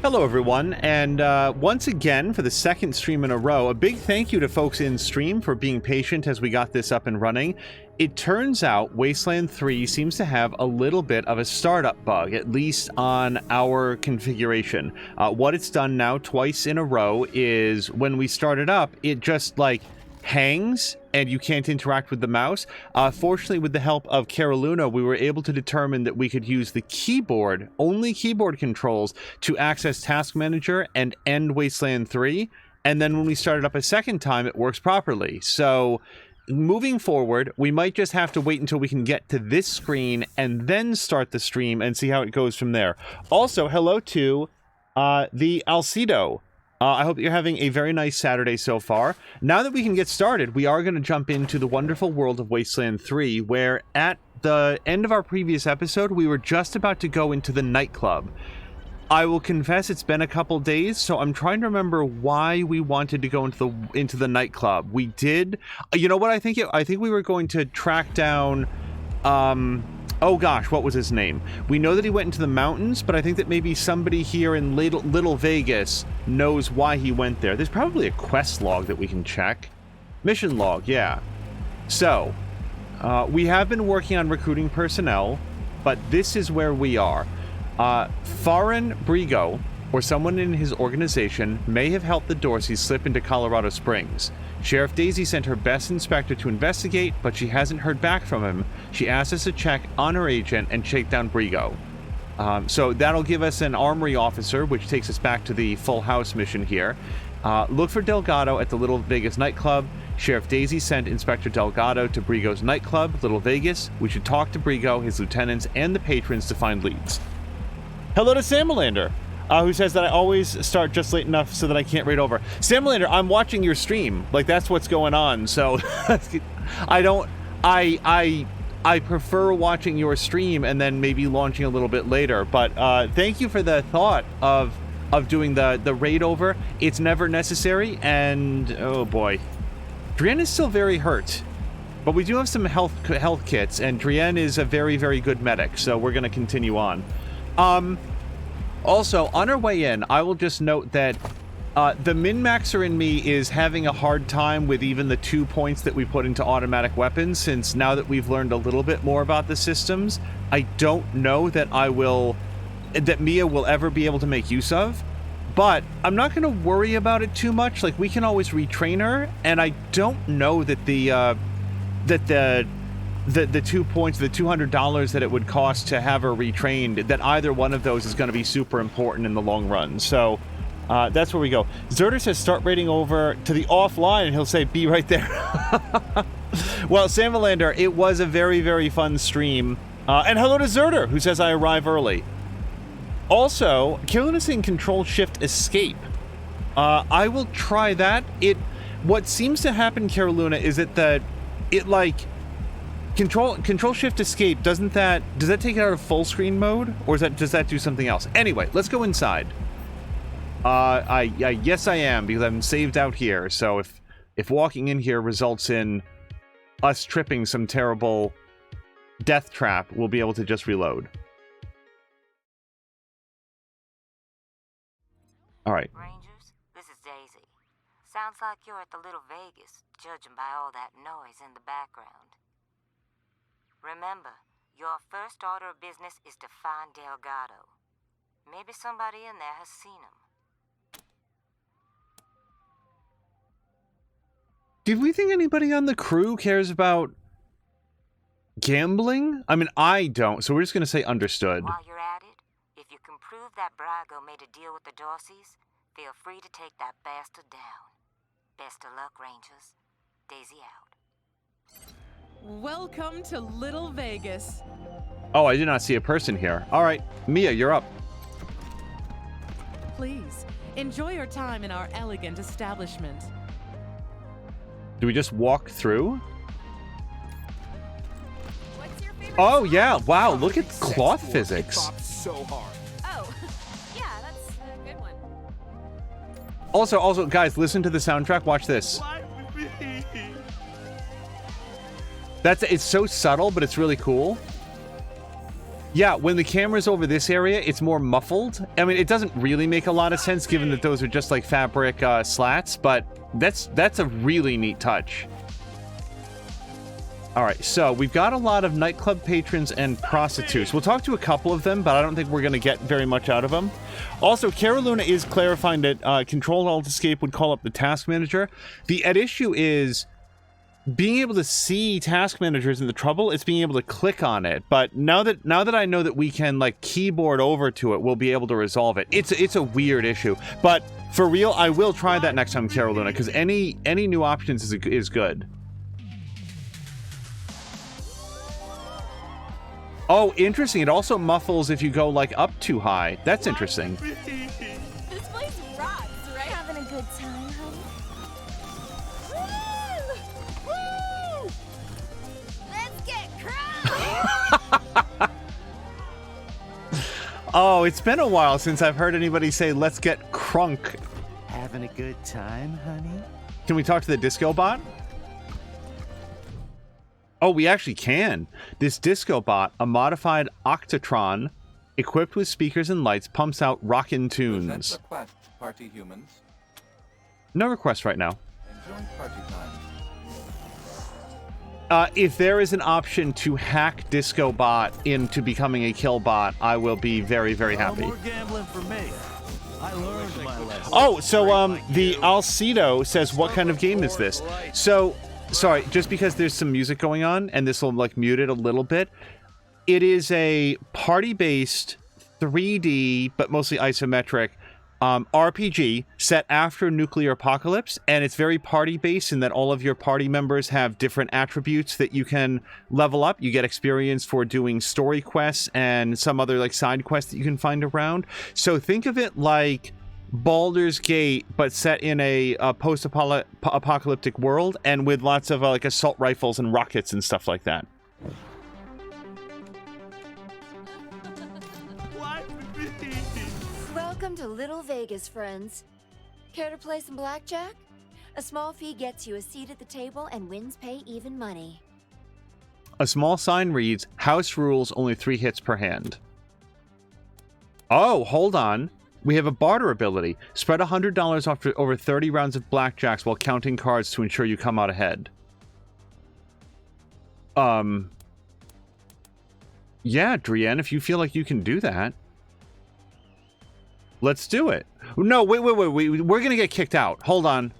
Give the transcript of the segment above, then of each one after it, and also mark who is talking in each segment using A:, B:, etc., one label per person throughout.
A: Hello everyone, and once again for the second stream in a row, a big thank you to folks in stream for being patient as we got this up and running. It turns out Wasteland 3 seems to have a little bit of a startup bug, at least on our configuration. What it's done now twice in a row is when we start it up, it just like hangs and you can't interact with the mouse. Fortunately, with the help of Caroluna, we were able to determine that we could use the keyboard, only keyboard controls, to access Task Manager and end Wasteland 3. And then when we start it up a second time, it works properly. So moving forward, we might just have to wait until we can get to this screen and then start the stream and see how it goes from there. Also, hello to the Alcedo. I hope you're having a very nice Saturday so far. Now that we can get started, we are going to jump into the wonderful world of Wasteland 3, where at the end of our previous episode, we were just about to go into the nightclub. I will confess it's been a couple days, so I'm trying to remember why we wanted to go into the nightclub. We did, you know what I think? I think we were going to track down, oh gosh, what was his name? We know that he went into the mountains, but I think that maybe somebody here in Little Vegas knows why he went there. There's probably a quest log that we can check. Mission log, yeah. So, we have been working on recruiting personnel, but this is where we are. Farin Brigo, or someone in his organization, may have helped the Dorseys slip into Colorado Springs. Sheriff Daisy sent her best inspector to investigate, but she hasn't heard back from him. She asked us to check on her agent and shake down Brigo. So that'll give us an armory officer, which takes us back to the Full House mission here. Look for Delgado at the Little Vegas nightclub. Sheriff Daisy sent Inspector Delgado to Brigo's nightclub, Little Vegas. We should talk to Brigo, his lieutenants, and the patrons to find leads. Hello to Samalander, who says that I always start just late enough so that I can't raid over. Samalander, I'm watching your stream. Like, that's what's going on. So I prefer watching your stream and then maybe launching a little bit later. But thank you for the thought of doing the raid over. It's never necessary, and oh boy, Drienne is still very hurt. But we do have some health kits, and Drienne is a very, very good medic, so we're going to continue on. Also, on our way in, I will just note that the min-maxer in me is having a hard time with even the 2 points that we put into automatic weapons, since now that we've learned a little bit more about the systems, I don't know that Mia will ever be able to make use of. But I'm not going to worry about it too much. Like, we can always retrain her, and I don't know that the 2 points, the $200 that it would cost to have her retrained, that either one of those is going to be super important in the long run. So that's where we go. Zerder says start raiding over to the offline, and he'll say be right there. Well, Samalander, it was a very, very fun stream. And hello to Zerder, who says I arrive early. Also, Carolina's saying Control-Shift-Escape. I will try that. What seems to happen, Carolina, is that Control-Shift-Escape, does that take it out of full screen mode? Or does that do something else? Anyway, let's go inside. Yes I am, because I'm saved out here, so if walking in here results in us tripping some terrible death trap, we'll be able to just reload. Alright.
B: Rangers, this is Daisy. Sounds like you're at the Little Vegas, judging by all that noise in the background. Remember, your first order of business is to find Delgado. Maybe somebody in there has seen him.
A: Do we think anybody on the crew cares about gambling? I mean, I don't, so we're just going to say understood.
B: While you're at it, if you can prove that Brigo made a deal with the Dorseys, feel free to take that bastard down. Best of luck, Rangers. Daisy out.
C: Welcome to Little Vegas.
A: Oh, I did not see a person here. All right, Mia, you're up.
C: Please, enjoy your time in our elegant establishment.
A: Do we just walk through?
D: What's your favorite
A: Oh,
D: song?
A: yeah. Wow, look at cloth physics.
D: So hard. Oh, yeah, that's a good one.
A: Also, guys, listen to the soundtrack. Watch this. It's so subtle, but it's really cool. Yeah, when the camera's over this area, it's more muffled. I mean, it doesn't really make a lot of sense given that those are just like fabric slats, but that's a really neat touch. All right, so we've got a lot of nightclub patrons and prostitutes. We'll talk to a couple of them, but I don't think we're going to get very much out of them. Also, Cara Luna is clarifying that Control-Alt-Escape would call up the task manager. The issue is being able to see task managers in the trouble. It's being able to click on it. But now that I know that we can like keyboard over to it, we'll be able to resolve it. It's a weird issue, but for real, I will try that next time, Cara Luna, because any new options is good. Oh, interesting. It also muffles if you go, like, up too high. That's interesting.
D: This place rocks, right?
E: Having a good time, honey?
D: Woo! Woo! Let's get crunk!
A: Oh, it's been a while since I've heard anybody say, let's get crunk.
F: Having a good time, honey?
A: Can we talk to the disco bot? Oh, we actually can. This disco bot, a modified Octatron, equipped with speakers and lights, pumps out rockin' tunes.
G: Request, party humans.
A: No request right now.
G: Enjoy party time.
A: If there is an option to hack disco bot into becoming a kill bot, I will be very, very happy.
F: No more gambling for me. I learned my lesson.
A: Oh, so the Alcedo says, what kind of game is this? So, sorry, just because there's some music going on, and this will like mute it a little bit. It is a party-based 3D, but mostly isometric RPG set after nuclear apocalypse, and it's very party-based in that all of your party members have different attributes that you can level up. You get experience for doing story quests and some other like side quests that you can find around. So think of it like Baldur's Gate, but set in a post-apocalyptic world, and with lots of like assault rifles and rockets and stuff like that.
E: Welcome to Little Vegas, friends. Care to play some blackjack? A small fee gets you a seat at the table, and wins pay even money.
A: A small sign reads, "House rules, only 3 hits per hand." Oh, hold on. We have a barter ability. Spread $100 over 30 rounds of blackjacks while counting cards to ensure you come out ahead. Yeah, Drienne, if you feel like you can do that. Let's do it. No, wait. We're gonna get kicked out. Hold on.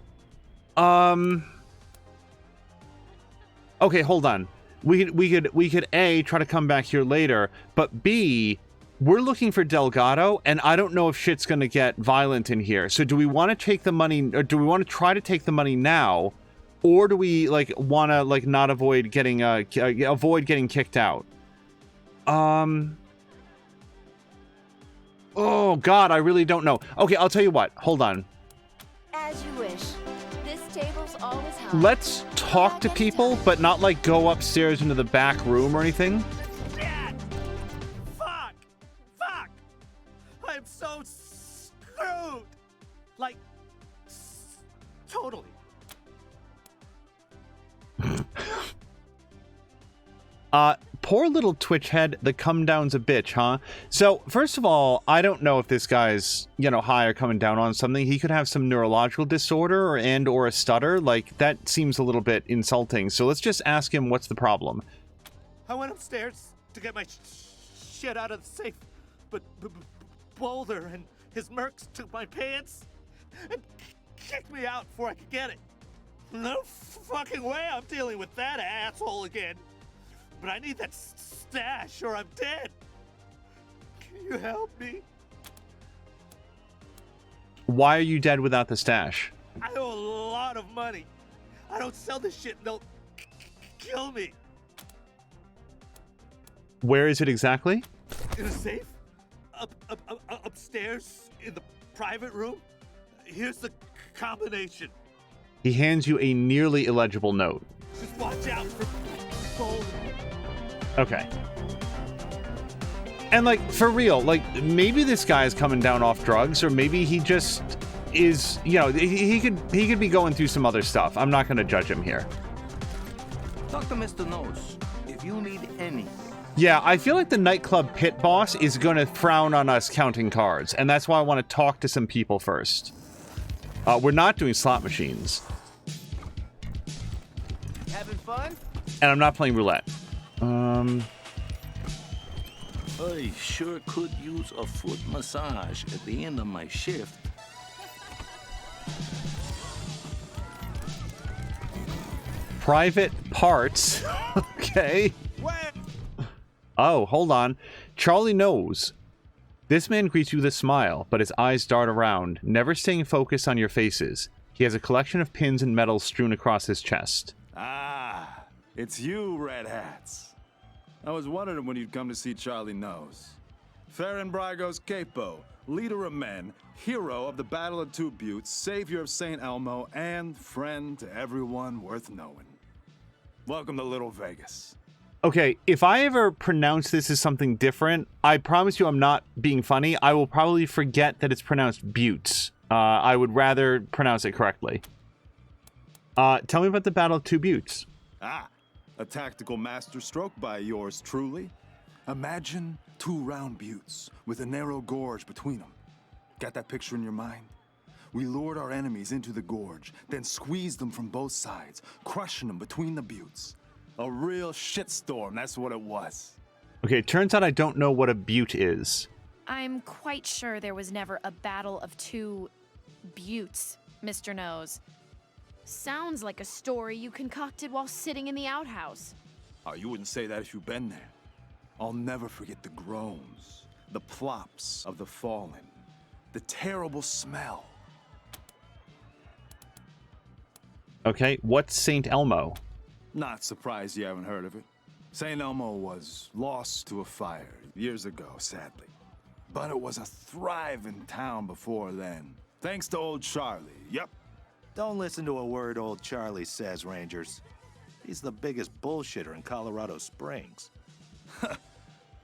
A: Okay, hold on. We could A, try to come back here later, but B, we're looking for Delgado, and I don't know if shit's gonna get violent in here. So do we want to take the money, or do we want to try to take the money now, or do we like want to like not avoid getting kicked out? Oh God, I really don't know. Okay, I'll tell you what. Hold on.
E: As you wish. This table's always hot.
A: Let's talk to people, but not like go upstairs into the back room or anything.
F: Dad! Fuck! I'm so screwed! Like, totally.
A: Poor little Twitch head, the come down's a bitch, huh? So, first of all, I don't know if this guy's, high or coming down on something. He could have some neurological disorder or a stutter. Like, that seems a little bit insulting. So let's just ask him what's the problem.
F: I went upstairs to get my shit out of the safe, but Boulder and his mercs took my pants and kicked me out before I could get it. No fucking way I'm dealing with that asshole again. But I need that stash or I'm dead. Can you help me?
A: Why are you dead without the stash?
F: I owe a lot of money. I don't sell this shit and they'll kill me.
A: Where is it exactly?
F: In a safe? Upstairs in the private room? Here's the combination.
A: He hands you a nearly illegible note.
F: Just watch out for Boulder.
A: Okay. And like, for real, like, maybe this guy is coming down off drugs, or maybe he just is, he could be going through some other stuff. I'm not going to judge him here.
H: Talk to Mr. Nose. If you need anything,
A: Yeah, I feel like the nightclub pit boss is going to frown on us counting cards, and that's why I want to talk to some people first. We're not doing slot machines.
H: Having fun?
A: And I'm not playing roulette.
I: I sure could use a foot massage at the end of my shift.
A: Private parts. Okay. Oh, hold on. Charlie knows. This man greets you with a smile, but his eyes dart around, never staying focused on your faces. He has a collection of pins and medals strewn across his chest.
J: Ah, it's you, Red Hats. I was wondering when you'd come to see Charlie Knows. Farron Brago's capo, leader of men, hero of the Battle of Two Buttes, savior of St. Elmo, and friend to everyone worth knowing. Welcome to Little Vegas.
A: Okay, if I ever pronounce this as something different, I promise you I'm not being funny. I will probably forget that it's pronounced Buttes. I would rather pronounce it correctly. Tell me about the Battle of Two Buttes.
J: Ah, a tactical masterstroke by yours truly. Imagine two round buttes with a narrow gorge between them. Got that picture in your mind? We lured our enemies into the gorge, then squeezed them from both sides, crushing them between the buttes. A real shitstorm, that's what it was.
A: Okay, it turns out I don't know what a butte is.
D: I'm quite sure there was never a battle of two buttes, Mr. Nose. Sounds like a story you concocted while sitting in the outhouse.
J: Oh, you wouldn't say that if you'd been there. I'll never forget the groans, the plops of the fallen, the terrible smell.
A: Okay, what's St. Elmo?
J: Not surprised you haven't heard of it. St. Elmo was lost to a fire years ago, sadly. But it was a thriving town before then. Thanks to old Charlie, yep.
F: Don't listen to a word old Charlie says, Rangers. He's the biggest bullshitter in Colorado Springs.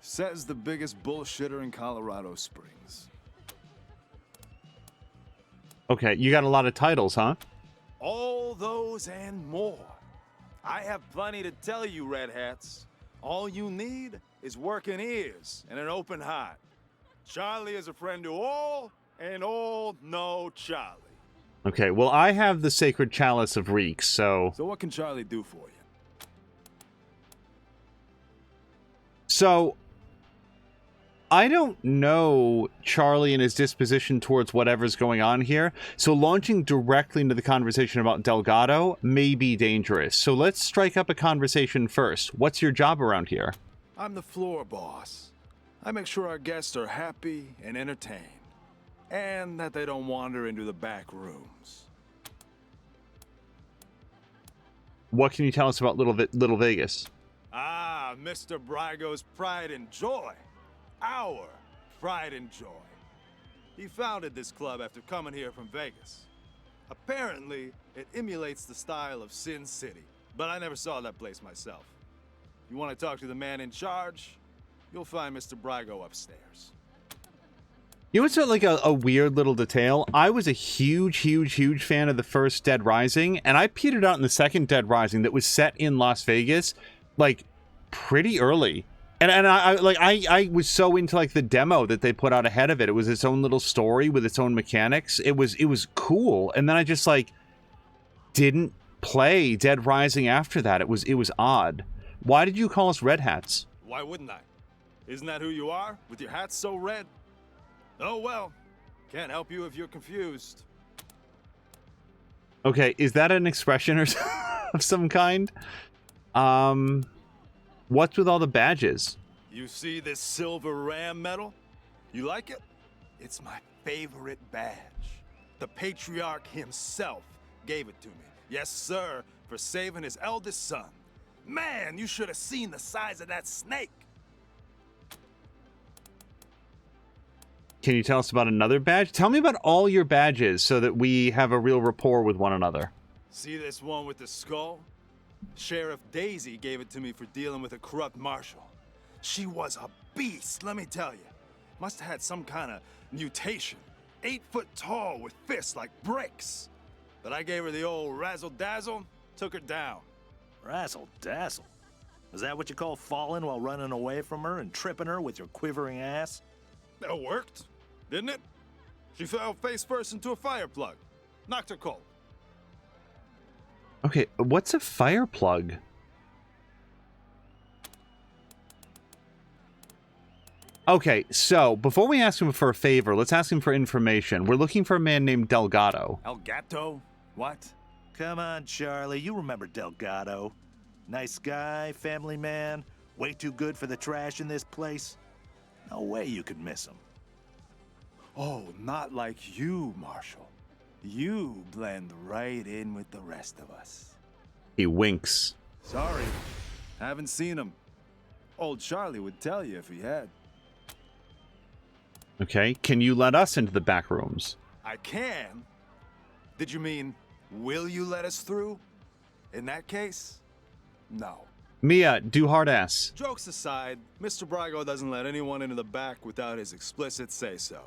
J: Says the biggest bullshitter in Colorado Springs.
A: Okay, you got a lot of titles, huh?
J: All those and more. I have plenty to tell you, Red Hats. All you need is working ears and an open heart. Charlie is a friend to all, and all know Charlie.
A: Okay, well, I have the Sacred Chalice of Reeks, so...
J: So what can Charlie do for you?
A: So, I don't know Charlie and his disposition towards whatever's going on here, so launching directly into the conversation about Delgado may be dangerous. So let's strike up a conversation first. What's your job around here?
J: I'm the floor boss. I make sure our guests are happy and entertained, and that they don't wander into the back rooms.
A: What can you tell us about Little Vegas?
J: Ah, Mr. Brago's pride and joy. Our pride and joy. He founded this club after coming here from Vegas. Apparently, it emulates the style of Sin City, but I never saw that place myself. If you want to talk to the man in charge, you'll find Mr. Brago upstairs.
A: You know what's like a weird little detail? I was a huge fan of the first Dead Rising, and I petered out in the second Dead Rising that was set in Las Vegas, like, pretty early. And I was so into like the demo that they put out ahead of it. It was its own little story with its own mechanics. It was cool. And then I just like didn't play Dead Rising after that. It was odd. Why did you call us Red Hats?
J: Why wouldn't I? Isn't that who you are, with your hat so red? Oh well, can't help you if you're confused.
A: Okay, is that an expression or of some kind? What's with all the badges?
J: You see this silver ram medal? You like it? It's my favorite badge. The patriarch himself gave it to me. Yes, sir, for saving his eldest son. Man, you should have seen the size of that snake.
A: Can you tell us about another badge? Tell me about all your badges so that we have a real rapport with one another.
J: See this one with the skull? Sheriff Daisy gave it to me for dealing with a corrupt marshal. She was a beast, let me tell you. Must have had some kind of mutation. 8 foot tall with fists like bricks. But I gave her the old razzle-dazzle, took her down.
F: Razzle-dazzle?
H: Is that what you call falling while running away from her and tripping her with your quivering ass?
J: That worked, didn't it? She fell face first into a fire plug. Knocked her cold.
A: Okay, what's a fire plug? Okay, so before we ask him for a favor, let's ask him for information. We're looking for a man named Delgado.
J: El Gato? What?
H: Come on, Charlie, you remember Delgado. Nice guy, family man, way too good for the trash in this place. No way you could miss him.
J: Oh, not like you, Marshall. You blend right in with the rest of us.
A: He winks.
J: Sorry, haven't seen him. Old Charlie would tell you if he had.
A: Okay, can you let us into the back rooms?
J: I can? Did you mean, will you let us through? In that case, no.
A: Mia, do hard ass.
J: Jokes aside, Mr. Brago doesn't let anyone into the back without his explicit say-so.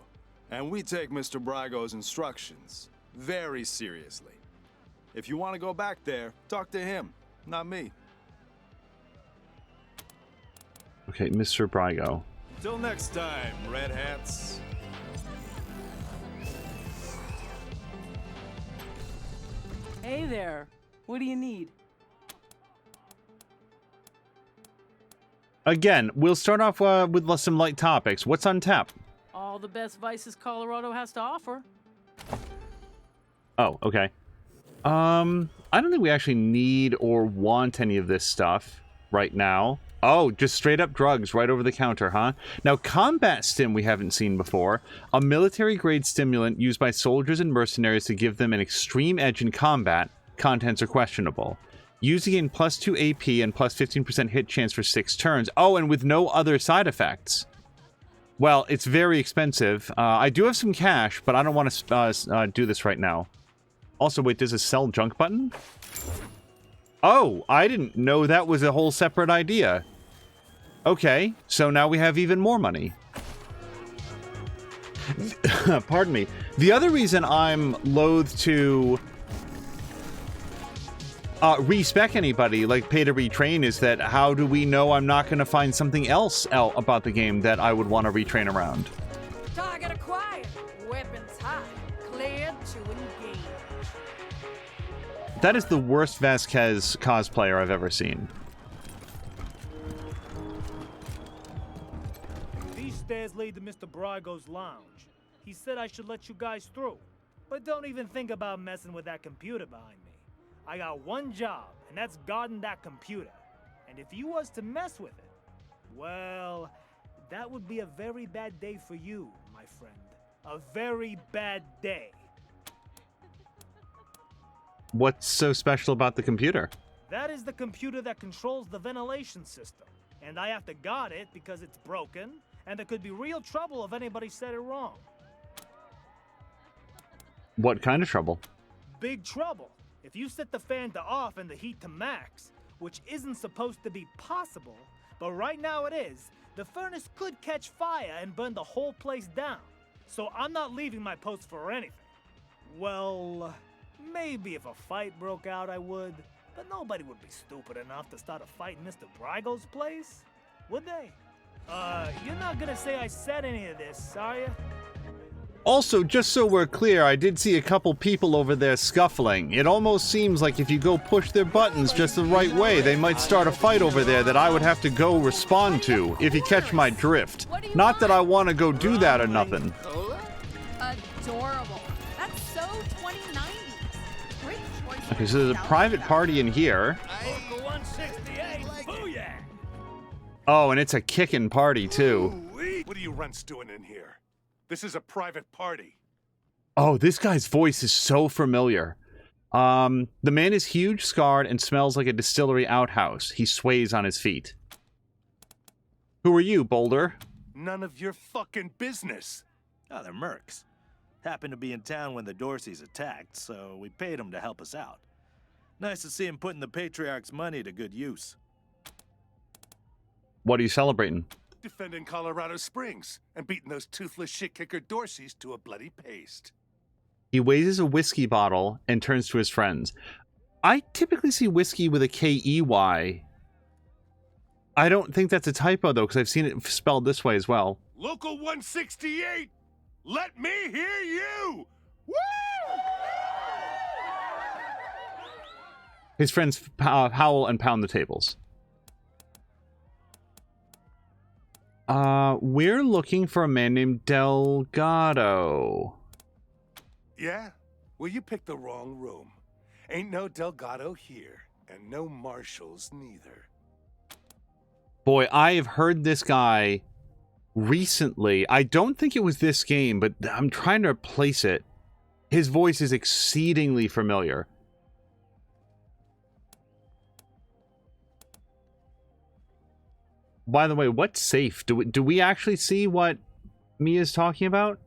J: And we take Mr. Brago's instructions very seriously. If you want to go back there, talk to him, not me.
A: Okay, Mr. Brago.
J: Till next time, Red Hats.
C: Hey there. What do you need?
A: Again, we'll start off with some light topics. What's on tap?
C: All the best vices Colorado has to offer.
A: Oh, okay. I don't think we actually need or want any of this stuff right now. Oh, just straight up drugs right over the counter, huh? Now, combat stim we haven't seen before. A military-grade stimulant used by soldiers and mercenaries to give them an extreme edge in combat. Contents are questionable. Using in +2 AP and +15% hit chance for 6 turns. Oh, and with no other side effects. Well, it's very expensive. I do have some cash, but I don't want to do this right now. Also, wait, there's a sell junk button? Oh, I didn't know that was a whole separate idea. Okay, so now we have even more money. Pardon me. The other reason I'm loath to respec anybody, like pay to retrain, is that how do we know I'm not going to find something else out about the game that I would want to retrain around?
K: Target acquired. Weapons hot. Cleared to engage.
A: That is the worst Vasquez cosplayer I've ever seen.
L: These stairs lead to Mr. Brago's lounge. He said I should let you guys through. But don't even think about messing with that computer behind me. I got one job, and that's guarding that computer. And if you was to mess with it, well, that would be a very bad day for you, my friend. A very bad day.
A: What's so special about the computer?
L: That is the computer that controls the ventilation system. And I have to guard it because it's broken, and there could be real trouble if anybody said it wrong.
A: What kind of trouble?
L: Big trouble. If you set the fan to off and the heat to max, which isn't supposed to be possible, but right now it is, the furnace could catch fire and burn the whole place down. So I'm not leaving my post for anything. Well, maybe if a fight broke out I would, but nobody would be stupid enough to start a fight in Mr. Brago's place, would they? You're not gonna say I said any of this, are you?
A: Also, just so we're clear, I did see a couple people over there scuffling. It almost seems like if you go push their buttons just the right way, they might start a fight over there that I would have to go respond to, if you catch my drift. Not that I want to go do that or nothing.
D: Adorable. That's so 2090s. Great choice.
A: Okay, so there's a private party in here.
L: Uncle 168, booyah!
A: Oh, and it's a kickin' party, too.
M: What are you runts doing in here? This is a private party.
A: Oh, this guy's voice is so familiar. The man is huge, scarred, and smells like a distillery outhouse. He sways on his feet. Who are you, Boulder?
M: None of your fucking business.
H: Oh, they're mercs. Happened to be in town when the Dorseys attacked, so we paid them to help us out. Nice to see him putting the Patriarch's money to good use.
A: What are you celebrating?
M: Defending Colorado Springs and beating those toothless shit-kicker Dorseys to a bloody paste.
A: He raises a whiskey bottle and turns to his friends. I typically see whiskey with a K-E-Y. I don't think that's a typo, though, because I've seen it spelled this way as well.
M: Local 168, let me hear you! Woo!
A: His friends howl and pound the tables. We're looking for a man named Delgado.
M: Yeah? Well, you picked the wrong room. Ain't no Delgado here, and no marshals neither.
A: Boy, I have heard this guy recently. I don't think it was this game, but I'm trying to place it. His voice is exceedingly familiar. By the way, what's safe? Do we actually see what Mia's talking about?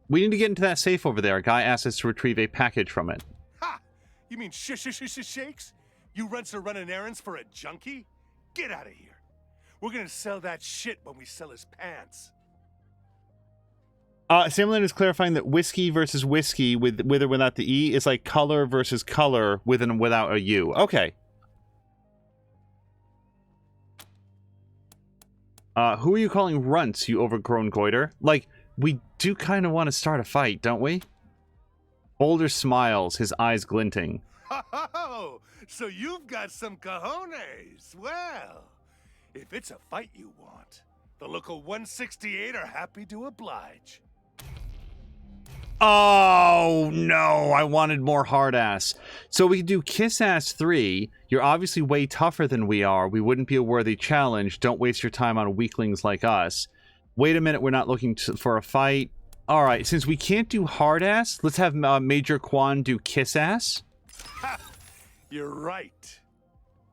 A: We need to get into that safe over there. A guy asked us to retrieve a package from it.
M: Ha! You mean shakes? You runts are running errands for a junkie? Get out of here. We're gonna sell that shit when we sell his pants.
A: Samlin is clarifying that whiskey versus whiskey with or without the E is like color versus color with and without a U. Okay. Who are you calling runts, you overgrown goiter? Like, we do kind of want to start a fight, don't we? Boulder smiles, his eyes glinting.
M: Oh, so you've got some cojones. Well, if it's a fight you want, the local 168 are happy to oblige.
A: Oh, no, I wanted more hard ass. So we could do Kiss Ass 3. You're obviously way tougher than we are. We wouldn't be a worthy challenge. Don't waste your time on weaklings like us. Wait a minute, we're not looking for a fight. All right, since we can't do hard ass, let's have Major Quan do Kiss Ass.
M: Ha! You're right.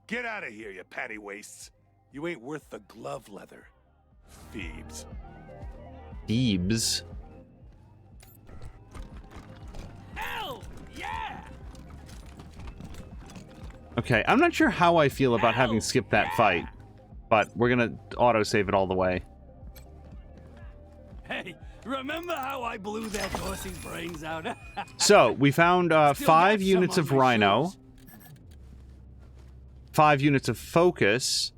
M: Get out of here, you panty wastes. You ain't worth the glove leather. Phoebes.
A: Phoebes?
N: Hell yeah!
A: Okay, I'm not sure how I feel about having skipped that fight, but we're gonna autosave it all the way.
N: Hey, remember how I blew that Dorsey's brains out?
A: So, we found 5 units of Rhino, 5 units of Focus,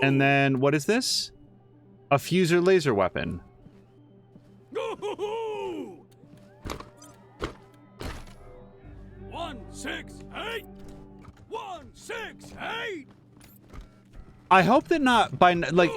A: and then, what is this? A Fuser laser weapon.
N: 168! 168!
A: I hope that not by, like,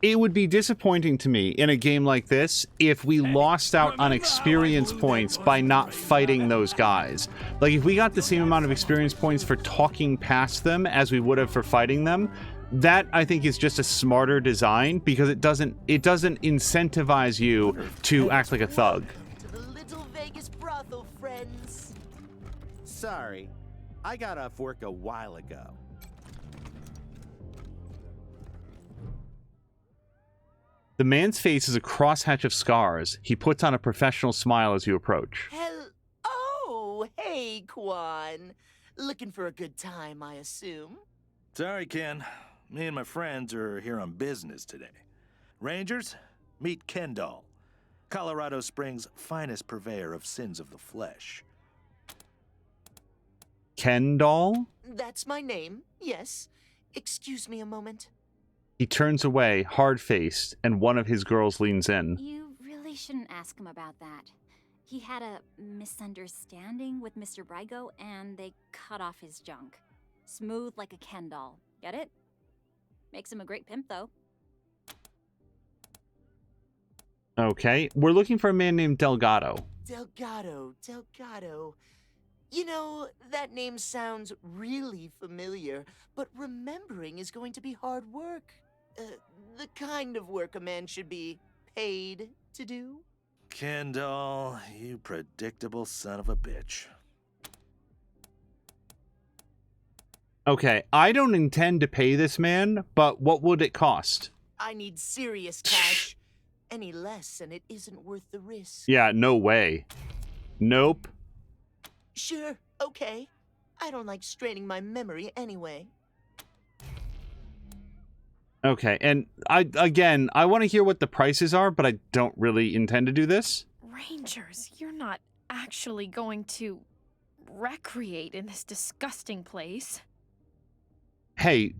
A: it would be disappointing to me in a game like this if we lost out on experience points by not fighting those guys. Like, if we got the same amount of experience points for talking past them as we would have for fighting them, that I think is just a smarter design because it doesn't incentivize you to act like a thug.
O: To the Little Vegas brothel, friends. Sorry, I got off work a while ago.
A: The man's face is a crosshatch of scars. He puts on a professional smile as you approach.
O: Oh, hey, Quan. Looking for a good time, I assume?
H: Sorry, Ken. Me and my friends are here on business today. Rangers, meet Kendall, Colorado Springs' finest purveyor of sins of the flesh.
A: Kendall?
O: That's my name, yes. Excuse me a moment.
A: He turns away, hard-faced, and one of his girls leans in.
P: You really shouldn't ask him about that. He had a misunderstanding with Mr. Brygo, and they cut off his junk. Smooth like a Ken doll. Get it? Makes him a great pimp, though.
A: Okay, we're looking for a man named Delgado.
O: Delgado. You know, that name sounds really familiar, but remembering is going to be hard work. The kind of work a man should be paid to do.
H: Kendall, you predictable son of a bitch.
A: Okay, I don't intend to pay this man, but what would it cost?
O: I need serious cash. Any less, and it isn't worth the risk.
A: Yeah, no way. Nope.
O: Sure, okay. I don't like straining my memory anyway.
A: Okay, and I want to hear what the prices are, but I don't really intend to do this.
D: Rangers, you're not actually going to recreate in this disgusting place.
A: Hey,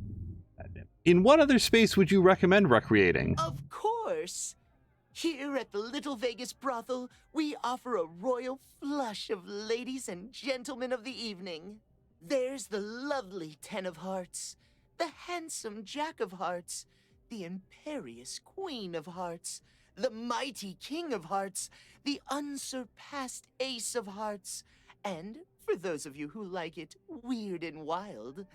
A: in what other space would you recommend recreating?
O: Of course! Here at the Little Vegas Brothel, we offer a royal flush of ladies and gentlemen of the evening. There's the lovely Ten of Hearts, the handsome Jack of Hearts, the imperious Queen of Hearts, the mighty King of Hearts, the unsurpassed Ace of Hearts, and, for those of you who like it weird and wild,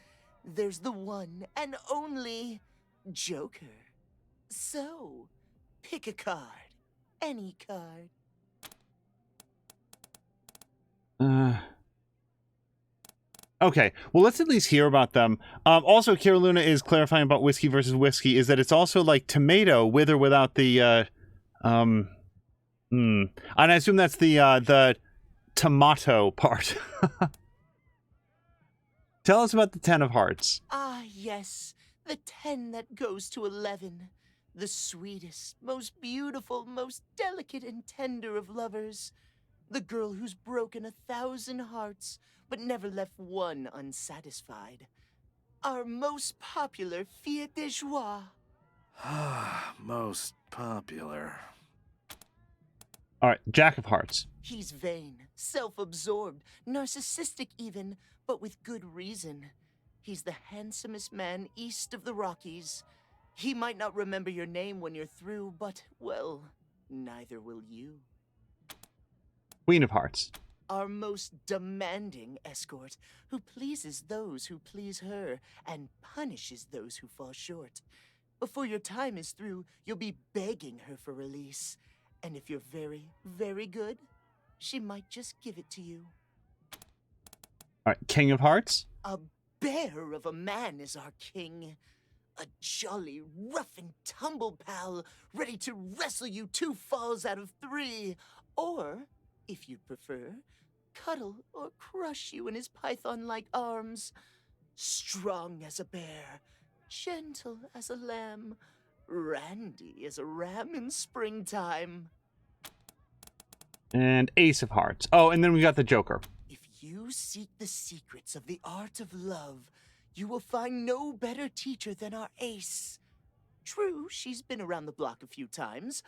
O: there's the one and only Joker. So, pick a card. Any card.
A: Okay, well, let's at least hear about them. Also, Kira Luna is clarifying about whiskey versus whiskey, is that it's also like tomato with or without the, and I assume that's the tomato part. Tell us about the Ten of Hearts.
O: Ah, yes, the 10 that goes to 11. The sweetest, most beautiful, most delicate and tender of lovers. The girl who's broken 1,000 hearts, but never left one unsatisfied. Our most popular fille de joie.
H: Most popular.
A: All right, Jack of Hearts.
O: He's vain, self-absorbed, narcissistic even, but with good reason. He's the handsomest man east of the Rockies. He might not remember your name when you're through, but, well, neither will you.
A: Queen of Hearts.
O: Our most demanding escort, who pleases those who please her and punishes those who fall short. Before your time is through, you'll be begging her for release. And if you're very, very good, she might just give it to you.
A: All right, King of Hearts.
O: A bear of a man is our king. A jolly, rough and tumble pal, ready to wrestle you 2 falls out of 3. Or, if you prefer, cuddle or crush you in his python-like arms. Strong as a bear, gentle as a lamb, randy as a ram in springtime.
A: And Ace of Hearts. Oh, and then we got the Joker.
O: If you seek the secrets of the art of love, you will find no better teacher than our Ace. True, she's been around the block a few times,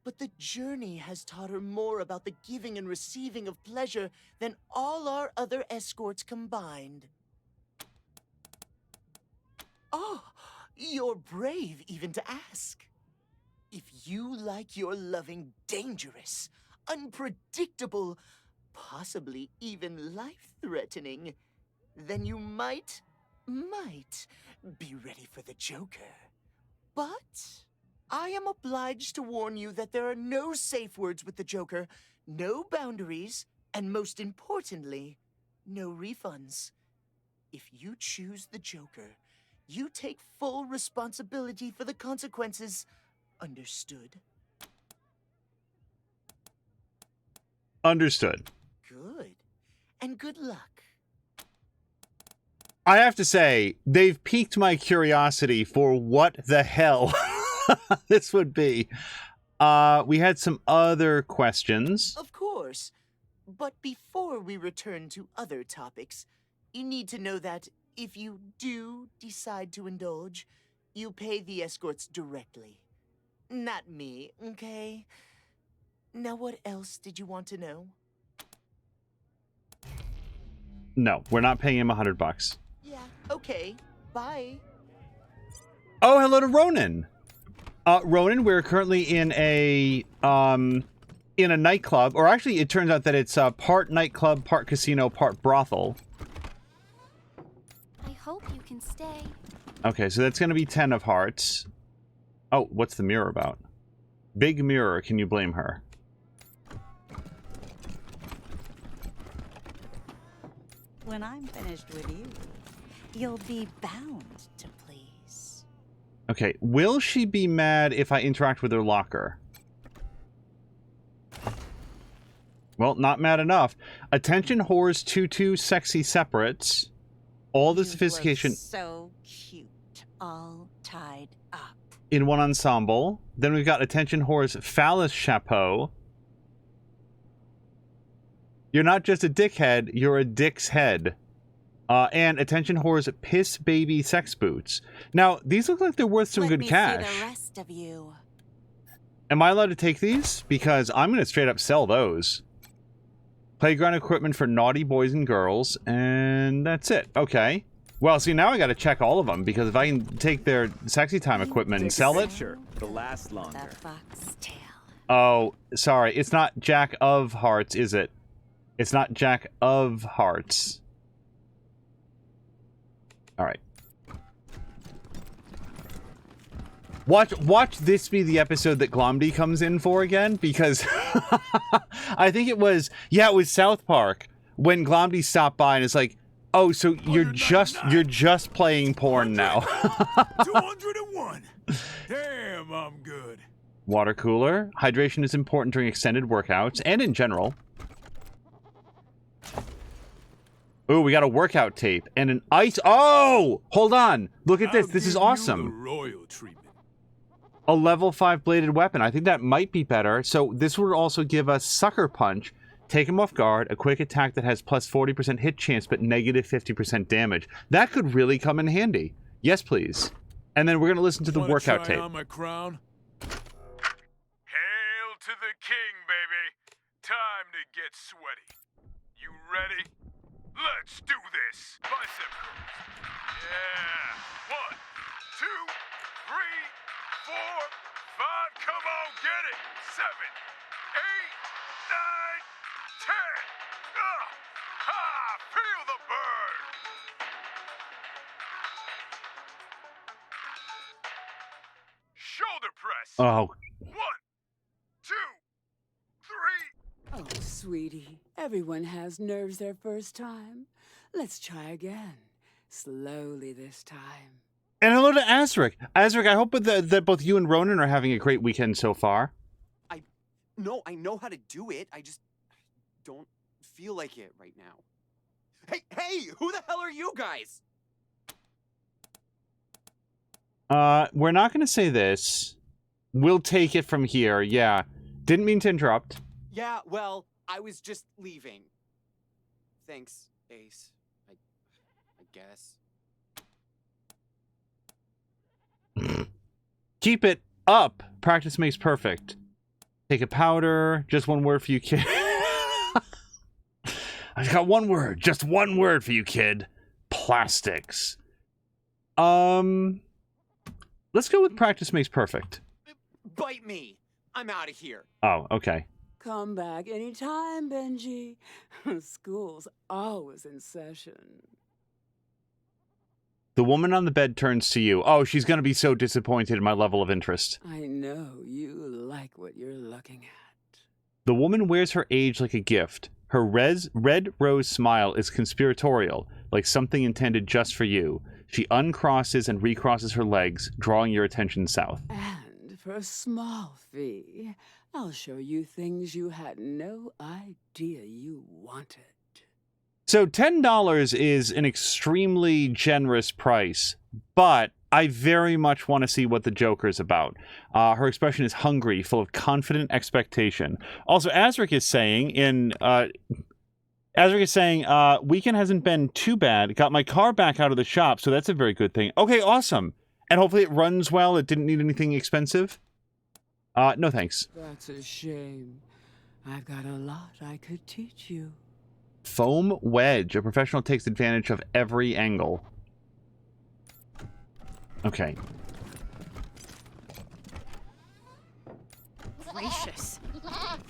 O: but the journey has taught her more about the giving and receiving of pleasure than all our other escorts combined. Oh, you're brave even to ask. If you like your loving dangerous, unpredictable, possibly even life-threatening, then you might be ready for the Joker. But I am obliged to warn you that there are no safe words with the Joker, no boundaries, and most importantly, no refunds. If you choose the Joker, you take full responsibility for the consequences. Understood?
A: Understood.
O: Good. And good luck.
A: I have to say, they've piqued my curiosity for what the hell this would be. We had some other questions.
O: Of course. But before we return to other topics, you need to know that if you do decide to indulge, you pay the escorts directly. Not me, okay? Now what else did you want to know?
A: No, we're not paying him $100.
O: Yeah, okay. Bye.
A: Oh, hello to Ronan. Ronan, we're currently in a nightclub, or actually it turns out that it's part nightclub, part casino, part brothel.
P: I hope you can stay.
A: Okay, so that's going to be 10 of Hearts. Oh, what's the mirror about? Big mirror, can you blame her?
Q: When I'm finished with you, you'll be bound to please.
A: Okay, will she be mad if I interact with her locker? Well, not mad enough. Attention whores, tutu, sexy separates. All the sophistication
Q: So cute, all tied up.
A: in one ensemble. Then we've got attention whores, phallus chapeau. You're not just a dickhead, you're a dick's head. And attention whores, piss baby sex boots. Now, these look like they're worth some good cash.
Q: See the rest of you.
A: Am I allowed to take these? Because I'm going to straight up sell those. Playground equipment for naughty boys and girls, and that's it. Okay. Well, see, now I got to check all of them, because if I can take their sexy time equipment and sell it...
R: It'll last longer.
Q: The foxtail.
A: Oh, sorry. It's not Jack of Hearts, is it? It's not Jack of Hearts. All right. Watch this be the episode that Glomdy comes in for again, because I think it was South Park when Glomdy stopped by and it's like, oh, so you're just playing porn now.
N: 201. Damn, I'm good.
A: Water cooler. Hydration is important during extended workouts and in general. Ooh, we got a workout tape and an ice. Oh, hold on. Look at this. This is awesome.
N: Royal treatment.
A: A level 5 bladed weapon. I think that might be better. So this would also give us Sucker Punch. Take him off guard. A quick attack that has plus 40% hit chance, but negative 50% damage. That could really come in handy. Yes, please. And then we're going to listen to the workout tape.
N: On my crown?
J: Hail to the king, baby. Time to get sweaty. You ready? Let's do this. Bicep curls. Yeah. 1, 2, 3, 4, 5. Come on, get it. 7, 8, 9, 10. Ha! Feel the burn. Shoulder press.
A: Oh.
J: 1, 2, 3.
K: Oh, sweetie, everyone has nerves their first time. Let's try again. Slowly this time.
A: And hello to Azric. Azric, I hope that both you and Ronan are having a great weekend so far.
R: No, I know how to do it. I just don't feel like it right now. Hey, who the hell are you guys?
A: We're not going to say this. We'll take it from here. Yeah. Didn't mean to interrupt.
R: Yeah, well, I was just leaving. Thanks, Ace. I guess.
A: Keep it up. Practice makes perfect. Take a powder. Just one word for you, kid. I've got one word. Just one word for you, kid. Plastics. Let's go with practice makes perfect.
R: Bite me. I'm out of here.
A: Oh, okay.
K: Come back anytime, Benji. School's always in session.
A: The woman on the bed turns to you. Oh, she's going to be so disappointed in my level of interest.
K: I know you like what you're looking at.
A: The woman wears her age like a gift. Her red rose smile is conspiratorial, like something intended just for you. She uncrosses and recrosses her legs, drawing your attention south.
K: And for a small fee, I'll show you things you had no idea you wanted.
A: So $10 is an extremely generous price, but I very much want to see what the Joker's about. Her expression is hungry, full of confident expectation. Also, Azric is saying weekend hasn't been too bad. Got my car back out of the shop, so that's a very good thing. Okay, awesome. And hopefully it runs well. It didn't need anything expensive. No thanks.
K: That's a shame. I've got a lot I could teach you.
A: Foam wedge. A professional takes advantage of every angle. Okay.
D: Gracious.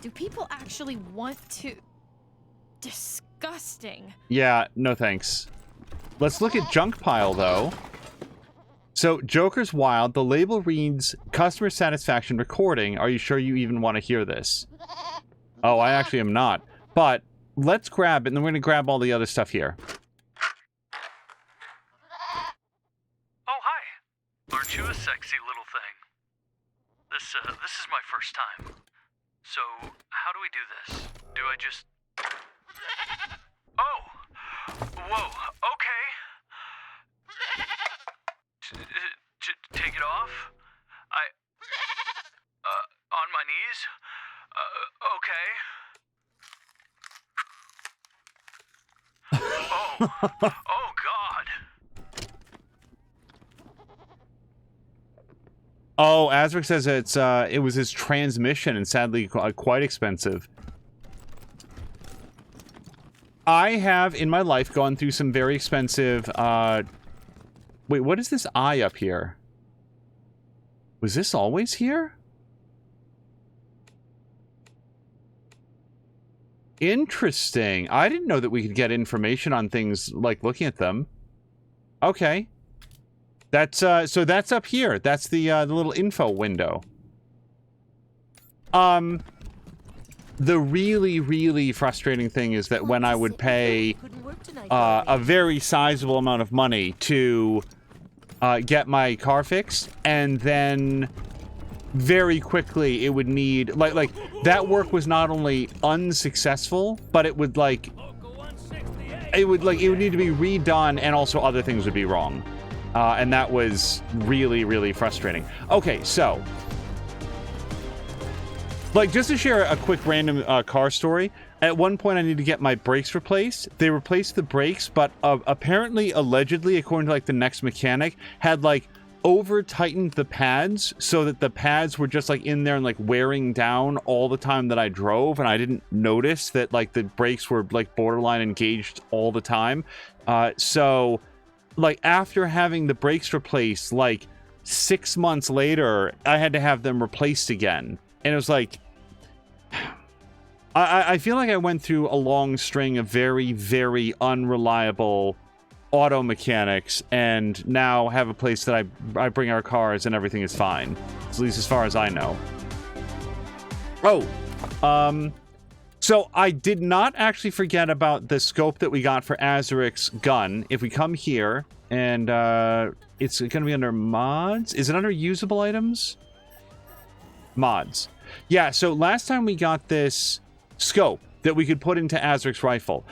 D: Do people actually want to... Disgusting.
A: Yeah, no thanks. Let's look at junk pile, though. So, Joker's Wild. The label reads, customer satisfaction recording. Are you sure you even want to hear this? Oh, I actually am not. But let's grab it, and then we're going to grab all the other stuff here.
S: Oh, hi. Aren't you a sexy little thing? This is my first time. So, how do we do this? Do I just... Oh! Whoa, okay. Take it off? On my knees? Okay. Oh
A: Oh, Azric says it was his transmission and sadly quite expensive. I have in my life gone through some very expensive wait, what is this eye up here? Was this always here? Interesting. I didn't know that we could get information on things like looking at them. Okay. That's so that's up here. That's the little info window. The really, really frustrating thing is that when I would pay a very sizable amount of money to get my car fixed, and then very quickly it would need like that work was not only unsuccessful, but it would it would need to be redone, and also other things would be wrong, and that was really, really frustrating. Okay, so like, just to share a quick random car story, at one point I needed to get my brakes replaced. They replaced the brakes, but apparently, allegedly, according to like the next mechanic, had like over-tightened the pads so that the pads were just like in there and like wearing down all the time that I drove, and I didn't notice that like the brakes were like borderline engaged all the time. So like after having the brakes replaced, like 6 months later, I had to have them replaced again. And it was like, I feel like I went through a long string of very, very unreliable auto mechanics, and now have a place that I bring our cars and everything is fine. At least as far as I know. Oh, so I did not actually forget about the scope that we got for Azric's gun. If we come here, and it's going to be under mods. Is it under usable items? Mods. Yeah, so last time we got this scope that we could put into Azric's rifle.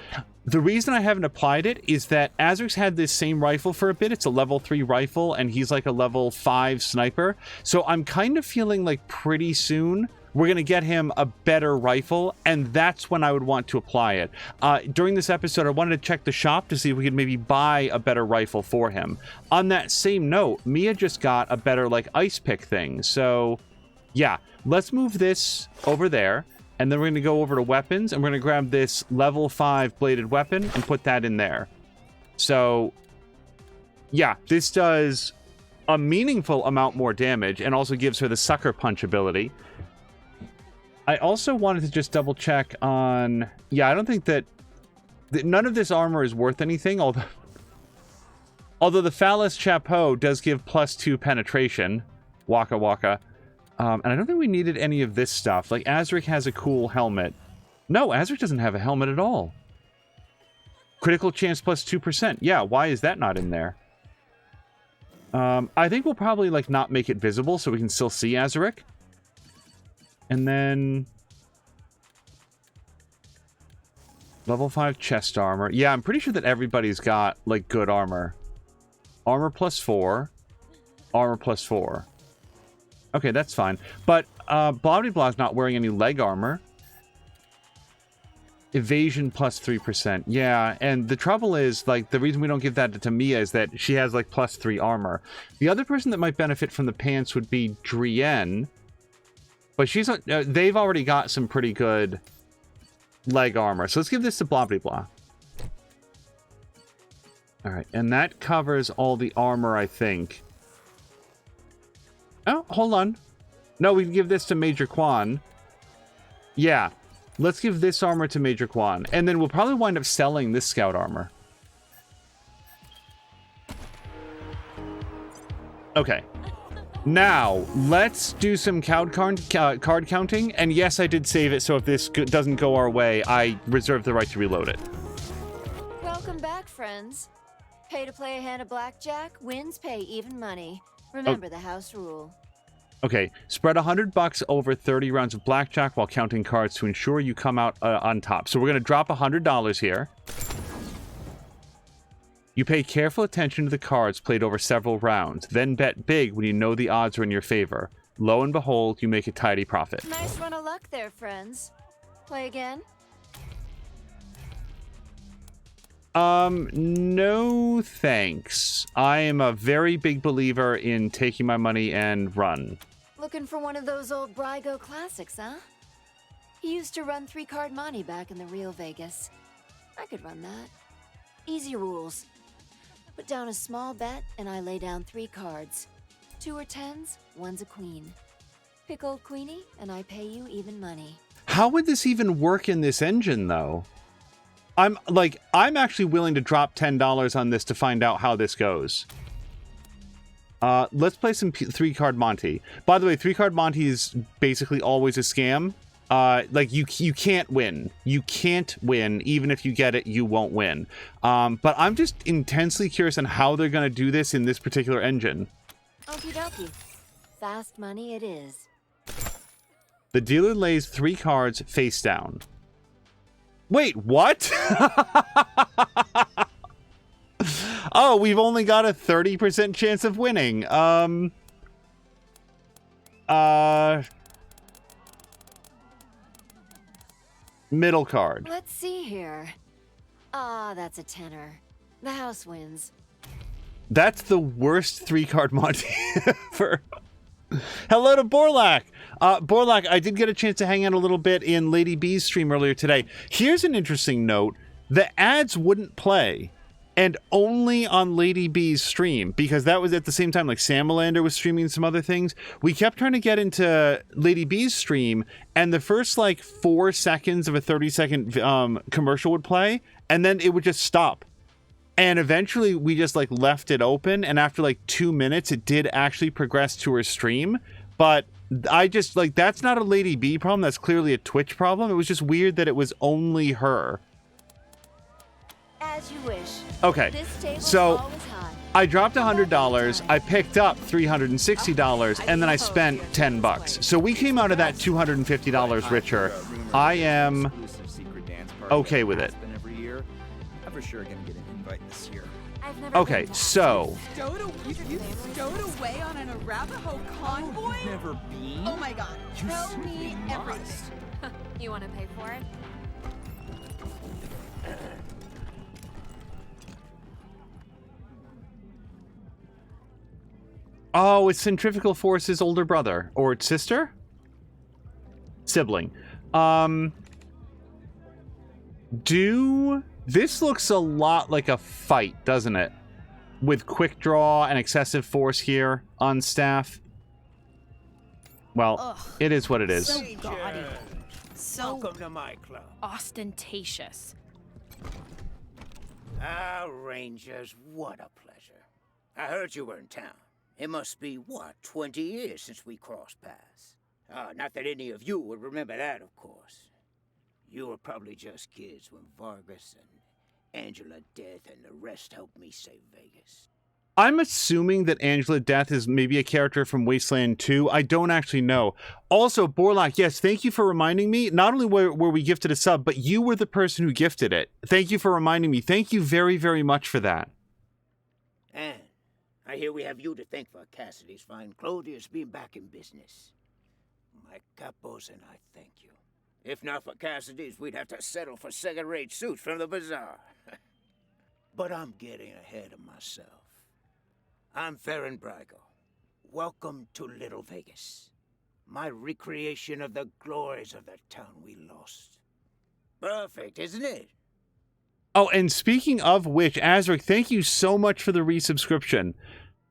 A: The reason I haven't applied it is that Azric's had this same rifle for a bit. It's a level 3 rifle, and he's like a level 5 sniper. So I'm kind of feeling like pretty soon we're going to get him a better rifle, and that's when I would want to apply it. During this episode, I wanted to check the shop to see if we could maybe buy a better rifle for him. On that same note, Mia just got a better like ice pick thing. So yeah, let's move this over there. And then we're going to go over to weapons, and we're going to grab this level 5 bladed weapon and put that in there. So, yeah, this does a meaningful amount more damage and also gives her the sucker punch ability. I also wanted to just double check on... Yeah, I don't think that... None of this armor is worth anything, although the phallus chapeau does give +2 penetration. Waka waka. And I don't think we needed any of this stuff. Like, Azric has a cool helmet. No, Azric doesn't have a helmet at all. Critical chance +2%. Yeah, why is that not in there? I think we'll probably, like, not make it visible so we can still see Azric. And then... Level 5 chest armor. Yeah, I'm pretty sure that everybody's got, like, good armor. Armor +4. Armor +4. Okay, that's fine. But Blobby-Blob's not wearing any leg armor. Evasion +3%. Yeah, and the trouble is, like, the reason we don't give that to Mia is that she has, like, +3 armor. The other person that might benefit from the pants would be Drienne. But she's they've already got some pretty good leg armor. So let's give this to Blobby-Blob. Alright, and that covers all the armor, I think. Oh, hold on. No, we can give this to Major Quan. Yeah. Let's give this armor to Major Quan. And then we'll probably wind up selling this scout armor. Okay. Now, let's do some card counting. And yes, I did save it, so if this doesn't go our way, I reserve the right to reload it.
E: Welcome back, friends. Pay to play a hand of blackjack, wins pay even money. Remember the house rule.
A: Okay, spread $100 over 30 rounds of blackjack while counting cards to ensure you come out on top. So we're going to drop $100 here. You pay careful attention to the cards played over several rounds, then bet big when you know the odds are in your favor. Lo and behold, you make a tidy profit.
E: Nice run of luck there, friends. Play again?
A: No thanks. I am a very big believer in taking my money and run.
E: Looking for one of those old Brygo classics, huh? He used to run 3-card monte back in the real Vegas. I could run that. Easy rules. Put down a small bet, and I lay down 3 cards. 2 are 10s, 1's a queen. Pick old Queenie, and I pay you even money.
A: How would this even work in this engine, though? I'm actually willing to drop $10 on this to find out how this goes. Let's play some 3-card Monte. By the way, 3-card Monte is basically always a scam. You can't win. You can't win. Even if you get it, you won't win. But I'm just intensely curious on how they're going to do this in this particular engine.
E: Okie dokie. Fast money it is.
A: The dealer lays 3 cards face down. Wait, what? Oh, we've only got a 30% chance of winning. Middle card.
E: Let's see here. Ah, that's a tenor. The house wins.
A: That's the worst 3-card Monte ever. Hello to Borlak. Borlak, I did get a chance to hang out a little bit in Lady B's stream earlier today. Here's an interesting note. The ads wouldn't play, and only on Lady B's stream, because that was at the same time like Samalander was streaming some other things. We kept trying to get into Lady B's stream, and the first like 4 seconds of a 30-second commercial would play, and then it would just stop. And eventually we just like left it open, and after like 2 minutes it did actually progress to her stream. But I just like, that's not a Lady B problem, that's clearly a Twitch problem. It was just weird that it was only her.
E: As you wish.
A: Okay, so I dropped $100, I picked up $360, and then I spent $10. So we came out of that $250 richer. I am okay with it.
R: I'm for sure gonna get an invite this year.
A: Okay, so
T: You stowed away on an Arapaho convoy?
R: Never been?
T: Oh my god, tell me everything.
D: You want to pay for it?
A: oh, it's Centrifugal Force's older brother or sister? Sibling. This looks a lot like a fight, doesn't it? With quick draw and excessive force here on staff. Well,
D: Ugh,
A: it is what it is.
D: So gaudy. So
U: Welcome to my club.
D: ostentatious.
U: Ah, Rangers, what a pleasure. I heard you were in town. It must be, what, 20 years since we crossed paths. Not that any of you would remember that, of course. You were probably just kids when Vargas and Angela Death and the rest helped me save Vegas.
A: I'm assuming that Angela Death is maybe a character from Wasteland 2. I don't actually know. Also, Borlak, yes, thank you for reminding me. Not only were we gifted a sub, but you were the person who gifted it. Thank you for reminding me. Thank you very, very much for that.
U: And I hear we have you to thank for Cassidy's fine clothiers being back in business. My capos and I thank you. If not for Cassidy's, we'd have to settle for second-rate suits from the bazaar. But I'm getting ahead of myself. I'm Farron Brygo. Welcome to Little Vegas. My recreation of the glories of the town we lost. Perfect, isn't it?
A: Oh, and speaking of which, Azric, thank you so much for the resubscription.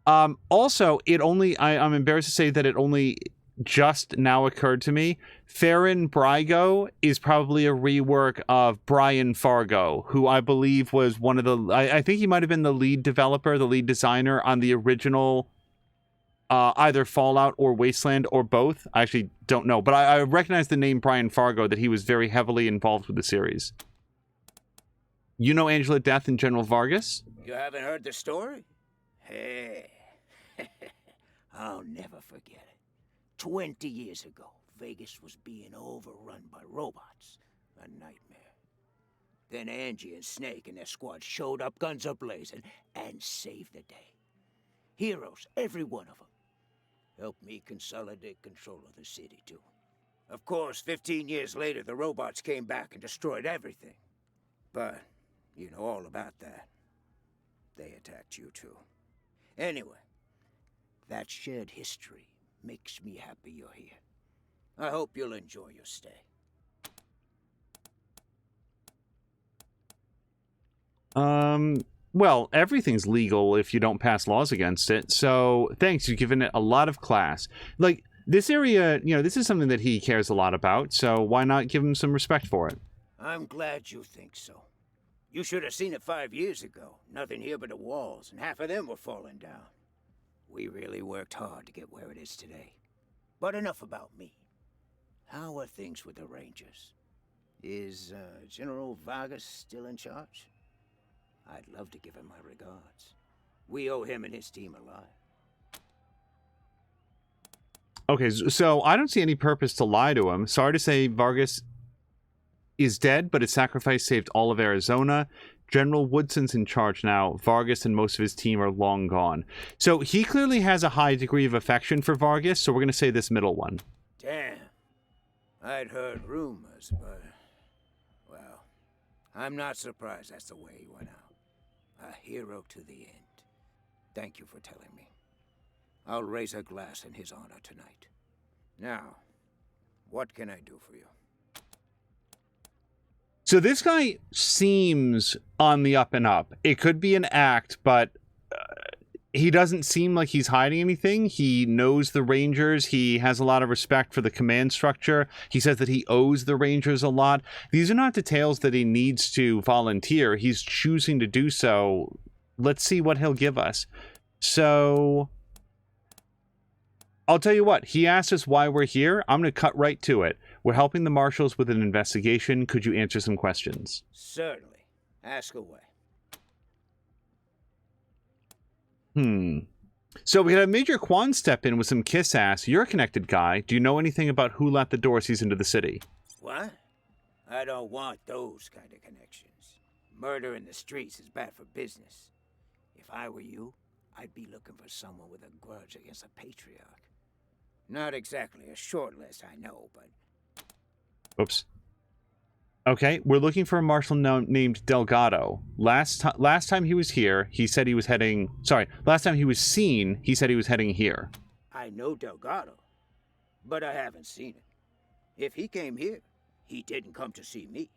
A: Also, I'm embarrassed to say that it only just now occurred to me. Farron Brygo is probably a rework of Brian Fargo, who I believe was one of the, I think he might have been the lead developer, the lead designer on the original either Fallout or Wasteland or both. I actually don't know, but I recognize the name Brian Fargo, that he was very heavily involved with the series. You know Angela Death and General Vargas?
U: You haven't heard the story? Hey, I'll never forget it. 20 years ago, Vegas was being overrun by robots. A nightmare. Then Angie and Snake and their squad showed up, guns a-blazing, and saved the day. Heroes, every one of them. Helped me consolidate control of the city, too. Of course, 15 years later, the robots came back and destroyed everything. But You know all about that. They attacked you too. Anyway, that shared history makes me happy you're here. I hope you'll enjoy your stay.
A: Well, everything's legal if you don't pass laws against it. So, thanks. You've given it a lot of class. Like, this area, this is something that he cares a lot about, so why not give him some respect for it?
U: I'm glad you think so. You should have seen it 5 years ago. Nothing here but the walls, and half of them were falling down. We really worked hard to get where it is today. But enough about me. How are things with the Rangers? Is General Vargas still in charge? I'd love to give him my regards. We owe him and his team a lot.
A: Okay, so I don't see any purpose to lie to him. Sorry to say Vargas is dead, but his sacrifice saved all of Arizona. General Woodson's in charge now. Vargas and most of his team are long gone. So he clearly has a high degree of affection for Vargas, so we're going to say this middle one.
U: Damn. I'd heard rumors, but... well, I'm not surprised that's the way he went out. A hero to the end. Thank you for telling me. I'll raise a glass in his honor tonight. Now, what can I do for you?
A: So this guy seems on the up and up. It could be an act, but he doesn't seem like he's hiding anything. He knows the Rangers. He has a lot of respect for the command structure. He says that he owes the Rangers a lot. These are not details that he needs to volunteer. He's choosing to do so. Let's see what he'll give us. So, I'll tell you what. He asked us why we're here. I'm going to cut right to it. We're helping the marshals with an investigation. Could you answer some questions?
U: Certainly. Ask away.
A: So we had a Major Quan step in with some kiss ass. You're a connected guy. Do you know anything about who let the Dorseys into the city?
U: What? I don't want those kind of connections. Murder in the streets is bad for business. If I were you, I'd be looking for someone with a grudge against a patriarch. Not exactly a short list, I know, but...
A: Oops. Okay, we're looking for a marshal named Delgado. Last time he was here, he said he was heading... Sorry, last time he was seen, he said he was heading here.
U: I know Delgado, but I haven't seen him. If he came here, he didn't come to see me.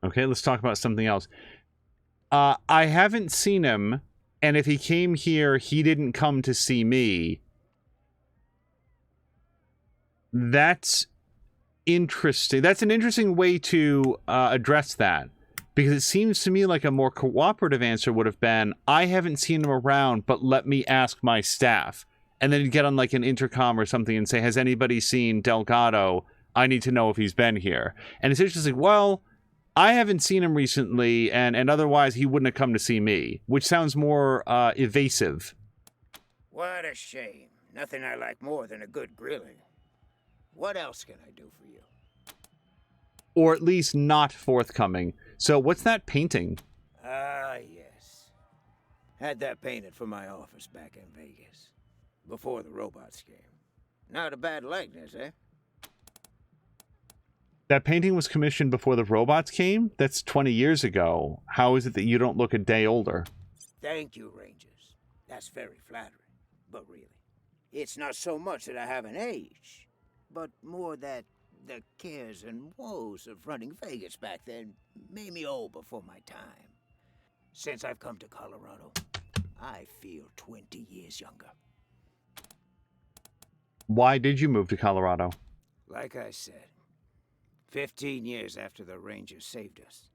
A: Okay, let's talk about something else. I haven't seen him, and if he came here, he didn't come to see me. That's interesting. That's an interesting way to address that, because it seems to me like a more cooperative answer would have been, I haven't seen him around, but let me ask my staff. And then you get on like an intercom or something and say, has anybody seen Delgado? I need to know if he's been here. And it's interesting, well, I haven't seen him recently, and otherwise he wouldn't have come to see me, which sounds more evasive.
U: What a shame. Nothing I like more than a good grilling. What else can I do for you?
A: Or at least not forthcoming. So what's that painting?
U: Ah, yes. Had that painted for my office back in Vegas. Before the robots came. Not a bad likeness, eh?
A: That painting was commissioned before the robots came? That's 20 years ago. How is it that you don't look a day older?
U: Thank you, Rangers. That's very flattering. But really, it's not so much that I haven't aged, but more that the cares and woes of running Vegas back then made me old before my time. Since I've come to Colorado, I feel 20 years younger.
A: Why did you move to Colorado?
U: Like I said, 15 years after the Rangers saved us,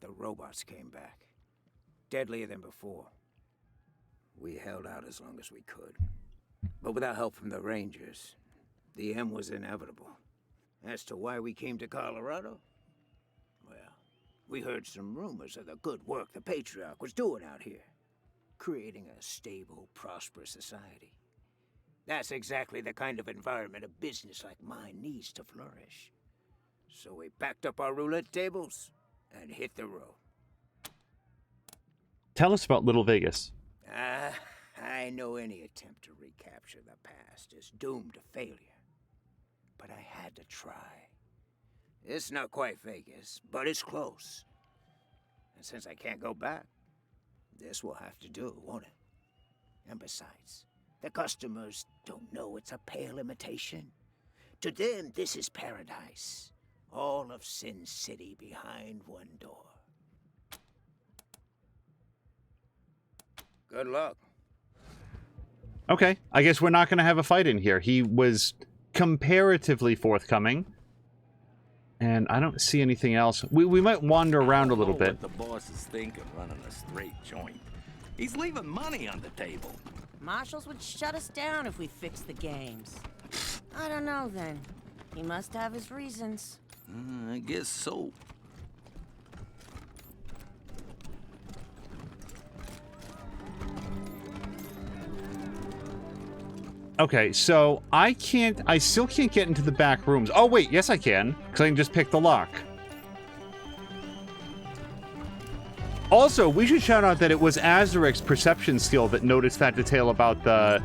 U: the robots came back. Deadlier than before. We held out as long as we could. But without help from the Rangers, the end was inevitable. As to why we came to Colorado? Well, we heard some rumors of the good work the Patriarch was doing out here. Creating a stable, prosperous society. That's exactly the kind of environment a business like mine needs to flourish. So we packed up our roulette tables and hit the road.
A: Tell us about Little Vegas.
U: I know any attempt to recapture the past is doomed to failure. But I had to try. It's not quite Vegas, but it's close. And since I can't go back, this will have to do, won't it? And besides, the customers don't know it's a pale imitation. To them, this is paradise. All of Sin City behind one door. Good luck.
A: Okay, I guess we're not going to have a fight in here. He was comparatively forthcoming. And I don't see anything else. We might wander around a little bit.
I: What the boss is thinking running a straight joint. He's leaving money on the table.
B: Marshals would shut us down if we fixed the games. I don't know then. He must have his reasons.
I: I guess so.
A: Okay, so I still can't get into the back rooms. Oh wait, yes I can, because I can just pick the lock. Also, we should shout out that it was Azuric's perception skill that noticed that detail about the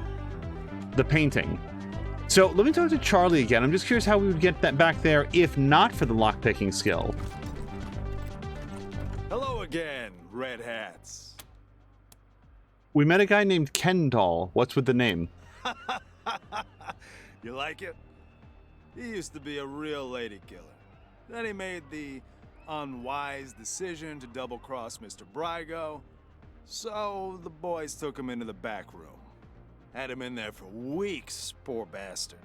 A: painting. So let me talk to Charlie again. I'm just curious how we would get that back there if not for the lockpicking skill.
J: Hello again, red hats.
A: We met a guy named Kendall. What's with the name?
J: You like it? He used to be a real lady killer. Then he made the unwise decision to double-cross Mr. Brygo. So the boys took him into the back room. Had him in there for weeks, poor bastard.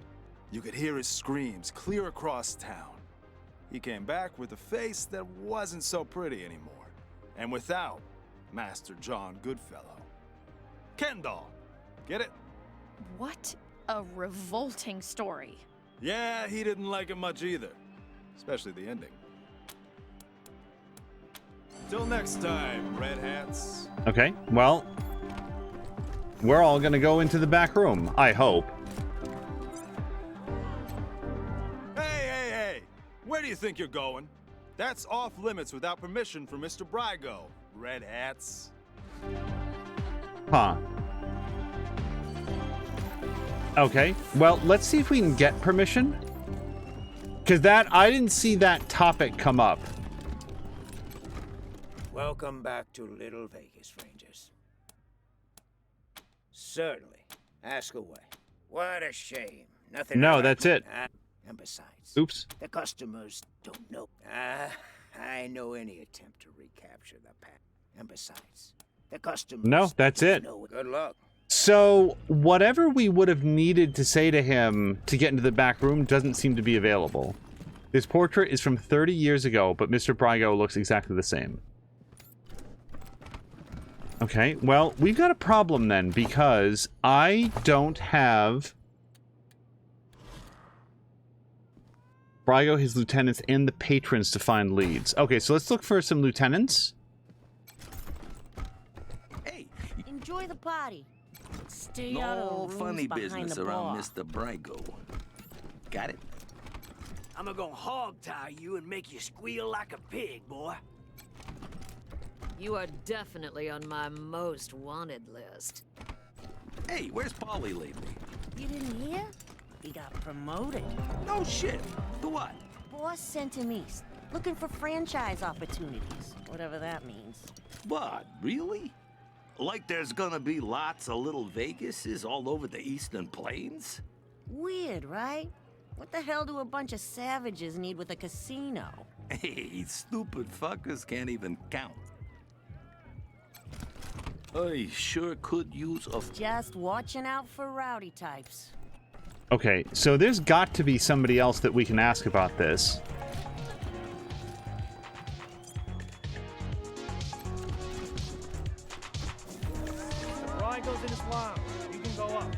J: You could hear his screams clear across town. He came back with a face that wasn't so pretty anymore. And without Master John Goodfellow. Kendall. Get it?
D: What a revolting story.
J: Yeah, he didn't like it much either. Especially the ending. Till next time, red hats.
A: Okay, well, we're all gonna go into the back room, I hope.
J: Hey! Where do you think you're going? That's off limits without permission from Mr. Brygo, red hats.
A: Huh. Okay, well, let's see if we can get permission. Because I didn't see that topic come up.
U: Welcome back to Little Vegas, Rangers. Certainly. Ask away. What a shame. Nothing.
A: No, that's it.
U: And besides,
A: oops.
U: The customers don't know. I know any attempt to recapture the pack. And besides, the customers.
A: No, that's it.
U: Good luck.
A: So, whatever we would have needed to say to him to get into the back room doesn't seem to be available. This portrait is from 30 years ago, but Mr. Brygo looks exactly the same. Okay, well, we've got a problem then, because I don't have Brygo, his lieutenants, and the patrons to find leads. Okay, so let's look for some lieutenants.
B: Hey, enjoy the party. Stay out
I: No
B: of the
I: funny
B: rooms behind
I: business
B: the
I: around
B: bar.
I: Mr. Brygo. Got it?
N: I'm gonna hog tie you and make you squeal like a pig, boy.
V: You are definitely on my most wanted list.
I: Hey, where's Polly lately?
B: You didn't hear? He got promoted.
I: No shit. To what?
B: Boss sent him east, looking for franchise opportunities, whatever that means.
I: What? Really? Like there's gonna be lots of little Vegases all over the Eastern Plains?
B: Weird, right? What the hell do a bunch of savages need with a casino?
I: Hey, stupid fuckers can't even count. I sure could use a...
B: Just watching out for rowdy types.
A: Okay, so there's got to be somebody else that we can ask about this.
L: Brygo's in his lounge. You can go up.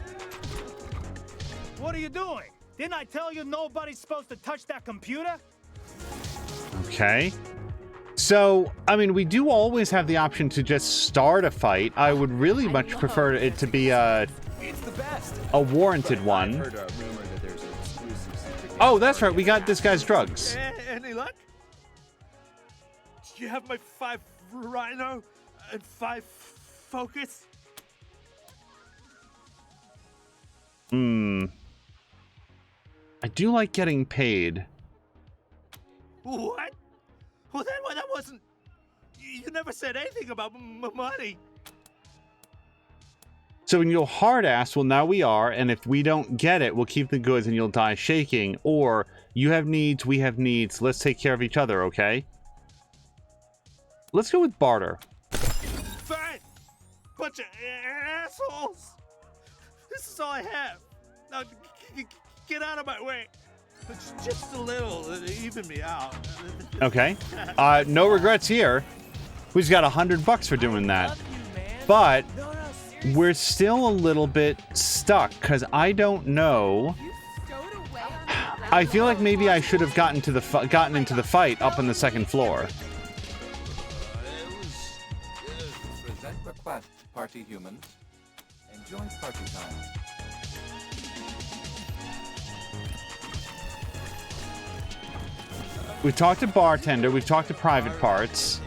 L: What are you doing? Didn't I tell you nobody's supposed to touch that computer?
A: Okay. So, I mean, we do always have the option to just start a fight. I would really much prefer it to be a warranted one. Oh, that's right. We got this guy's drugs.
F: Any luck? Do you have my 5 Rhino and 5 Focus?
A: I do like getting paid.
F: What? Well, that wasn't... You never said anything about money.
A: So when you'll hard ass, well, now we are, and if we don't get it, we'll keep the goods and you'll die shaking. Or you have needs, we have needs. Let's take care of each other, okay? Let's go with barter.
F: Fine. Bunch of assholes. This is all I have. Now, get out of my way. Just a little, even me out.
A: Okay. No regrets here. We just got $100 for doing that. But we're still a little bit stuck because I don't know. I feel like maybe I should have gotten into the fight up on the second floor.
C: Present request, party humans. Enjoy party time.
A: We've talked to bartender. We've talked to private parts.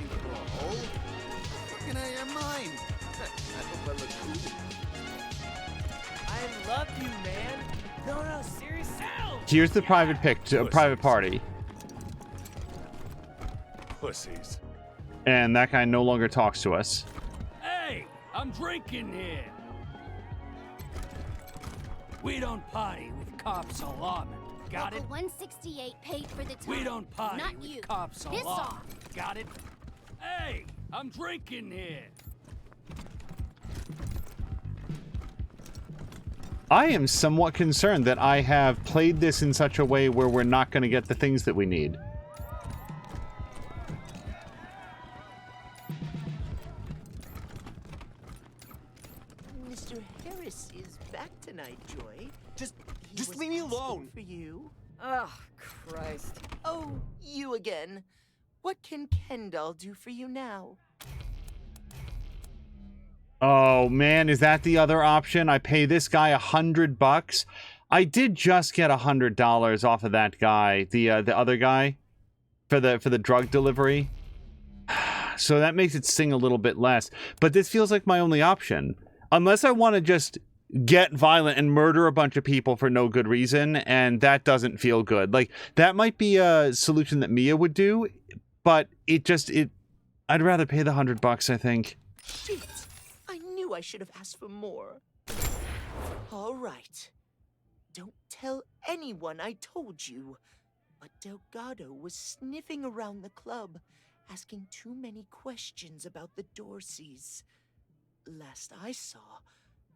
C: Looking at your mind. I hope I look cool.
N: I love you, man. No, seriously.
A: Here's the private party.
M: Pussies.
A: And that guy no longer talks to us.
N: Hey, I'm drinking here. We don't party with cops alarming. Got it?
G: 168 paid for the time.
N: We don't party
G: Not
N: with
G: you.
N: cops
G: Piss
N: alarming.
G: off.
N: Got it? Hey, I'm drinking here.
A: I am somewhat concerned that I have played this in such a way where we're not going to get the things that we need.
O: Mr. Harris is back tonight, Joy.
R: Just leave me alone.
O: For you.
V: Oh, Christ.
O: Oh, you again. What can Kendall do for you now?
A: Oh man, is that the other option? I pay this guy $100. I did just get $100 off of that guy, the other guy, for the drug delivery. So that makes it sting a little bit less. But this feels like my only option, unless I want to just get violent and murder a bunch of people for no good reason, and that doesn't feel good. Like that might be a solution that Mia would do, but I'd rather pay the $100. I think.
O: Shit! I knew I should have asked for more. All right. Don't tell anyone I told you. But Delgado was sniffing around the club, asking too many questions about the Dorseys. Last I saw,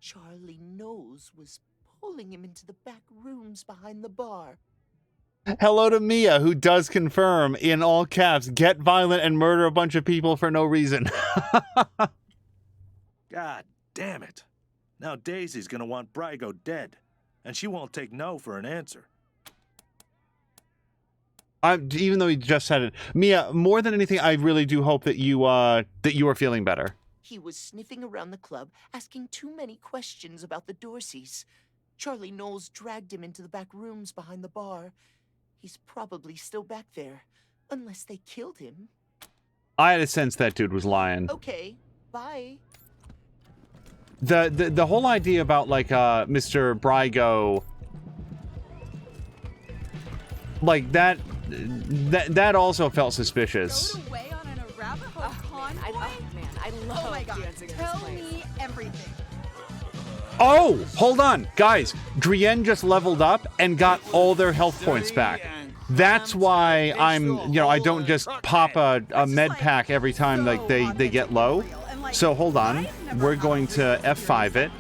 O: Charlie Knowles was pulling him into the back rooms behind the bar.
A: Hello to Mia, who does confirm in all caps, get violent and murder a bunch of people for no reason.
H: God damn it. Now Daisy's gonna want Brygo dead, and she won't take no for an answer.
A: Even though he just said it, Mia, more than anything, I really do hope that you are feeling better.
O: He was sniffing around the club, asking too many questions about the Dorseys. Charlie Knowles dragged him into the back rooms behind the bar. He's probably still back there, unless they killed him.
A: I had a sense that dude was lying.
O: Okay, bye.
A: The whole idea about like Mr. Brygo, like that also felt suspicious.
T: I love dancing in this place. Tell me everything.
A: Oh, hold on, guys. Drienne just leveled up and got all their health points back. That's why I don't just pop a med pack every time like they get low. So hold on, we're going to F5 it.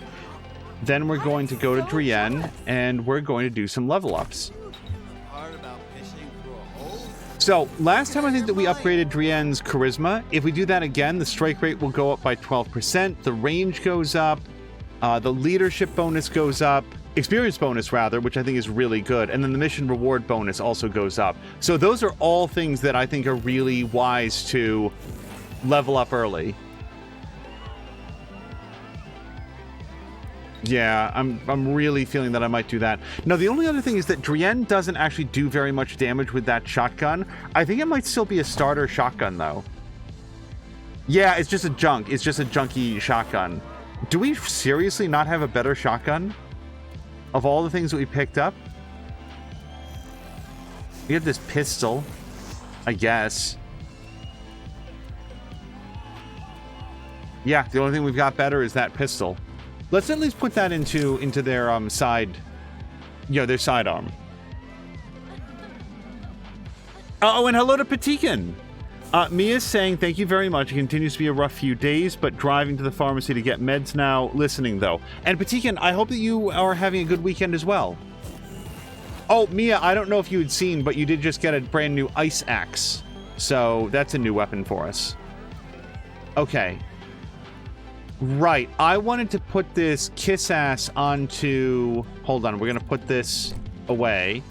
A: Then we're going to go to Drienne and we're going to do some level ups. So, last time I think that we upgraded Drienne's Charisma. If we do that again, the strike rate will go up by 12%, the range goes up, the leadership bonus goes up, experience bonus rather, which I think is really good, and then the mission reward bonus also goes up. So those are all things that I think are really wise to level up early. Yeah, I'm really feeling that I might do that. Now, the only other thing is that Drienne doesn't actually do very much damage with that shotgun. I think it might still be a starter shotgun, though. Yeah, it's just a junky shotgun. Do we seriously not have a better shotgun? Of all the things that we picked up? We have this pistol. I guess. Yeah, the only thing we've got better is that pistol. Let's at least put that into their side, their sidearm. Oh, and hello to Patikan. Mia's saying, thank you very much. It continues to be a rough few days, but driving to the pharmacy to get meds now. Listening, though. And Patikan, I hope that you are having a good weekend as well. Oh, Mia, I don't know if you had seen, but you did just get a brand new ice axe. So that's a new weapon for us. Okay. Right. I wanted to put this kiss ass onto... Hold on. We're going to put this away.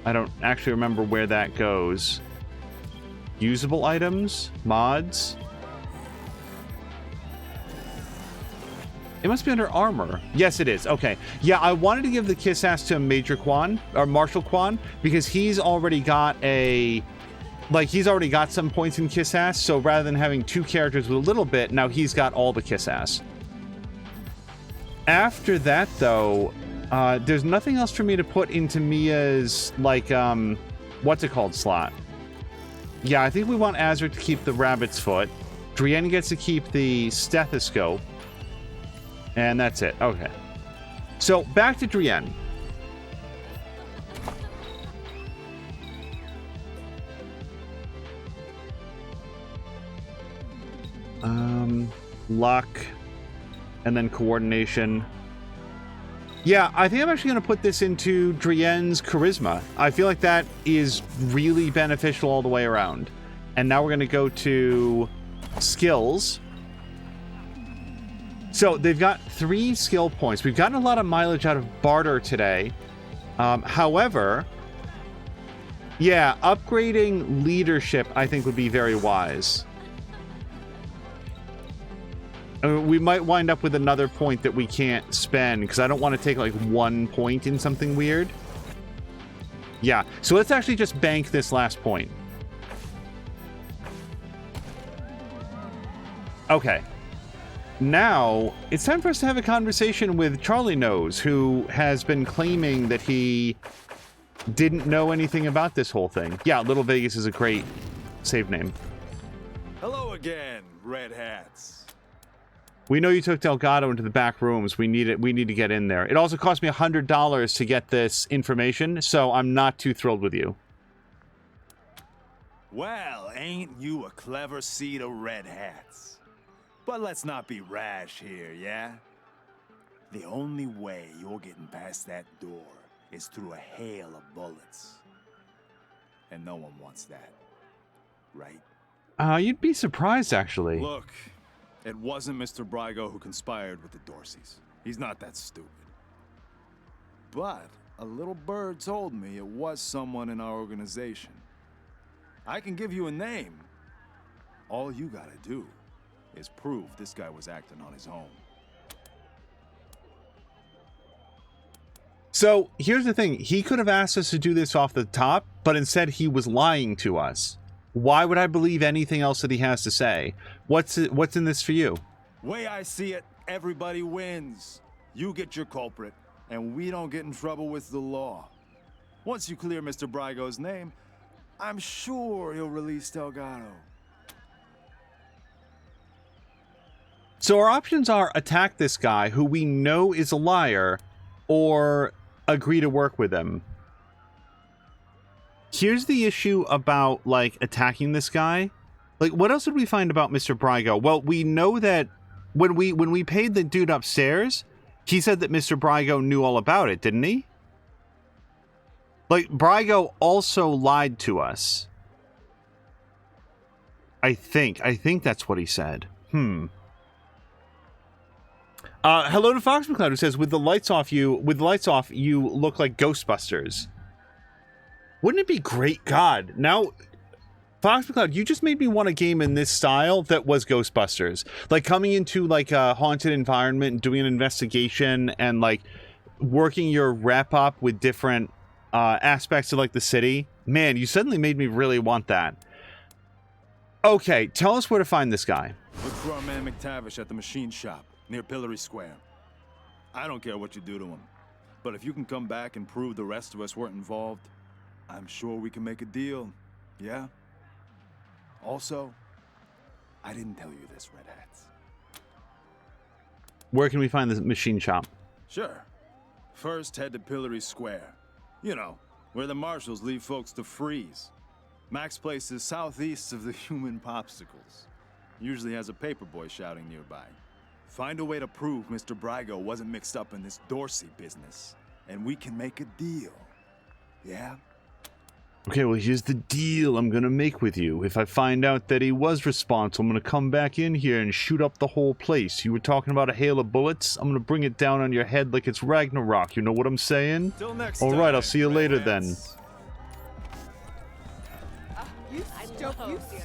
A: I don't actually remember where that goes. Usable items? Mods? It must be under armor. Yes, it is. Okay. Yeah, I wanted to give the kiss ass to Major Quan, or Marshal Quan, because he's already got a... Like, he's already got some points in kiss ass, so rather than having two characters with a little bit, now he's got all the kiss ass. After that, though... there's nothing else for me to put into Mia's, like, what's it called slot. Yeah, I think we want Azra to keep the rabbit's foot. Drienne gets to keep the stethoscope. And that's it. Okay. So, back to Drienne. Luck. And then coordination. Yeah, I think I'm actually going to put this into Drienne's charisma. I feel like that is really beneficial all the way around. And now we're going to go to skills. So they've got 3 skill points. We've gotten a lot of mileage out of Barter today. However, yeah, upgrading leadership I think would be very wise. We might wind up with another point that we can't spend because I don't want to take like 1 point in something weird. Yeah, so let's actually just bank this last point. Okay. Now, it's time for us to have a conversation with Charlie Nose, who has been claiming that he didn't know anything about this whole thing. Yeah, Little Vegas is a great save name.
J: Hello again, Red Hats.
A: We know you took Delgado into the back rooms. We need to get in there. It also cost me $100 to get this information, so I'm not too thrilled with you.
J: Well, ain't you a clever seed of Red Hats? But let's not be rash here, yeah? The only way you're getting past that door is through a hail of bullets. And no one wants that, right?
A: You'd be surprised, actually.
J: Look, it wasn't Mr. Brygo who conspired with the Dorseys. He's not that stupid. But a little bird told me it was someone in our organization. I can give you a name. All you gotta do is prove this guy was acting on his own.
A: So here's the thing. He could have asked us to do this off the top, but instead he was lying to us. Why would I believe anything else that he has to say? What's in this for you?
J: Way I see it, everybody wins. You get your culprit, and we don't get in trouble with the law. Once you clear Mr. Brygo's name, I'm sure he'll release Delgado.
A: So our options are attack this guy who we know is a liar, or agree to work with him. Here's the issue about, like, attacking this guy. Like, what else did we find about Mr. Brygo? Well, we know that when we paid the dude upstairs, he said that Mr. Brygo knew all about it, didn't he? Like, Brygo also lied to us. I think that's what he said. Hello to Fox McCloud, who says, with the lights off, you look like Ghostbusters. Wouldn't it be great? God, now, Fox McCloud, you just made me want a game in this style that was Ghostbusters. Like, coming into, like, a haunted environment and doing an investigation and, like, working your rep up with different aspects of, like, the city. Man, you suddenly made me really want that. Okay, tell us where to find this guy.
J: Look for our man McTavish at the machine shop near Pillory Square. I don't care what you do to him, but if you can come back and prove the rest of us weren't involved, I'm sure we can make a deal. Yeah? Also, I didn't tell you this, Red Hats.
A: Where can we find the machine shop?
J: Sure. First, head to Pillory Square. You know, where the marshals leave folks to freeze. Mac's place is southeast of the human popsicles. Usually has a paperboy shouting nearby. Find a way to prove Mr. Brygo wasn't mixed up in this Dorsey business, and we can make a deal. Yeah?
A: Okay, well, here's the deal I'm gonna make with you. If I find out that he was responsible, I'm gonna come back in here and shoot up the whole place. You were talking about a hail of bullets? I'm gonna bring it down on your head like it's Ragnarok. You know what I'm saying?
J: Till next
A: All right, I'll
J: time,
A: see you later then.
T: You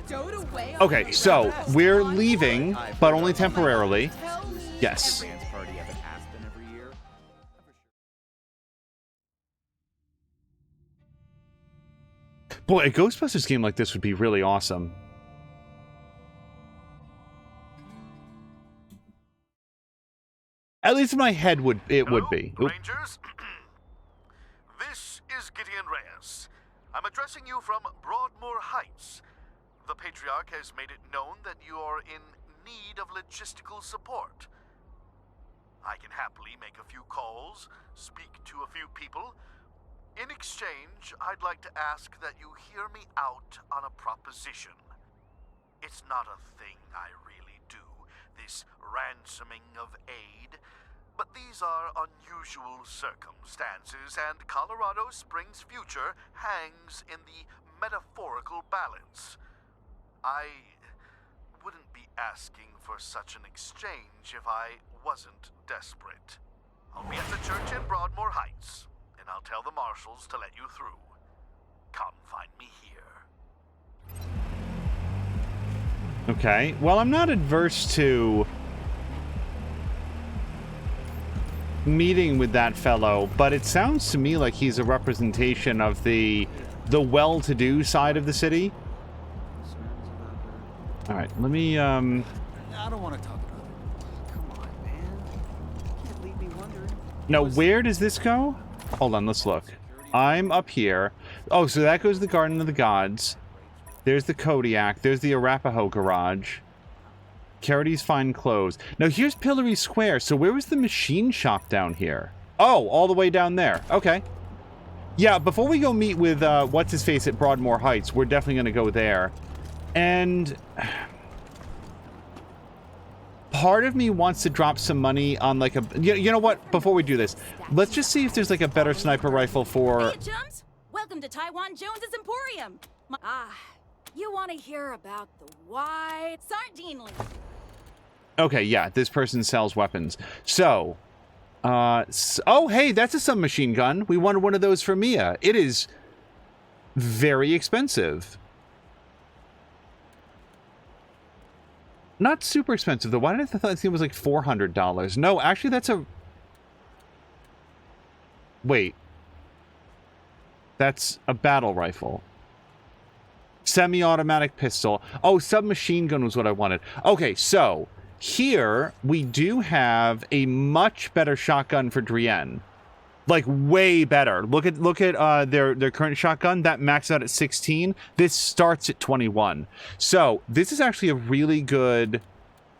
T: stowed away.
A: Okay, so we're leaving, but only temporarily. Yes. Boy, a Ghostbusters game like this would be really awesome. At least in my head would be.
P: Rangers, this is Gideon Reyes. I'm addressing you from Broadmoor Heights. The Patriarch has made it known that you are in need of logistical support. I can happily make a few calls, speak to a few people. In exchange, I'd like to ask that you hear me out on a proposition. It's not a thing I really do, this ransoming of aid, but these are unusual circumstances, and Colorado Springs' future hangs in the metaphorical balance. I wouldn't be asking for such an exchange if I wasn't desperate. I'll be at the church in Broadmoor Heights, and I'll tell the marshals to let you through. Come find me here.
A: Okay, well, I'm not adverse to meeting with that fellow, but it sounds to me like he's a representation of the well-to-do side of the city. All right, let me
C: I don't want to talk about it. Come on, man. You can't leave me wondering.
A: Now, where does this go? Hold on, let's look. I'm up here. Oh, so that goes to the Garden of the Gods. There's the Kodiak. There's the Arapaho Garage. Carity's Fine Clothes. Now, here's Pillory Square. So where was the machine shop down here? Oh, all the way down there. Okay. Yeah, before we go meet with what's-his-face at Broadmoor Heights, we're definitely going to go there. And part of me wants to drop some money on like a... You know what? Before we do this, let's just see if there's like a better sniper rifle for...
Q: Hey, chums! Welcome to Taiwan Jones's Emporium. You want to hear about the white sardine leaf?
A: Okay, yeah, this person sells weapons. So, oh, hey, that's a submachine gun. We wanted one of those for Mia. It is very expensive. Not super expensive, though. Why did I think it was like $400? No, actually, that's a... Wait. That's a battle rifle. Semi-automatic pistol. Oh, submachine gun was what I wanted. Okay, so here we do have a much better shotgun for Drienne. Like, way better. Look at their current shotgun. That maxed out at 16. This starts at 21. So, this is actually a really good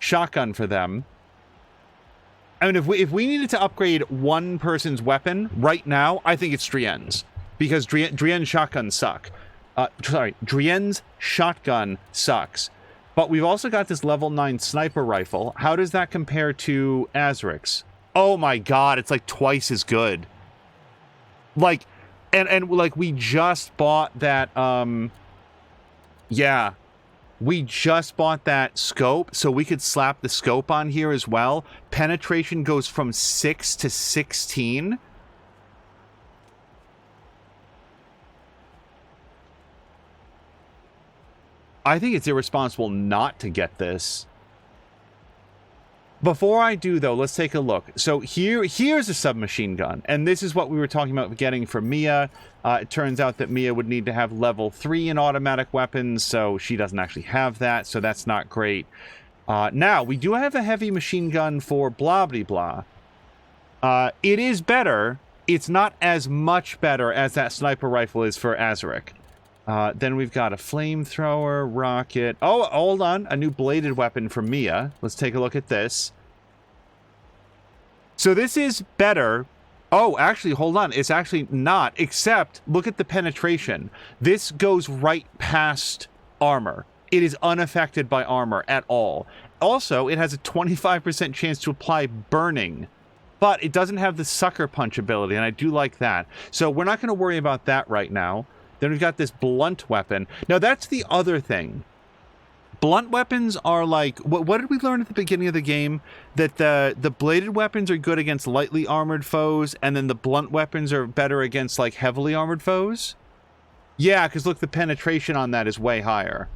A: shotgun for them. I mean, if we needed to upgrade one person's weapon right now, I think it's Drienne's. Because Drienne's shotguns suck. Drienne's shotgun sucks. But we've also got this level 9 sniper rifle. How does that compare to Azric's? Oh my god, it's like twice as good. Like, and like we just bought that, yeah. We just bought that scope, so we could slap the scope on here as well. Penetration goes from 6 to 16. I think it's irresponsible not to get this. Before I do, though, let's take a look. So here's a submachine gun, and this is what we were talking about getting for Mia. It turns out that Mia would need to have level 3 in automatic weapons, so she doesn't actually have that, so that's not great. Now, we do have a heavy machine gun for blah blah blah. It is better it's not as much better as that sniper rifle is for Azaric. Then we've got a flamethrower, rocket. Oh, hold on. A new bladed weapon from Mia. Let's take a look at this. So this is better. Oh, actually, hold on. It's actually not, except look at the penetration. This goes right past armor. It is unaffected by armor at all. Also, it has a 25% chance to apply burning, but it doesn't have the sucker punch ability, and I do like that. So we're not going to worry about that right now. Then we've got this blunt weapon. Now, that's the other thing. Blunt weapons are like... What did we learn at the beginning of the game? That the bladed weapons are good against lightly armored foes, and then the blunt weapons are better against, like, heavily armored foes? Yeah, because look, the penetration on that is way higher.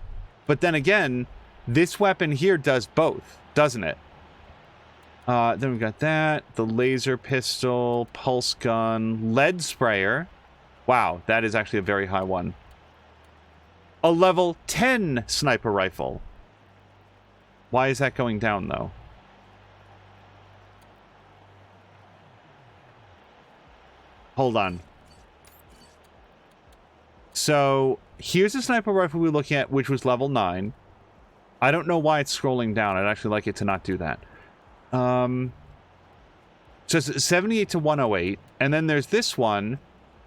A: But then again, this weapon here does both, doesn't it? Then we've got that, the laser pistol, pulse gun, lead sprayer. Wow, that is actually a very high one. A level 10 sniper rifle. Why is that going down, though? Hold on. So, here's a sniper rifle we were looking at, which was level 9. I don't know why it's scrolling down. I'd actually like it to not do that. So it's 78 to 108. And then there's this one,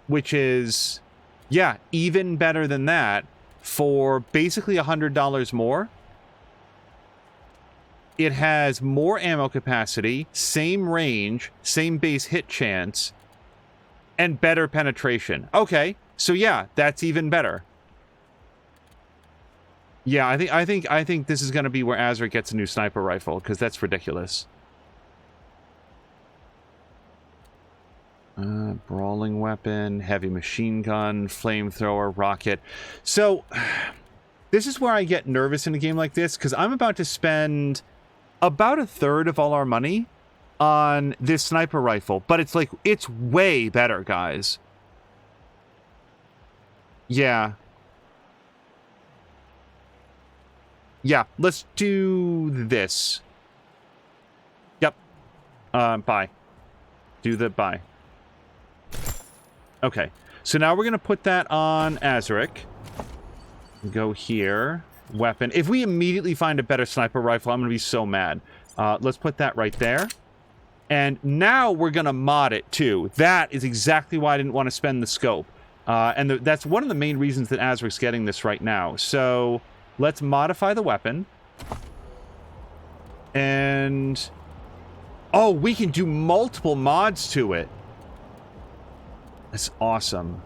A: which is, yeah, even better than that for basically $100 more. It has more ammo capacity, same range, same base hit chance, and better penetration. Okay, so yeah, that's even better. Yeah, I think this is going to be where Azaric gets a new sniper rifle, because that's ridiculous. Brawling weapon, heavy machine gun, flamethrower, rocket. So, this is where I get nervous in a game like this, because I'm about to spend about a third of all our money on this sniper rifle, but it's like, it's way better, guys. Yeah. Yeah, let's do this. Yep. Buy. Do the buy. Okay, so now we're going to put that on Azaric. Go here. Weapon. If we immediately find a better sniper rifle, I'm going to be so mad. Let's put that right there. And now we're going to mod it, too. That is exactly why I didn't want to spend the scope. And that's one of the main reasons that Azaric's getting this right now. So, let's modify the weapon. And... oh, we can do multiple mods to it. That's awesome.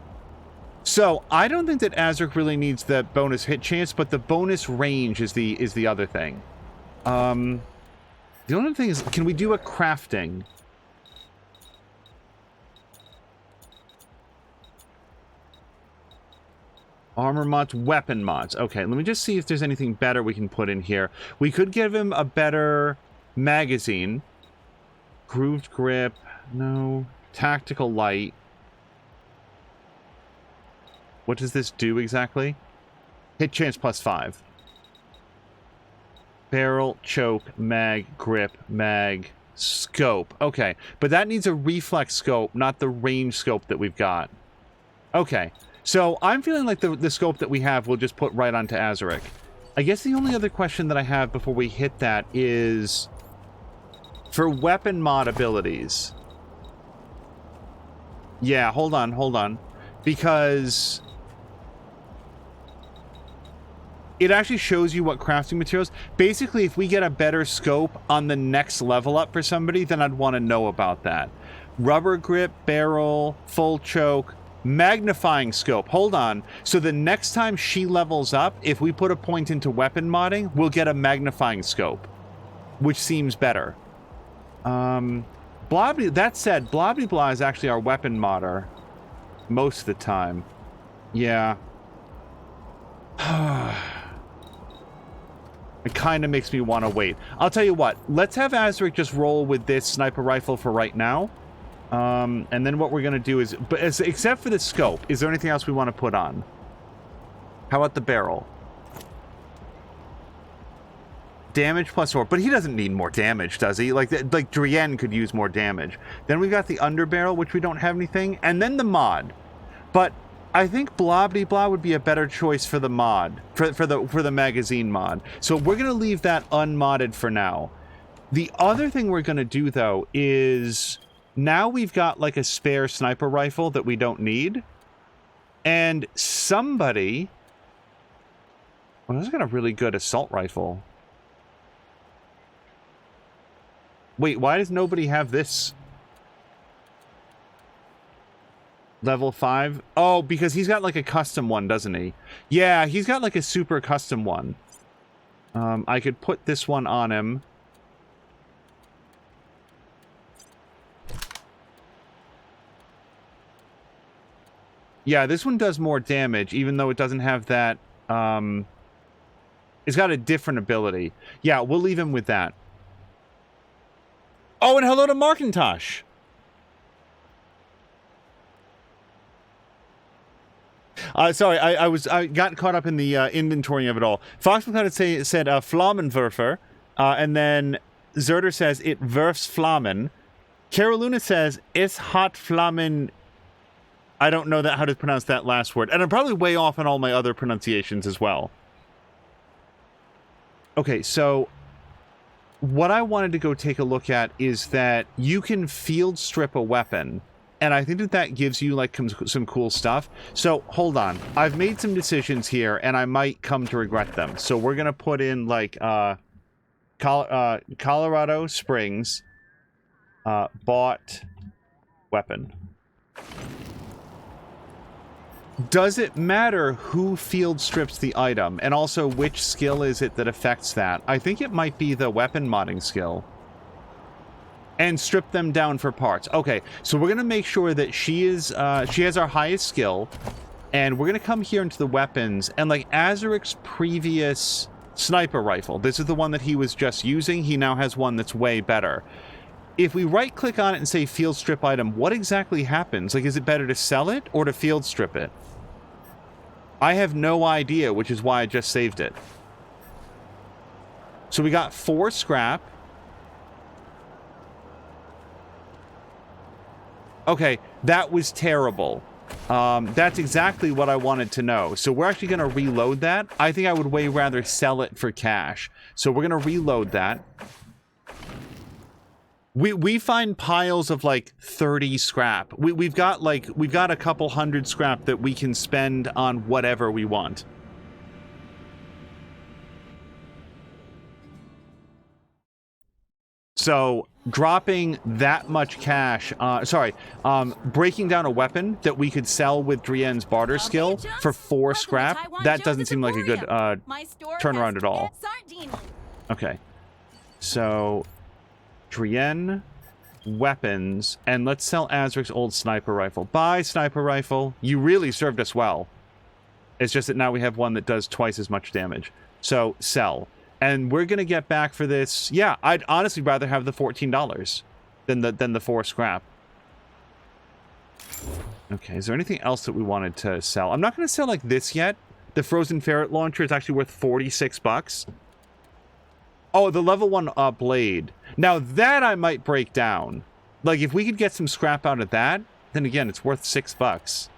A: So, I don't think that Azaric really needs the bonus hit chance, but the bonus range is the other thing. The only thing is, can we do a crafting? Armor mods, weapon mods. Okay, let me just see if there's anything better we can put in here. We could give him a better magazine. Grooved grip. No. Tactical light. What does this do exactly? Hit chance +5. Barrel, choke, mag, grip, mag, scope. Okay, but that needs a reflex scope, not the range scope that we've got. Okay, so I'm feeling like the scope that we have we'll just put right onto Azaric. I guess the only other question that I have before we hit that is for weapon mod abilities. Yeah, hold on. Because it actually shows you what crafting materials. Basically, if we get a better scope on the next level up for somebody, then I'd want to know about that. Rubber grip, barrel, full choke, magnifying scope. Hold on. So the next time she levels up, if we put a point into weapon modding, we'll get a magnifying scope, which seems better. That said, Blobby Blah is actually our weapon modder most of the time. Yeah. It kind of makes me want to wait. I'll tell you what. Let's have Azaric just roll with this sniper rifle for right now. And then what we're going to do is... except for the scope, is there anything else we want to put on? How about the barrel? damage plus 4, but he doesn't need more damage, does he? Like Drienne could use more damage. Then we've got the underbarrel, which we don't have anything, and then the mod. But I think Blobbity Blah would be a better choice for the mod, for the magazine mod. So we're gonna leave that unmodded for now. The other thing we're gonna do though is now we've got like a spare sniper rifle that we don't need, and somebody. Well, this has got a really good assault rifle. Wait, why does nobody have this? Level 5? Oh, because he's got like a custom one, doesn't he? Yeah, he's got like a super custom one. I could put this one on him. Yeah, this one does more damage, even though it doesn't have that, it's got a different ability. Yeah, we'll leave him with that. Oh, and hello to Markintosh. Sorry, I got caught up in the inventorying of it all. Fox McCloud said Flammenwerfer, and then Zerder says it werfs Flammen. Caroluna says it's hot Flammen. I don't know how to pronounce that last word, and I'm probably way off on all my other pronunciations as well. Okay, so what I wanted to go take a look at is that you can field strip a weapon, and I think that gives you like some cool stuff. So hold on, I've made some decisions here, and I might come to regret them. So we're gonna put in like Colorado Springs, bought weapon. Does it matter who field strips the item? And also, which skill is it that affects that? I think it might be the weapon modding skill. And strip them down for parts. Okay, so we're going to make sure that she has our highest skill. And we're going to come here into the weapons. And like Azaric's previous sniper rifle, this is the one that he was just using. He now has one that's way better. If we right-click on it and say field strip item, what exactly happens? Like, is it better to sell it or to field strip it? I have no idea, which is why I just saved it. So we got 4 scrap. Okay, that was terrible. That's exactly what I wanted to know. So we're actually going to reload that. I think I would way rather sell it for cash. So we're going to reload that. We find piles of like 30 scrap. We've got a couple hundred scrap that we can spend on whatever we want. So dropping that much cash, breaking down a weapon that we could sell with Drienne's barter skill for 4 scrap, that doesn't seem like a good turnaround at all. Okay, so Drienne, weapons, and let's sell Azric's old sniper rifle. Bye, sniper rifle. You really served us well. It's just that now we have one that does twice as much damage. So, sell. And we're going to get back for this. Yeah, I'd honestly rather have the $14 than the 4 scrap. Okay, is there anything else that we wanted to sell? I'm not going to sell like this yet. The Frozen Ferret launcher is actually worth 46 bucks. Oh, the level 1 blade. Now that I might break down. Like if we could get some scrap out of that, then again, it's worth 6 bucks.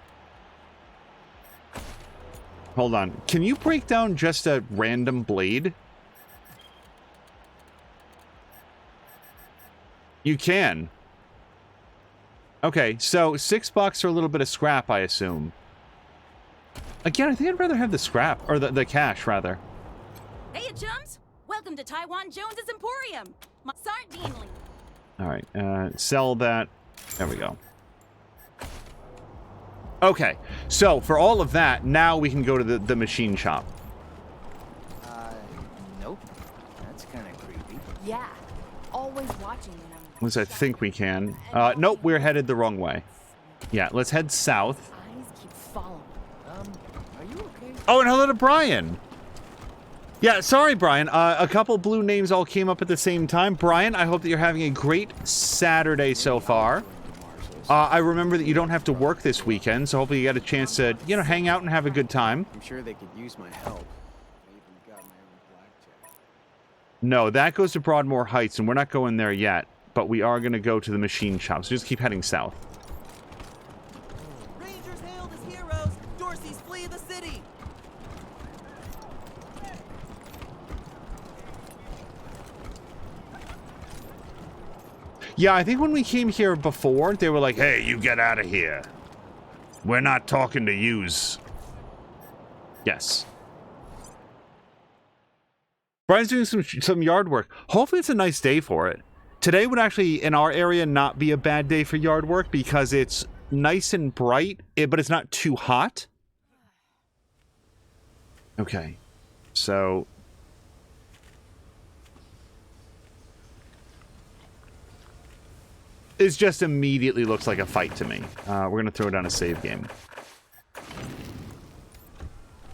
A: Hold on. Can you break down just a random blade? You can. Okay, so 6 bucks or a little bit of scrap, I assume. Again, I think I'd rather have the scrap, or the cash, rather.
Q: Hey, chums! Welcome to Taiwan Jones's Emporium. Sardinely.
A: All right, sell that. There we go. Okay, so for all of that, now we can go to the machine shop.
C: Nope. That's kind of creepy.
D: Yeah, always watching when I'm...
A: At least I think we can. Nope, we're headed the wrong way. Yeah, let's head south.
D: Eyes keep following.
C: Are you okay?
A: Oh, and hello to Brian. Yeah, sorry, Brian. A couple blue names all came up at the same time. Brian, I hope that you're having a great Saturday so far. I remember that you don't have to work this weekend, so hopefully you got a chance to, hang out and have a good time.
C: I'm sure they could use my help. I even got my own blackjack.
A: No, that goes to Broadmoor Heights, and we're not going there yet. But we are going to go to the machine shop, so just keep heading south.
C: Rangers hailed as heroes. Dorsey's flee the city.
A: Yeah, I think when we came here before, they were like, hey, you get out of here. We're not talking to yous. Yes. Brian's doing some yard work. Hopefully it's a nice day for it. Today would actually, in our area, not be a bad day for yard work because it's nice and bright, but it's not too hot. Okay. So... it just immediately looks like a fight to me. We're going to throw down a save game.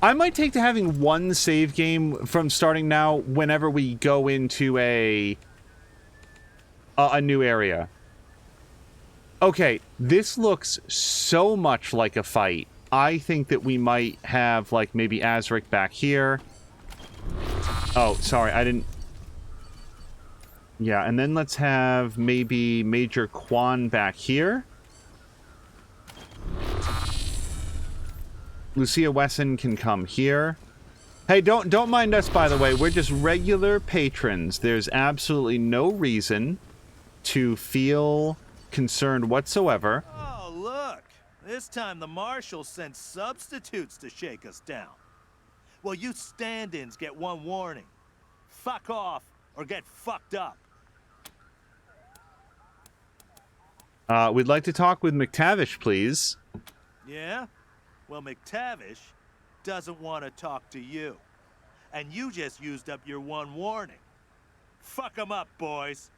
A: I might take to having one save game from starting now whenever we go into a new area. Okay, this looks so much like a fight. I think that we might have, like, maybe Azric back here. Oh, sorry, I didn't... Yeah, and then let's have maybe Major Quan back here. Lucia Wesson can come here. Hey, don't mind us, by the way. We're just regular patrons. There's absolutely no reason to feel concerned whatsoever.
H: Oh, look. This time the marshal sent substitutes to shake us down. Well, you stand-ins get one warning. Fuck off or get fucked up.
A: We'd like to talk with McTavish, please.
H: Yeah? Well, McTavish doesn't want to talk to you. And you just used up your one warning. Fuck 'em up, boys.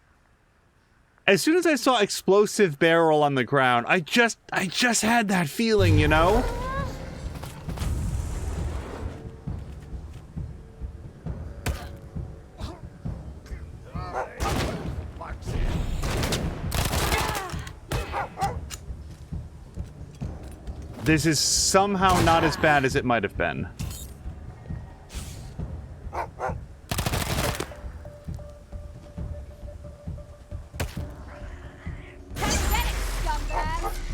A: As soon as I saw explosive barrel on the ground, I just had that feeling, you know? This is somehow not as bad as it might have been.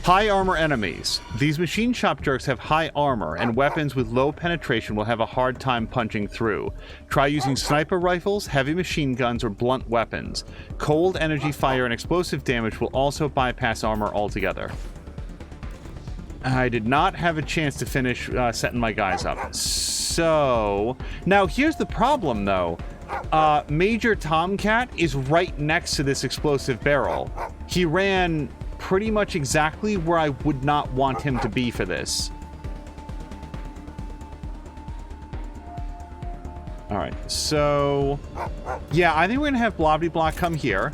A: High armor enemies. These machine shop jerks have high armor, and weapons with low penetration will have a hard time punching through. Try using sniper rifles, heavy machine guns, or blunt weapons. Cold energy fire and explosive damage will also bypass armor altogether. I did not have a chance to finish setting my guys up. So, now here's the problem though. Major Tomcat is right next to this explosive barrel. He ran pretty much exactly where I would not want him to be for this. Alright, so... yeah, I think we're gonna have Blobby Block come here.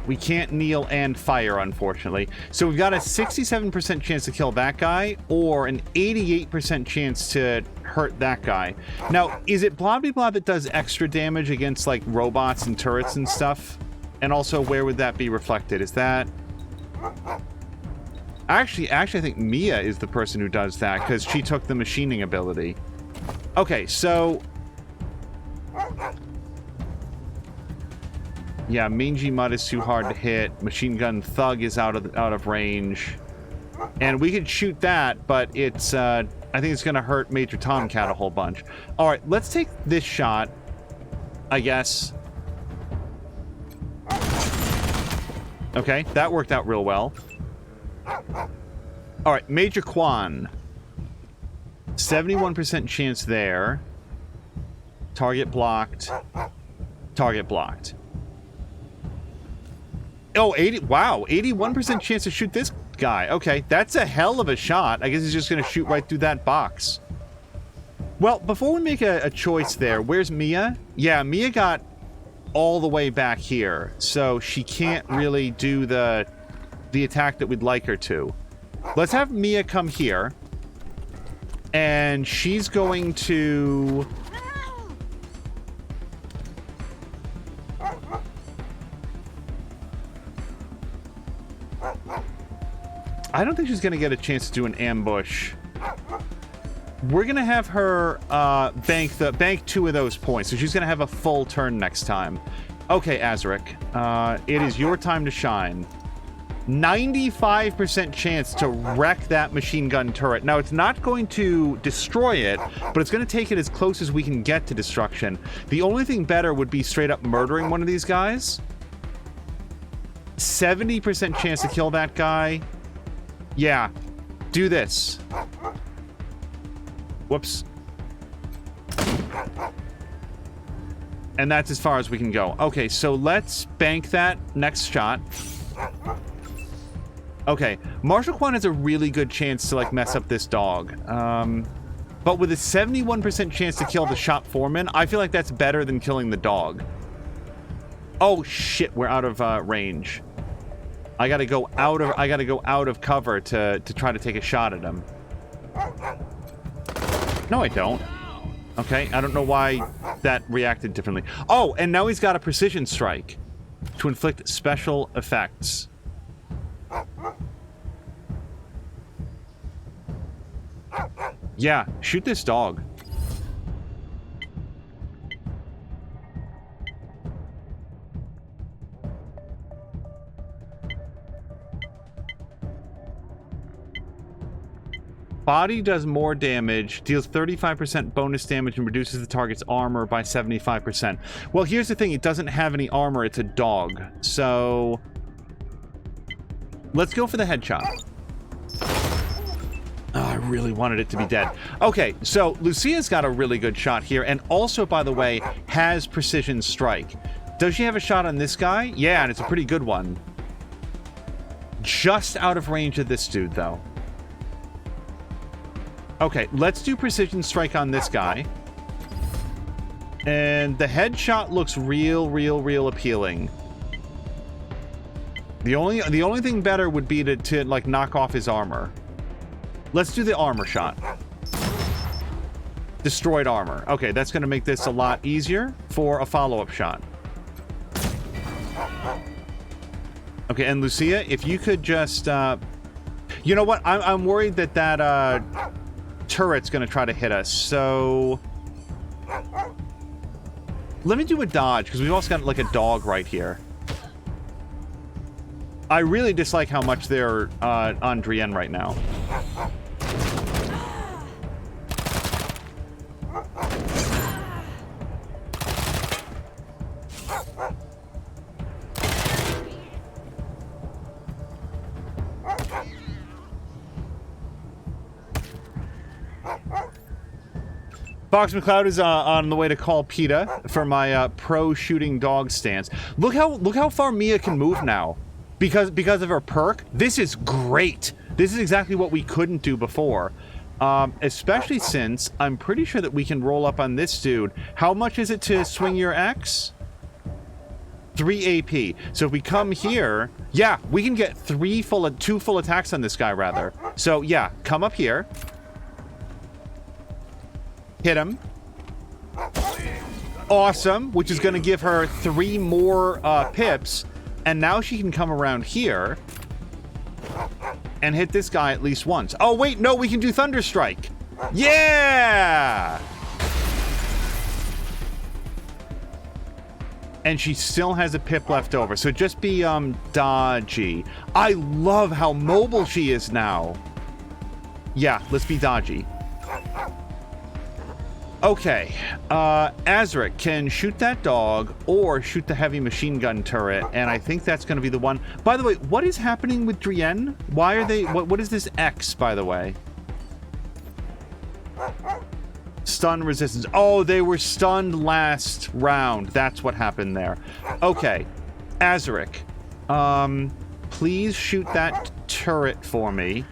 A: We can't kneel and fire, unfortunately. So we've got a 67% chance to kill that guy, or an 88% chance to hurt that guy. Now, is it Blobby Blob that does extra damage against, like, robots and turrets and stuff? And also, where would that be reflected? Is that... Actually, I think Mia is the person who does that, because she took the machining ability. Okay, so... yeah, Mangy Mud is too hard to hit. Machine Gun Thug is out of range. And we could shoot that, but it's, I think it's gonna hurt Major Tomcat a whole bunch. Alright, let's take this shot, I guess. Okay, that worked out real well. Alright, Major Quan. 71% chance there. Target blocked. Target blocked. Oh, 80, wow, 81% chance to shoot this guy. Okay, that's a hell of a shot. I guess he's just going to shoot right through that box. Well, before we make a choice there, where's Mia? Yeah, Mia got all the way back here, so she can't really do the attack that we'd like her to. Let's have Mia come here, and she's going to... I don't think she's going to get a chance to do an ambush we're going to have her bank 2 of those points. So she's going to have a full turn next time. Okay, Azaric. It is your time to shine. 95% chance to wreck that machine gun turret. Now, it's not going to destroy it, but it's going to take it as close as we can get to destruction. The only thing better would be straight up murdering one of these guys. 70% chance to kill that guy. Yeah, do this. Whoops. And that's as far as we can go. Okay, so let's bank that next shot. Okay, Marshal Kwan has a really good chance to, like, mess up this dog. But with a 71% chance to kill the shop foreman, I feel like that's better than killing the dog. Oh, shit, we're out of range. I gotta go out of cover to try to take a shot at him. No, I don't. Okay, I don't know why that reacted differently. Oh, and now he's got a precision strike to inflict special effects. Yeah, shoot this dog. Body does more damage, deals 35% bonus damage, and reduces the target's armor by 75%. Well, here's the thing. It doesn't have any armor. It's a dog. So let's go for the headshot. Oh, I really wanted it to be dead. Okay, so Lucia's got a really good shot here, and also, by the way, has precision strike. Does she have a shot on this guy? Yeah, and it's a pretty good one. Just out of range of this dude, though. Okay, let's do precision strike on this guy. And the headshot looks real appealing. The only thing better would be to like knock off his armor. Let's do the armor shot. Destroyed armor. Okay, that's going to make this a lot easier for a follow-up shot. Okay, and Lucia, if you could just you know what? I'm worried that turret's gonna try to hit us, so let me do a dodge, because we've also got like a dog right here. I really dislike how much they're on Drienne right now. Fox McCloud is on the way to call PETA for my pro shooting dog stance. Look how far Mia can move now, because of her perk. This is great. This is exactly what we couldn't do before, especially since I'm pretty sure that we can roll up on this dude. How much is it to swing your X? 3 AP. So if we come here, yeah, we can get 2 full attacks on this guy rather. So yeah, come up here. Hit him. Awesome, which is going to give her 3 more pips. And now she can come around here and hit this guy at least once. Oh, wait, no, we can do Thunderstrike. Yeah! And she still has a pip left over. So just be dodgy. I love how mobile she is now. Yeah, let's be dodgy. Okay, Azaric can shoot that dog or shoot the heavy machine gun turret, and I think that's going to be the one. By the way, what is happening with Drienne? Why are they... What is this X, by the way? Stun resistance. Oh, they were stunned last round. That's what happened there. Okay, Azaric, please shoot that turret for me.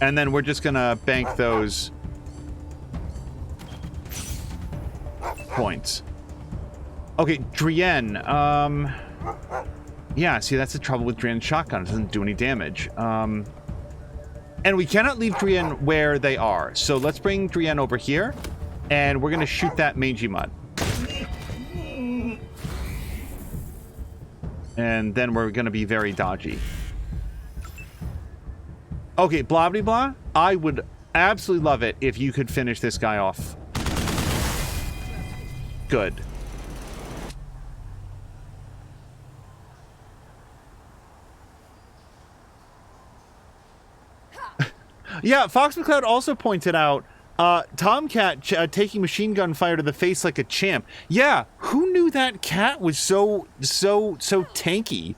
A: And then we're just gonna bank those points. Okay, Drienne. Yeah, see, that's the trouble with Drienne's shotgun. It doesn't do any damage. And we cannot leave Drienne where they are. So let's bring Drienne over here, and we're gonna shoot that mangy mutt. And then we're gonna be very dodgy. Okay, blah, blah, blah. I would absolutely love it if you could finish this guy off. Good. Yeah, Fox McCloud also pointed out Tomcat taking machine gun fire to the face like a champ. Yeah, who knew that cat was so tanky?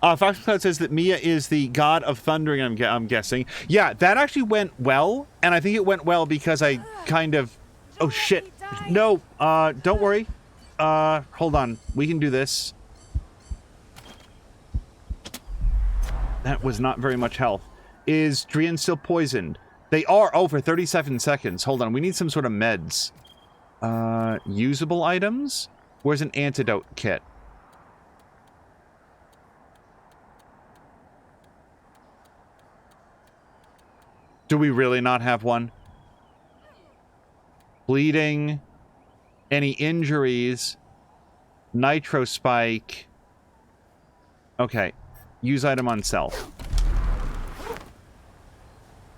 A: Fox McCloud says that Mia is the god of thundering, I'm guessing. Yeah, that actually went well, and I think it went well because I kind of... Oh, shit. No, don't worry. Hold on. We can do this. That was not very much health. Is Drian still poisoned? They are. Oh, for 37 seconds. Hold on. We need some sort of meds. Usable items? Where's an antidote kit? Do we really not have one? Bleeding. Any injuries? Nitro spike. Okay. Use item on self.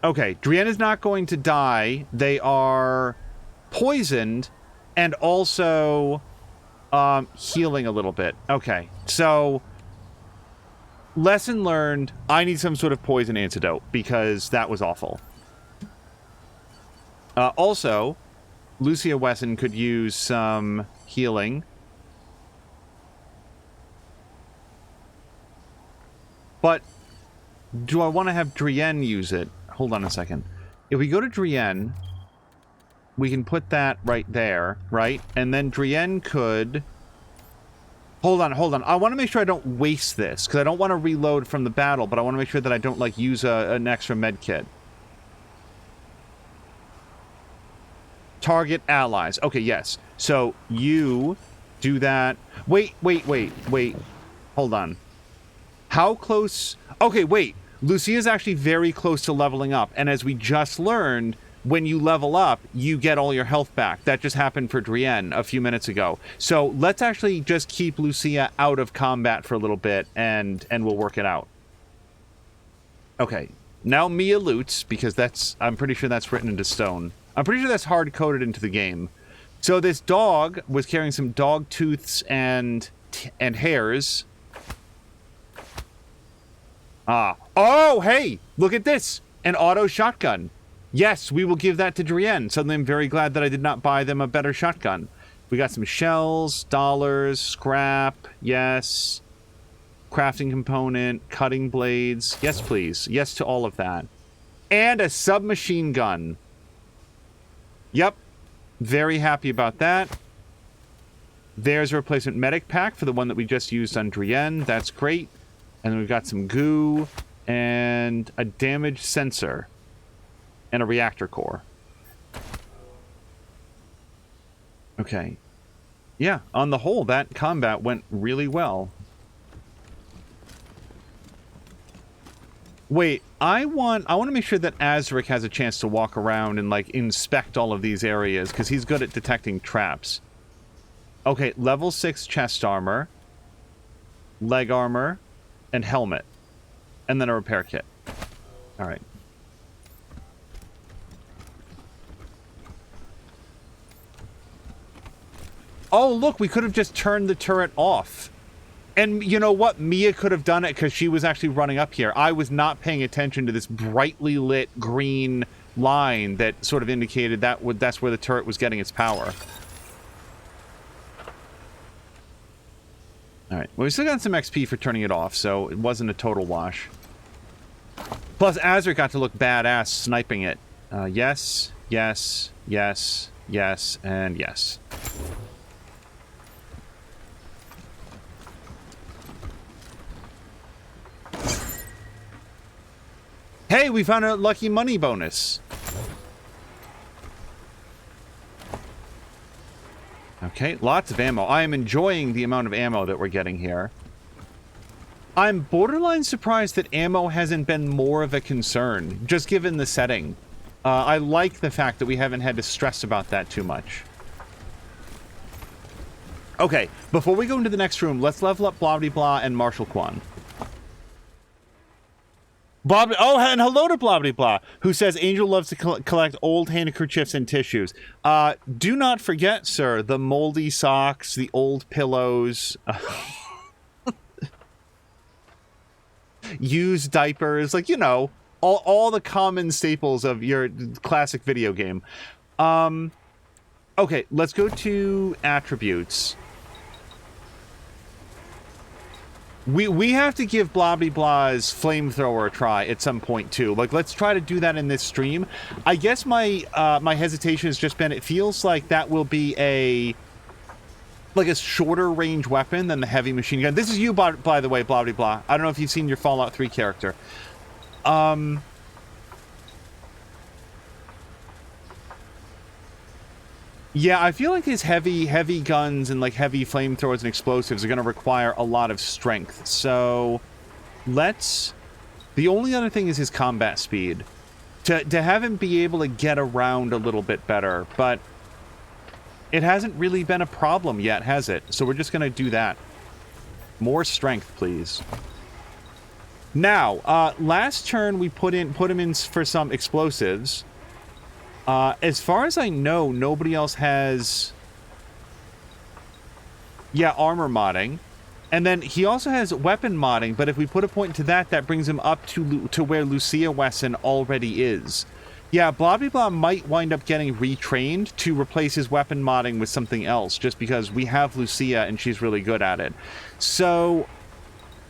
A: Okay, Drian is not going to die. They are poisoned and also healing a little bit. Okay, so lesson learned, I need some sort of poison antidote because that was awful. Also, Lucia Wesson could use some healing. But do I want to have Drian use it? Hold on a second. If we go to Drian, we can put that right there, right? And then Drian could... Hold on. I want to make sure I don't waste this, because I don't want to reload from the battle, but I want to make sure that I don't, like, use an extra med kit. Target allies. Okay, yes. So, you do that. Wait. Hold on. How close... Okay, wait. Lucia's actually very close to leveling up. And as we just learned, when you level up, you get all your health back. That just happened for Drian a few minutes ago. So let's actually just keep Lucia out of combat for a little bit, and we'll work it out. Okay. Now Mia loots, because that's... I'm pretty sure that's written into stone. I'm pretty sure that's hard-coded into the game. So this dog was carrying some dog tooths and hairs... Oh, hey! Look at this! An auto shotgun. Yes, we will give that to Drian. Suddenly I'm very glad that I did not buy them a better shotgun. We got some shells, dollars, scrap, yes. Crafting component, cutting blades. Yes, please. Yes to all of that. And a submachine gun. Yep. Very happy about that. There's a replacement medic pack for the one that we just used on Drian. That's great. And then we've got some goo and a damage sensor and a reactor core. Okay. Yeah, on the whole, that combat went really well. Wait, I want to make sure that Azric has a chance to walk around and, like, inspect all of these areas, because he's good at detecting traps. Okay, level 6 chest armor, leg armor, and helmet, and then a repair kit. All right. Oh, look, we could have just turned the turret off. And you know what? Mia could have done it because she was actually running up here. I was not paying attention to this brightly lit green line that sort of indicated that that's where the turret was getting its power. All right. Well, we still got some XP for turning it off, so it wasn't a total wash. Plus, Azric got to look badass sniping it. Yes, yes, yes, yes, and yes. Hey, we found a lucky money bonus. Okay, lots of ammo. I am enjoying the amount of ammo that we're getting here. I'm borderline surprised that ammo hasn't been more of a concern, just given the setting. I like the fact that we haven't had to stress about that too much. Okay, before we go into the next room, let's level up Blah Blah Blah and Marshall Kwan. Bob, oh, and hello to Blobbity Blah, who says Angel loves to collect old handkerchiefs and tissues. Do not forget, sir, the moldy socks, the old pillows, used diapers, like, you know, all the common staples of your classic video game. Okay, let's go to attributes. We have to give Blobbity Blah's flamethrower a try at some point too. Like, let's try to do that in this stream. I guess my my hesitation has just been, it feels like that will be a shorter range weapon than the heavy machine gun. This is you, by the way, Blobbity Blah. I don't know if you've seen your Fallout 3 character. Yeah, I feel like these heavy guns and like heavy flamethrowers and explosives are going to require a lot of strength. So let's... The only other thing is his combat speed. To have him be able to get around a little bit better, but it hasn't really been a problem yet, has it? So we're just going to do that. More strength, please. Now, last turn we put him in for some explosives. As far as I know, nobody else has... Yeah, armor modding. And then he also has weapon modding, but if we put a point to that, that brings him up to where Lucia Wesson already is. Yeah, Blobbity Blah might wind up getting retrained to replace his weapon modding with something else, just because we have Lucia and she's really good at it. So,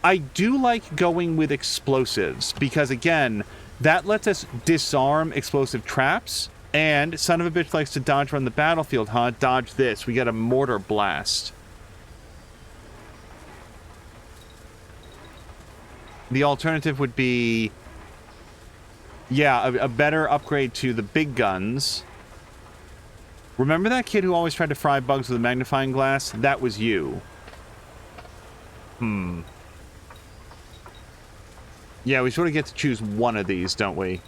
A: I do like going with explosives, because again, that lets us disarm explosive traps. And son of a bitch likes to dodge around the battlefield, huh? Dodge this. We get a mortar blast. The alternative would be... Yeah, a better upgrade to the big guns. Remember that kid who always tried to fry bugs with a magnifying glass? That was you. Yeah, we sort of get to choose one of these, don't we?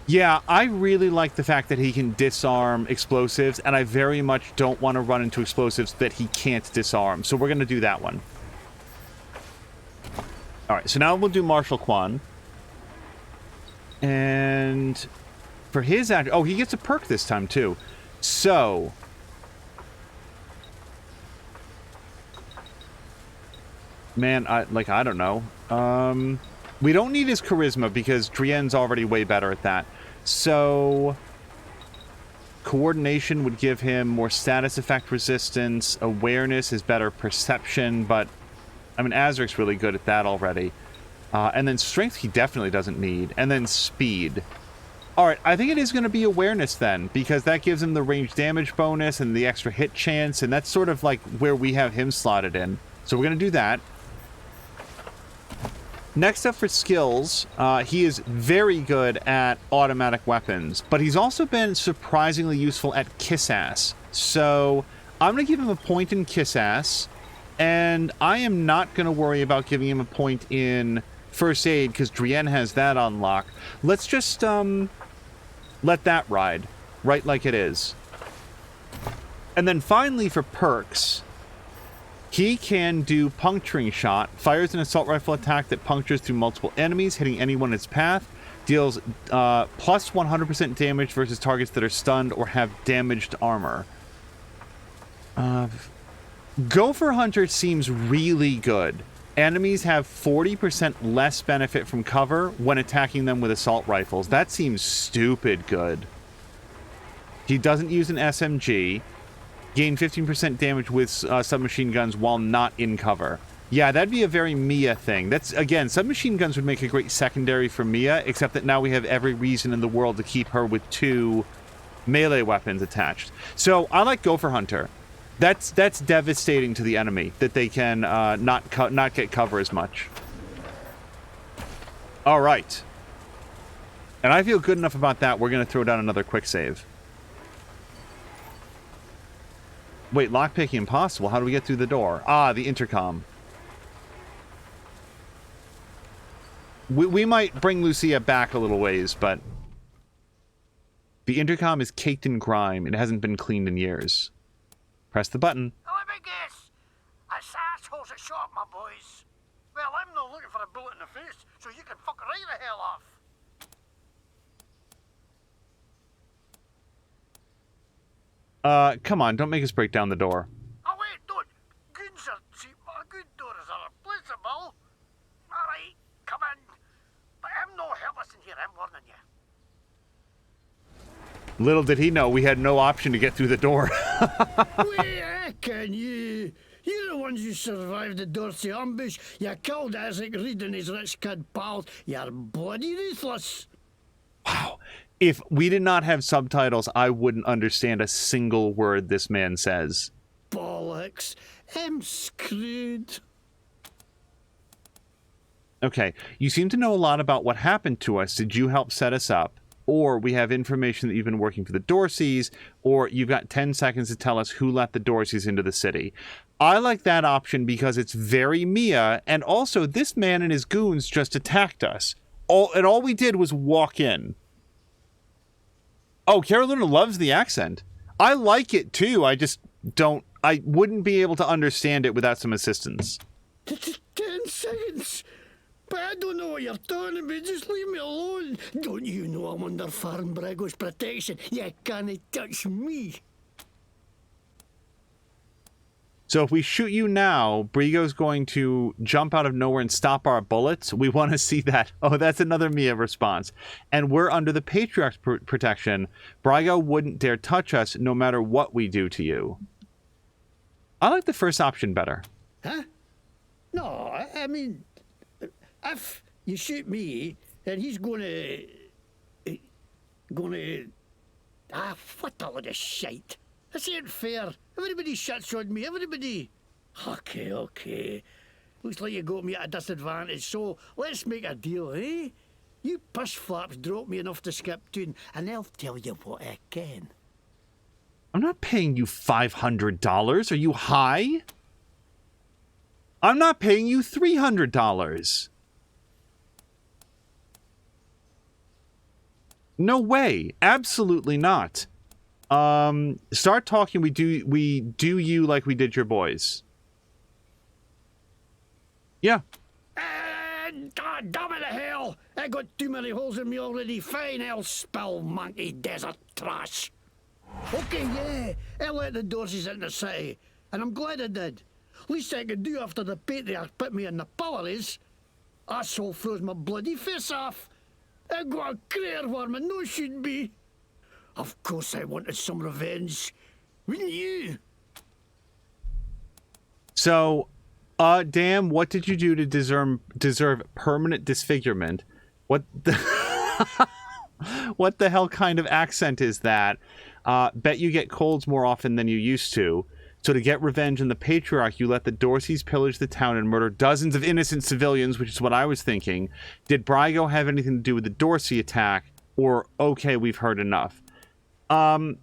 A: Yeah, I really like the fact that he can disarm explosives, and I very much don't want to run into explosives that he can't disarm. So we're going to do that one. All right, so now we'll do Marshal Quan. And for his... Oh, he gets a perk this time, too. So... Man, I don't know. We don't need his charisma because Drienne's already way better at that. So, coordination would give him more status effect resistance. Awareness is better perception, but I mean, Azric's really good at that already. And then strength he definitely doesn't need. And then speed. All right, I think it is going to be awareness then, because that gives him the range damage bonus and the extra hit chance, and that's sort of like where we have him slotted in. So we're going to do that. Next up for skills, he is very good at automatic weapons, but he's also been surprisingly useful at Kiss Ass. So I'm going to give him a point in Kiss Ass, and I am not going to worry about giving him a point in First Aid because Drienne has that on lock. Let's just let that ride, right like it is. And then finally for perks... He can do Puncturing Shot, fires an assault rifle attack that punctures through multiple enemies, hitting anyone in its path, deals plus 100% damage versus targets that are stunned or have damaged armor. Gopher Hunter seems really good. Enemies have 40% less benefit from cover when attacking them with assault rifles. That seems stupid good. He doesn't use an SMG. Gain 15% damage with submachine guns while not in cover. Yeah, that'd be a very Mia thing. That's, again, submachine guns would make a great secondary for Mia, except that now we have every reason in the world to keep her with 2 melee weapons attached. So, I like Gopher Hunter. That's devastating to the enemy, that they can not get cover as much. All right. And I feel good enough about that, we're going to throw down another quick save. Wait, lockpicking impossible. How do we get through the door? Ah, the intercom. We might bring Lucia back a little ways, but... The intercom is caked in grime. It hasn't been cleaned in years. Press the button.
N: Let me guess. It's assholes that shot my boys. Well, I'm not looking for a bullet in the face, so you can fuck right the hell off.
A: Come on, don't make us break down the door.
N: Oh, wait, don't. Goons are cheap, but good doors are replaceable. All right, come in. But I'm no helpless in here, I'm warning you.
A: Little did he know we had no option to get through the door.
K: Wait, can you? You're the ones who survived the Dorsey ambush. You killed Isaac Reed and his rich kid pals. You're bloody ruthless.
A: Wow. If we did not have subtitles, I wouldn't understand a single word this man says.
K: Bollocks. I'm screwed.
A: Okay, you seem to know a lot about what happened to us. Did you help set us up? Or we have information that you've been working for the Dorseys, or you've got 10 seconds to tell us who let the Dorseys into the city. I like that option because it's very Mia, and also this man and his goons just attacked us. All we did was walk in. Oh, Carolina loves the accent. I like it too, I just don't... I wouldn't be able to understand it without some assistance.
K: 10 seconds. But I don't know what you're talking about. Just leave me alone. Don't you know I'm under Farm Brago's protection? You can't touch me.
A: So if we shoot you now, Brigo's going to jump out of nowhere and stop our bullets. We want to see that. Oh, that's another Mia response. And we're under the Patriarch's protection. Brigo wouldn't dare touch us no matter what we do to you. I like the first option better.
K: Huh? No, I mean... If you shoot me, then he's gonna... what a lot of shite. This ain't fair. Everybody shuts on me, everybody. Okay. Looks like you got me at a disadvantage, so let's make a deal, eh? You push flaps drop me enough to skip tune, and I'll tell you what I can.
A: I'm not paying you $500. Are you high? I'm not paying you $300. No way. Absolutely not. Start talking. We do you like we did your boys. Yeah.
K: God damn it to hell! I got too many holes in me already. Fine, I'll spill monkey desert trash. Okay, yeah, I let the Dorseys in the city, and I'm glad I did. Least I could do after the Patriarch put me in the pillories. Asshole froze my bloody face off. I got a career where my nose should be. Of course I wanted some revenge. Wouldn't you?
A: So, damn, what did you do to deserve permanent disfigurement? What the... what the hell kind of accent is that? Bet you get colds more often than you used to. So to get revenge on the Patriarch, you let the Dorseys pillage the town and murder dozens of innocent civilians, which is what I was thinking. Did Brigo have anything to do with the Dorsey attack? Or, okay, we've heard enough. I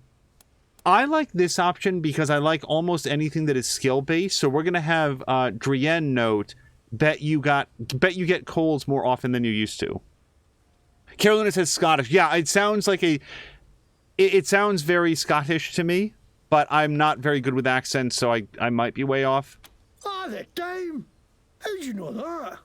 A: like this option because I like almost anything that is skill-based. So we're going to have Drienne note, bet you get colds more often than you used to. Carolina says Scottish. Yeah, it sounds like it sounds very Scottish to me. But I'm not very good with accents, so I might be way off.
K: All the time? How'd you know that?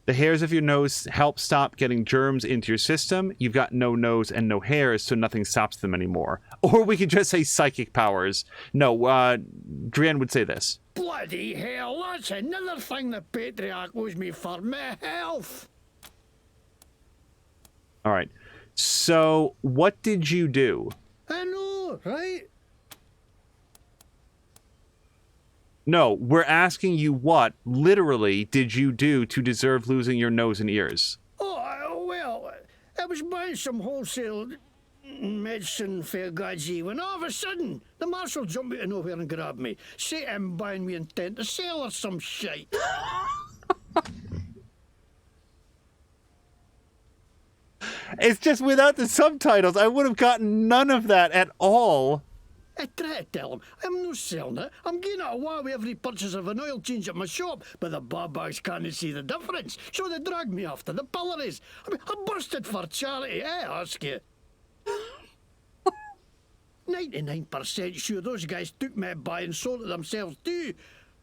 A: The hairs of your nose help stop getting germs into your system. You've got no nose and no hairs, so nothing stops them anymore. Or we could just say psychic powers. No, Drienne would say this.
K: Bloody hell, that's another thing the Patriarch owes me for my health.
A: All right. So, what did you do?
K: I know, right?
A: No, we're asking you what, literally, did you do to deserve losing your nose and ears?
K: Oh, well, I was buying some wholesale medicine for Gaji when all of a sudden the marshal jumped out of nowhere and grabbed me. Say I'm buying me intent to sell or some shite.
A: It's just without the subtitles, I would have gotten none of that at all.
K: I try to tell him, I'm no selling it. I'm getting it away with every purchase of an oil change at my shop, but the babags can't see the difference, so they drag me off to the pillories. I busted for charity, I ask you. 99% sure those guys took me by and sold it themselves too.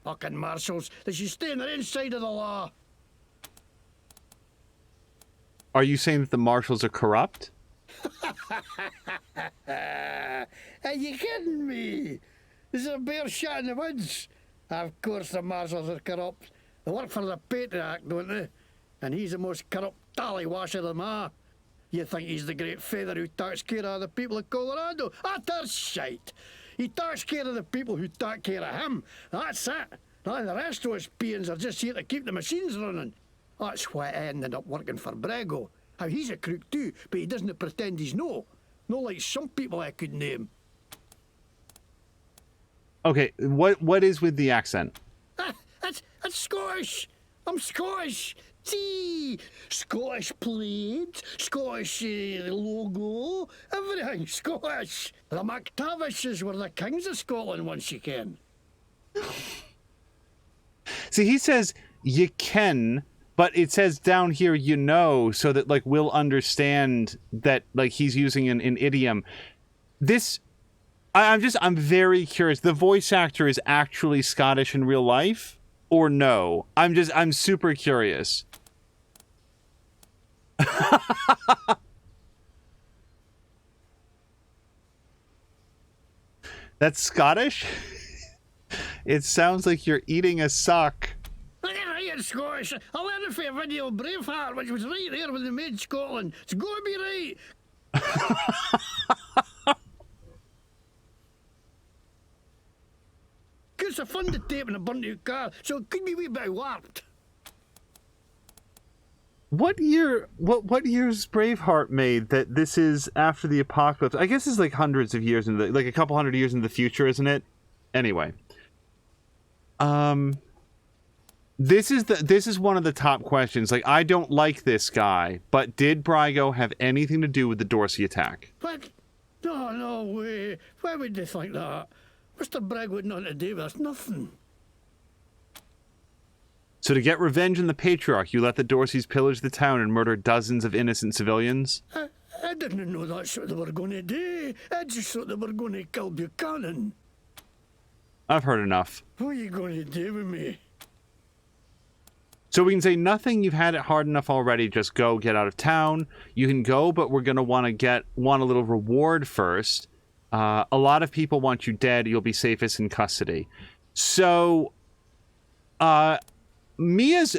K: Fucking marshals, they should stay on their inside of the law.
A: Are you saying that the marshals are corrupt?
K: Are you kidding me? This is a bear shot in the woods. Of course the marshals are corrupt. They work for the patriarch, don't they? And he's the most corrupt tallywasher of them all. You think he's the great feather who takes care of the people of Colorado? Utter shite. He takes care of the people who take care of him. That's it. And the rest of us peons are just here to keep the machines running. That's why I ended up working for Brago. How he's a crook too, but he doesn't pretend he's no. No like some people I could name.
A: Okay, what is with the accent?
K: That's Scottish. I'm Scottish. See, Scottish plate, Scottish logo, everything Scottish. The McTavishes were the kings of Scotland once you can.
A: See, he says you can, but it says down here you know, so that like we'll understand that like he's using an idiom. This, I'm very curious. The voice actor is actually Scottish in real life, or no? I'm super curious. That's Scottish? It sounds like you're eating a sock.
K: It's Scottish. I learned it from a video Braveheart, which was right there when they made Scotland. It's got to be right. It's a funded tape in a burnt out car, so it could be a wee bit warped.
A: What year? What year's Braveheart made that this is after the apocalypse? I guess it's like hundreds of years into like a couple hundred years in the future, isn't it? Anyway, this is one of the top questions. Like, I don't like this guy, but did Brago have anything to do with the Dorsey attack?
K: What? No way. Why would they think that? Mr. Bragg would nothing to do with us. Nothing.
A: So to get revenge on the Patriarch, you let the Dorseys pillage the town and murder dozens of innocent civilians?
K: I didn't know that's what they were going to do. I just thought they were going to kill Buchanan.
A: I've heard enough.
K: What are you going to do with me?
A: So we can say nothing, you've had it hard enough already, just go, get out of town. You can go, but we're going to want a little reward first. A lot of people want you dead, you'll be safest in custody. So, Mia's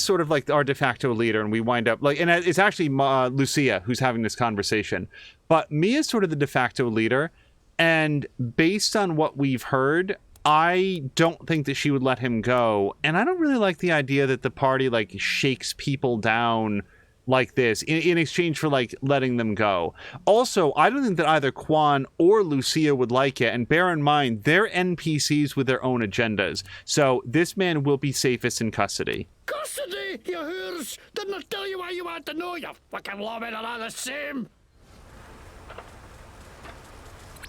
A: sort of like our de facto leader, and we wind up like, and it's actually Lucia who's having this conversation, but Mia's sort of the de facto leader, and based on what we've heard, I don't think that she would let him go, and I don't really like the idea that the party like shakes people down like this in exchange for like letting them go. Also, I don't think that either Quan or Lucia would like it, and bear in mind they're NPCs with their own agendas, so this man will be safest in custody.
K: Custody, you whores! Didn't I tell you what you want to know, you fucking lawmen are all the same?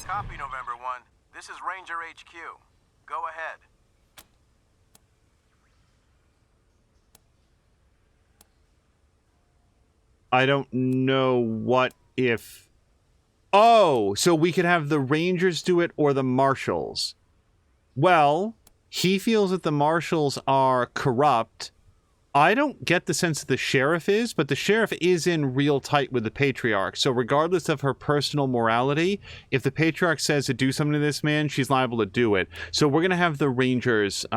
E: Copy, November 1. This is Ranger HQ. Go ahead.
A: I don't know what if... Oh, so we could have the Rangers do it or the Marshals. Well, he feels that the Marshals are corrupt. I don't get the sense that the Sheriff is, but the Sheriff is in real tight with the Patriarch. So regardless of her personal morality, if the Patriarch says to do something to this man, she's liable to do it. So we're going to have the Rangers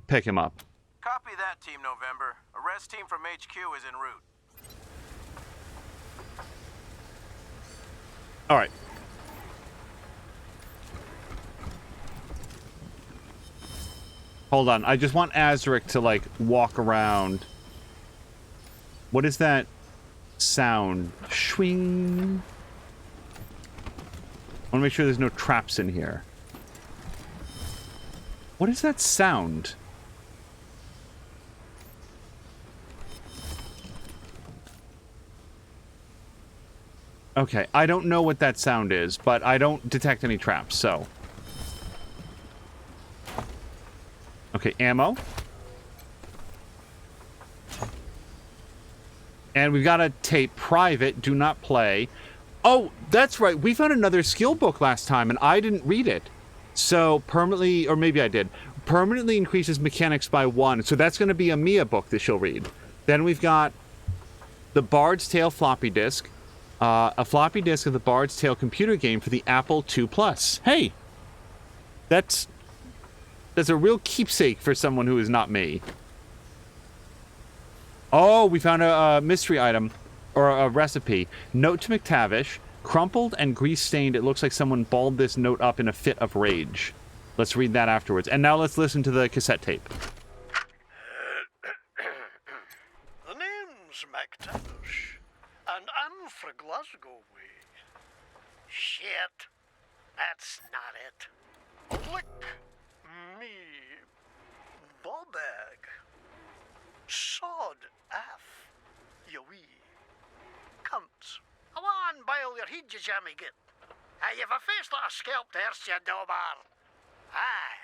A: pick him up.
E: Copy that, Team November. Arrest team from HQ is en route.
A: All right. Hold on. I just want Azric to, like, walk around. What is that sound? Swing. I want to make sure there's no traps in here. What is that sound? Okay, I don't know what that sound is, but I don't detect any traps, so... Okay, ammo. And we've got a tape, private, do not play. Oh, that's right. We found another skill book last time, and I didn't read it. So permanently, or maybe I did, permanently increases mechanics by 1. So that's going to be a Mia book that she'll read. Then we've got the Bard's Tale floppy disk, a floppy disk of the Bard's Tale computer game for the Apple II Plus. Hey, that's a real keepsake for someone who is not me. Oh, we found a mystery item. Or a recipe. Note to McTavish. Crumpled and grease-stained, it looks like someone balled this note up in a fit of rage. Let's read that afterwards. And now let's listen to the cassette tape.
N: The name's McTavish, and I'm fra Glasgow way. Shit, that's not it. Lick me ball bag. Sod aff, you wee cunts. Come on, bile your heed, you jammy git. Hey, you've a face like a scalped horse, you dobar. Aye,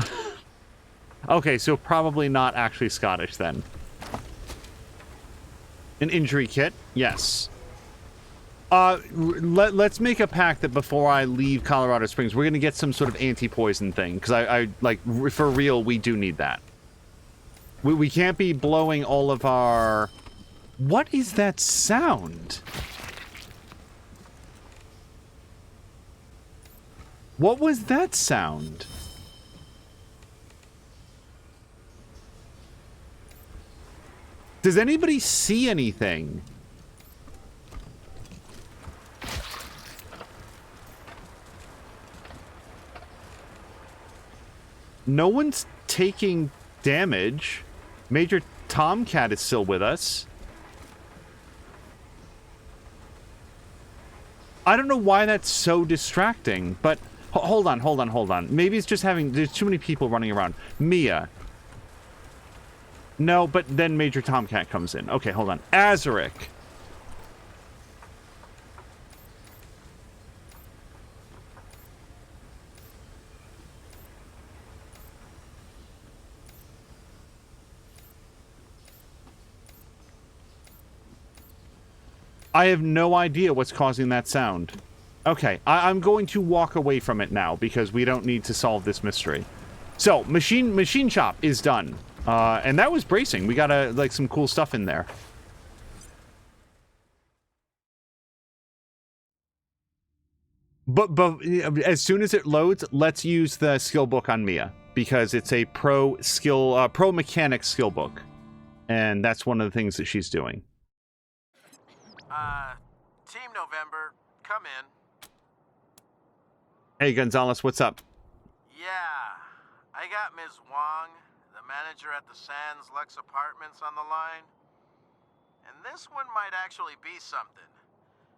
N: that'll do.
A: Okay, so probably not actually Scottish then. An injury kit? Yes. Let's make a pact that before I leave Colorado Springs, we're going to get some sort of anti-poison thing. Because I like, for real, we do need that. We can't be blowing all of our... What is that sound? What was that sound? Does anybody see anything? No one's taking damage. Major Tomcat is still with us. I don't know why that's so distracting, but hold on. Maybe it's just there's too many people running around. Mia. No, but then Major Tomcat comes in. Okay, hold on. Azaric. I have no idea what's causing that sound. Okay, I'm going to walk away from it now because we don't need to solve this mystery. So, machine shop is done. And that was bracing. We got like some cool stuff in there. But as soon as it loads, let's use the skill book on Mia because it's a pro mechanic skill book. And that's one of the things that she's doing.
E: Team November, come in.
A: Hey, Gonzalez, what's up?
E: Yeah, I got Ms. Wong, the manager at the Sands Lux Apartments, on the line. And this one might actually be something.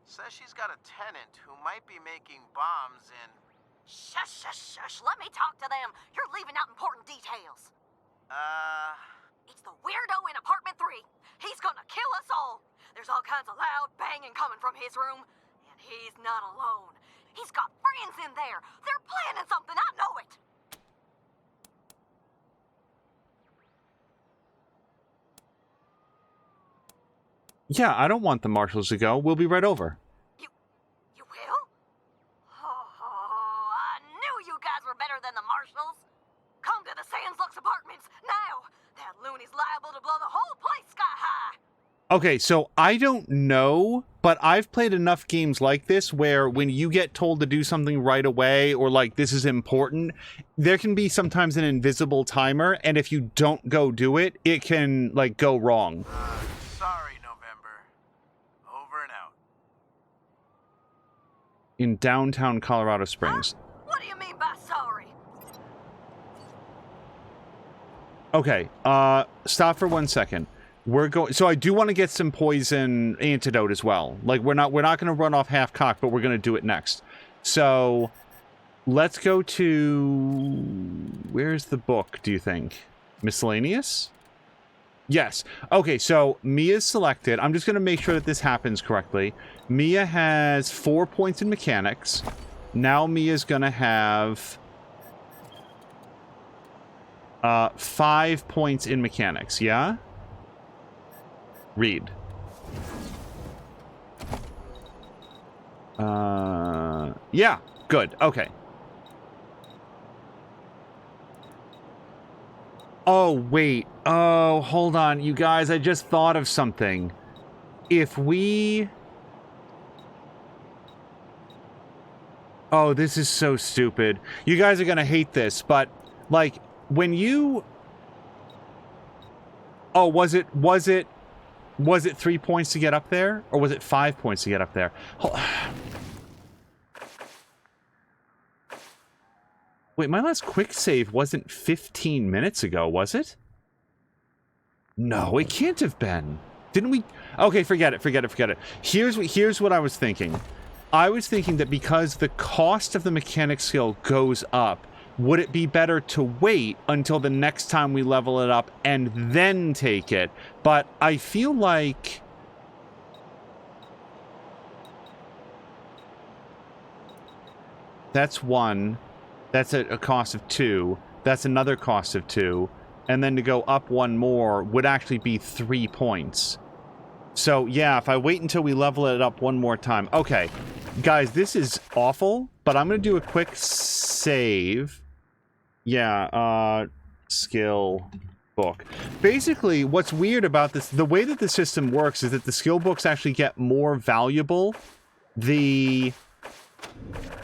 E: Says she's got a tenant who might be making bombs in...
S: Shush. Let me talk to them. You're leaving out important details. It's the weirdo in apartment 3. He's gonna kill us all. There's all kinds of loud banging coming from his room. And he's not alone. He's got friends in there. They're planning something. I know it.
A: Yeah, I don't want the marshals to go. We'll be right over.
S: You will? Oh, I knew you guys were better than the marshals. Come to the Sands Lux Apartments now. That loony's liable to blow the whole place sky high.
A: Okay, so I don't know, but I've played enough games like this where when you get told to do something right away or like this is important, there can be sometimes an invisible timer, and if you don't go do it, it can like go wrong.
E: Sorry, November. Over and out.
A: In downtown Colorado Springs.
S: What do you mean by sorry?
A: Okay, stop for 1 second. We're going. So I do want to get some poison antidote as well. Like we're not going to run off half cock, but we're going to do it next. So let's go to where's the book? Do you think miscellaneous? Yes. Okay. So Mia's selected. I'm just going to make sure that this happens correctly. Mia has 4 points in mechanics. Now Mia's going to have 5 points in mechanics. Yeah. Read. Yeah, good. Okay. Oh, wait. Oh, hold on. You guys, I just thought of something. If we... Oh, this is so stupid. You guys are gonna hate this, but, like, when you... Oh, was it 3 points to get up there? Or was it 5 points to get up there? Wait, my last quick save wasn't 15 minutes ago, was it? No, it can't have been. Didn't we? Okay, forget it. Here's what I was thinking. I was thinking that because the cost of the mechanic skill goes up, would it be better to wait until the next time we level it up and then take it? But I feel like... That's 1. That's a cost of 2. That's another cost of 2. And then to go up 1 more would actually be 3 points. So, yeah, if I wait until we level it up 1 more time. Okay, guys, this is awful, but I'm going to do a quick save. Yeah, skill book. Basically, what's weird about this, the way that the system works is that the skill books actually get more valuable the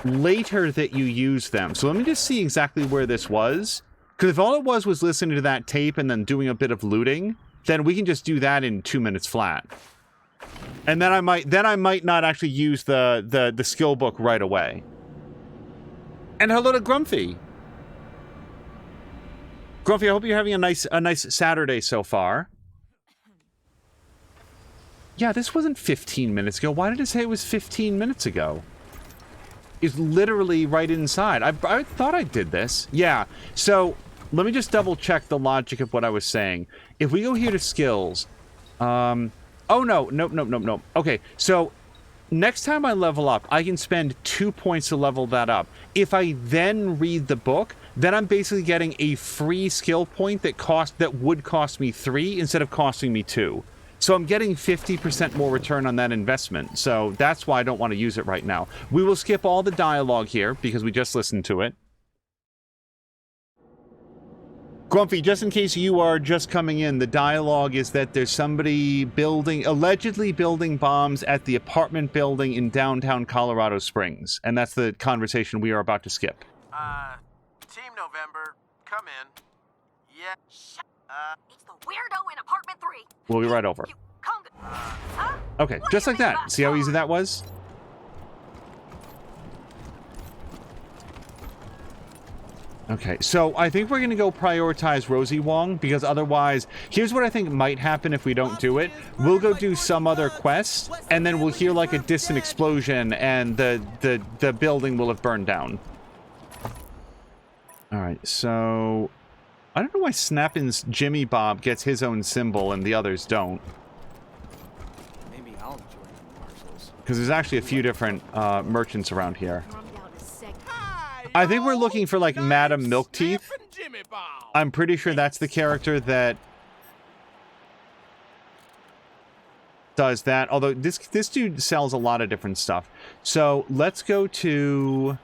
A: later that you use them. So let me just see exactly where this was. Because if all it was listening to that tape and then doing a bit of looting, then we can just do that in 2 minutes flat. And then I might not actually use the skill book right away. And hello to Grumpy. Grumpy, I hope you're having a nice Saturday so far. Yeah, this wasn't 15 minutes ago. Why did it say it was 15 minutes ago? It's literally right inside. I thought I did this. Yeah, so let me just double check the logic of what I was saying. If we go here to skills, oh no. Okay, so next time I level up, I can spend 2 points to level that up. If I then read the book, then I'm basically getting a free skill point that would cost me 3 instead of costing me 2. So I'm getting 50% more return on that investment. So that's why I don't want to use it right now. We will skip all the dialogue here because we just listened to it. Grumpy, just in case you are just coming in, the dialogue is that there's somebody allegedly building bombs at the apartment building in downtown Colorado Springs. And that's the conversation we are about to skip.
E: Team November, come in. Yeah.
S: It's the weirdo in apartment 3.
A: We'll be right over. Okay, just like that. See how easy that was? Okay, so I think we're going to go prioritize Rosie Wong, because otherwise, here's what I think might happen if we don't do it. We'll go do some other quest, and then we'll hear like a distant explosion, and the building will have burned down. Alright, so... I don't know why Snappin's Jimmy Bob gets his own symbol and the others don't.
C: Maybe I'll join the parcels.
A: Because there's actually a few different merchants around here. I think we're looking for, like, Madam Milkteeth. I'm pretty sure that's the character that does that. Although, this dude sells a lot of different stuff. So, let's go to...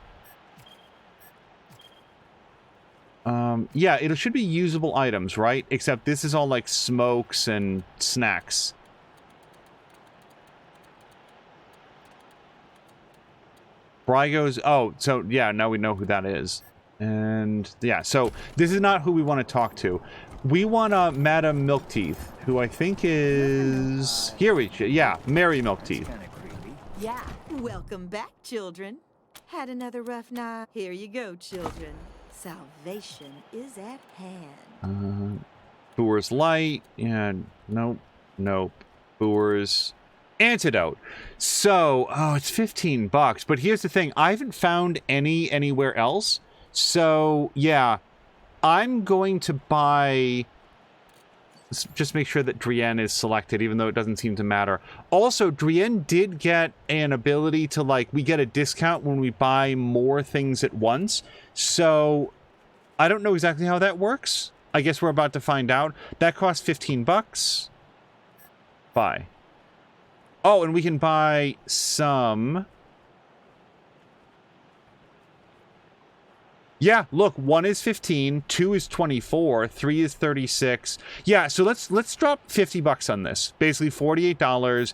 A: yeah, it should be usable items, right? Except this is all, like, smokes and snacks. Brygo's... Oh, so, yeah, now we know who that is. And, yeah, so, this is not who we want to talk to. We want, Madam Milkteeth, who I think is... Here we... Yeah, Mary Milkteeth.
I: Yeah. Welcome back, children. Had another rough night? Here you go, children. Salvation is at hand.
A: Boer's Light. Yeah, nope. Nope. Boer's Antidote. So, oh, it's $15. But here's the thing. I haven't found any anywhere else. So, yeah. I'm going to buy... Just make sure that Drienne is selected, even though it doesn't seem to matter. Also, Drienne did get an ability to, like, we get a discount when we buy more things at once. So, I don't know exactly how that works. I guess we're about to find out. That costs $15. Buy. Oh, and we can buy some Yeah, look, 1 is 15, 2 is 24, 3 is 36. Yeah, so let's drop $50 on this. Basically $48.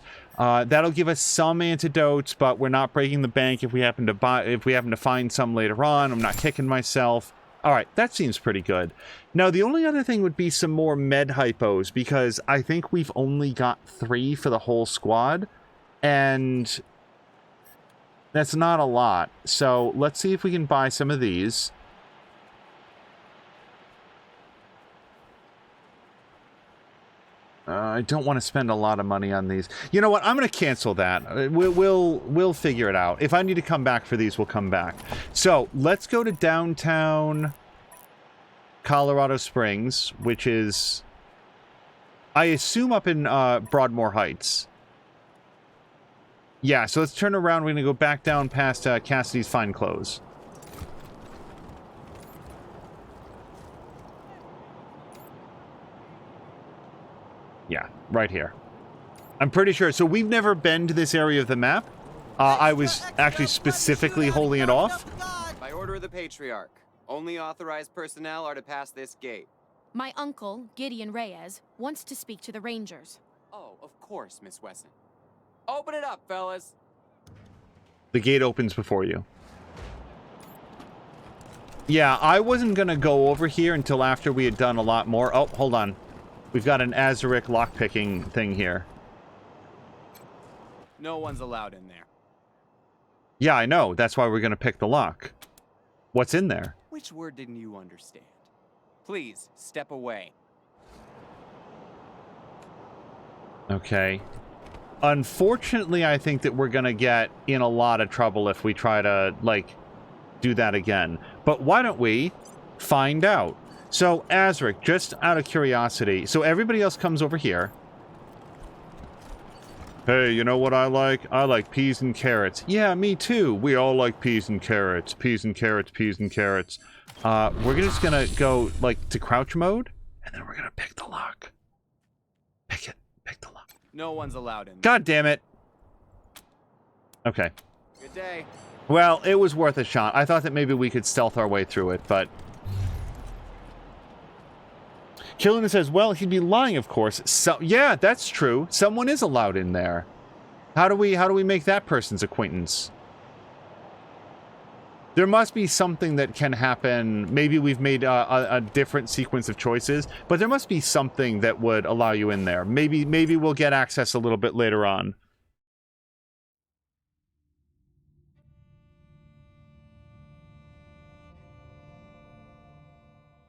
A: That'll give us some antidotes, but we're not breaking the bank if we happen to find some later on. I'm not kicking myself. All right, that seems pretty good. Now, the only other thing would be some more med hypos, because I think we've only got 3 for the whole squad, and that's not a lot. So let's see if we can buy some of these. I don't want to spend a lot of money on these. You know what? I'm going to cancel that. We'll figure it out. If I need to come back for these, we'll come back. So let's go to downtown Colorado Springs, which is, I assume, up in Broadmoor Heights. Yeah, so let's turn around. We're going to go back down past Cassidy's Fine Clothes. Yeah, right here. I'm pretty sure. So we've never been to this area of the map. I was actually specifically holding it off.
R: By order of the Patriarch, only authorized personnel are to pass this gate.
D: My uncle, Gideon Reyes, wants to speak to the Rangers.
R: Oh, of course, Miss Wesson. Open it up, fellas.
A: The gate opens before you. Yeah, I wasn't going to go over here until after we had done a lot more. Oh, hold on. We've got an Azaric lockpicking thing here.
R: No one's allowed in there.
A: Yeah, I know. That's why we're going to pick the lock. What's in there?
R: Which word didn't you understand? Please, step away.
A: Okay. Unfortunately, I think that we're going to get in a lot of trouble if we try to, like, do that again. But why don't we find out? So, Azaric, just out of curiosity, so everybody else comes over here. Hey, you know what I like? I like peas and carrots. Yeah, me too. We all like peas and carrots. Peas and carrots, peas and carrots. We're just gonna go, like, to crouch mode, and then we're gonna pick the lock. Pick it. Pick the lock.
R: No one's allowed in.
A: God damn it. Okay.
R: Good day.
A: Well, it was worth a shot. I thought that maybe we could stealth our way through it, but... Killian says, well, he'd be lying, of course. So, yeah, that's true. Someone is allowed in there. How do we make that person's acquaintance? There must be something that can happen. Maybe we've made a different sequence of choices, but there must be something that would allow you in there. Maybe we'll get access a little bit later on.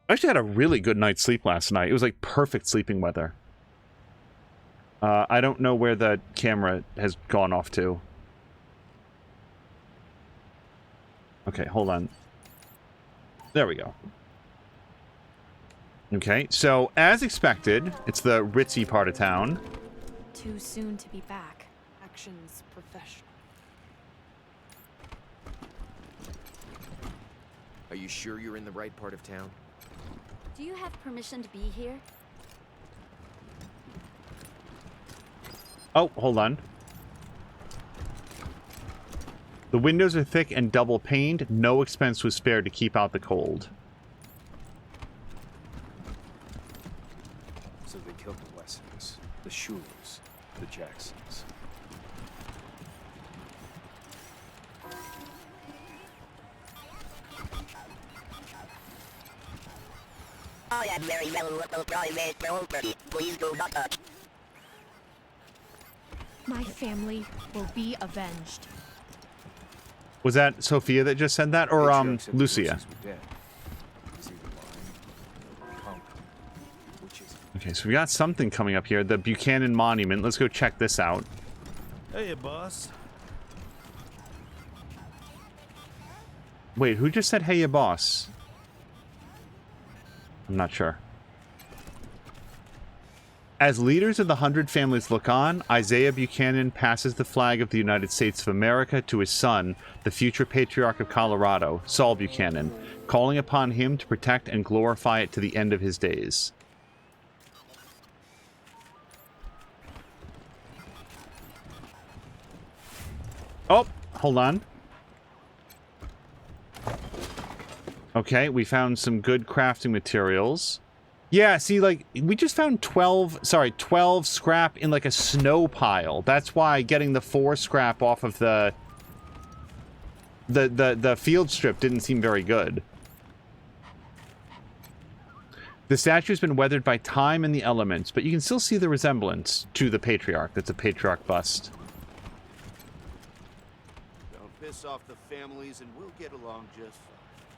A: I actually had a really good night's sleep last night. It was like perfect sleeping weather. I don't know where the camera has gone off to. Okay, hold on. There we go. Okay, so as expected, it's the ritzy part of town.
D: Too soon to be back. Actions professional.
B: Are you sure you're in the right part of town?
Q: Do you have permission to be here?
A: Oh, hold on. The windows are thick and double paned. No expense was spared to keep out the cold.
B: So they killed the Wessons, the Schulers, the Jacksons.
U: I am very well with the private property. Please do not touch.
D: My family will be avenged.
A: Was that Sophia that just said that? Or, Lucia? Okay, so we got something coming up here. The Buchanan Monument. Let's go check this out.
H: Hey, boss.
A: Wait, who just said, hey, ya boss? I'm not sure. As leaders of the 100 families look on, Isaiah Buchanan passes the flag of the United States of America to his son, the future Patriarch of Colorado, Saul Buchanan, calling upon him to protect and glorify it to the end of his days. Oh, hold on. Okay, we found some good crafting materials. Yeah, see, like, we just found 12 scrap in, like, a snow pile. That's why getting the 4 scrap off of the field strip didn't seem very good. The statue's been weathered by time and the elements, but you can still see the resemblance to the Patriarch. That's a Patriarch bust.
B: Don't piss off the families and we'll get along just fine.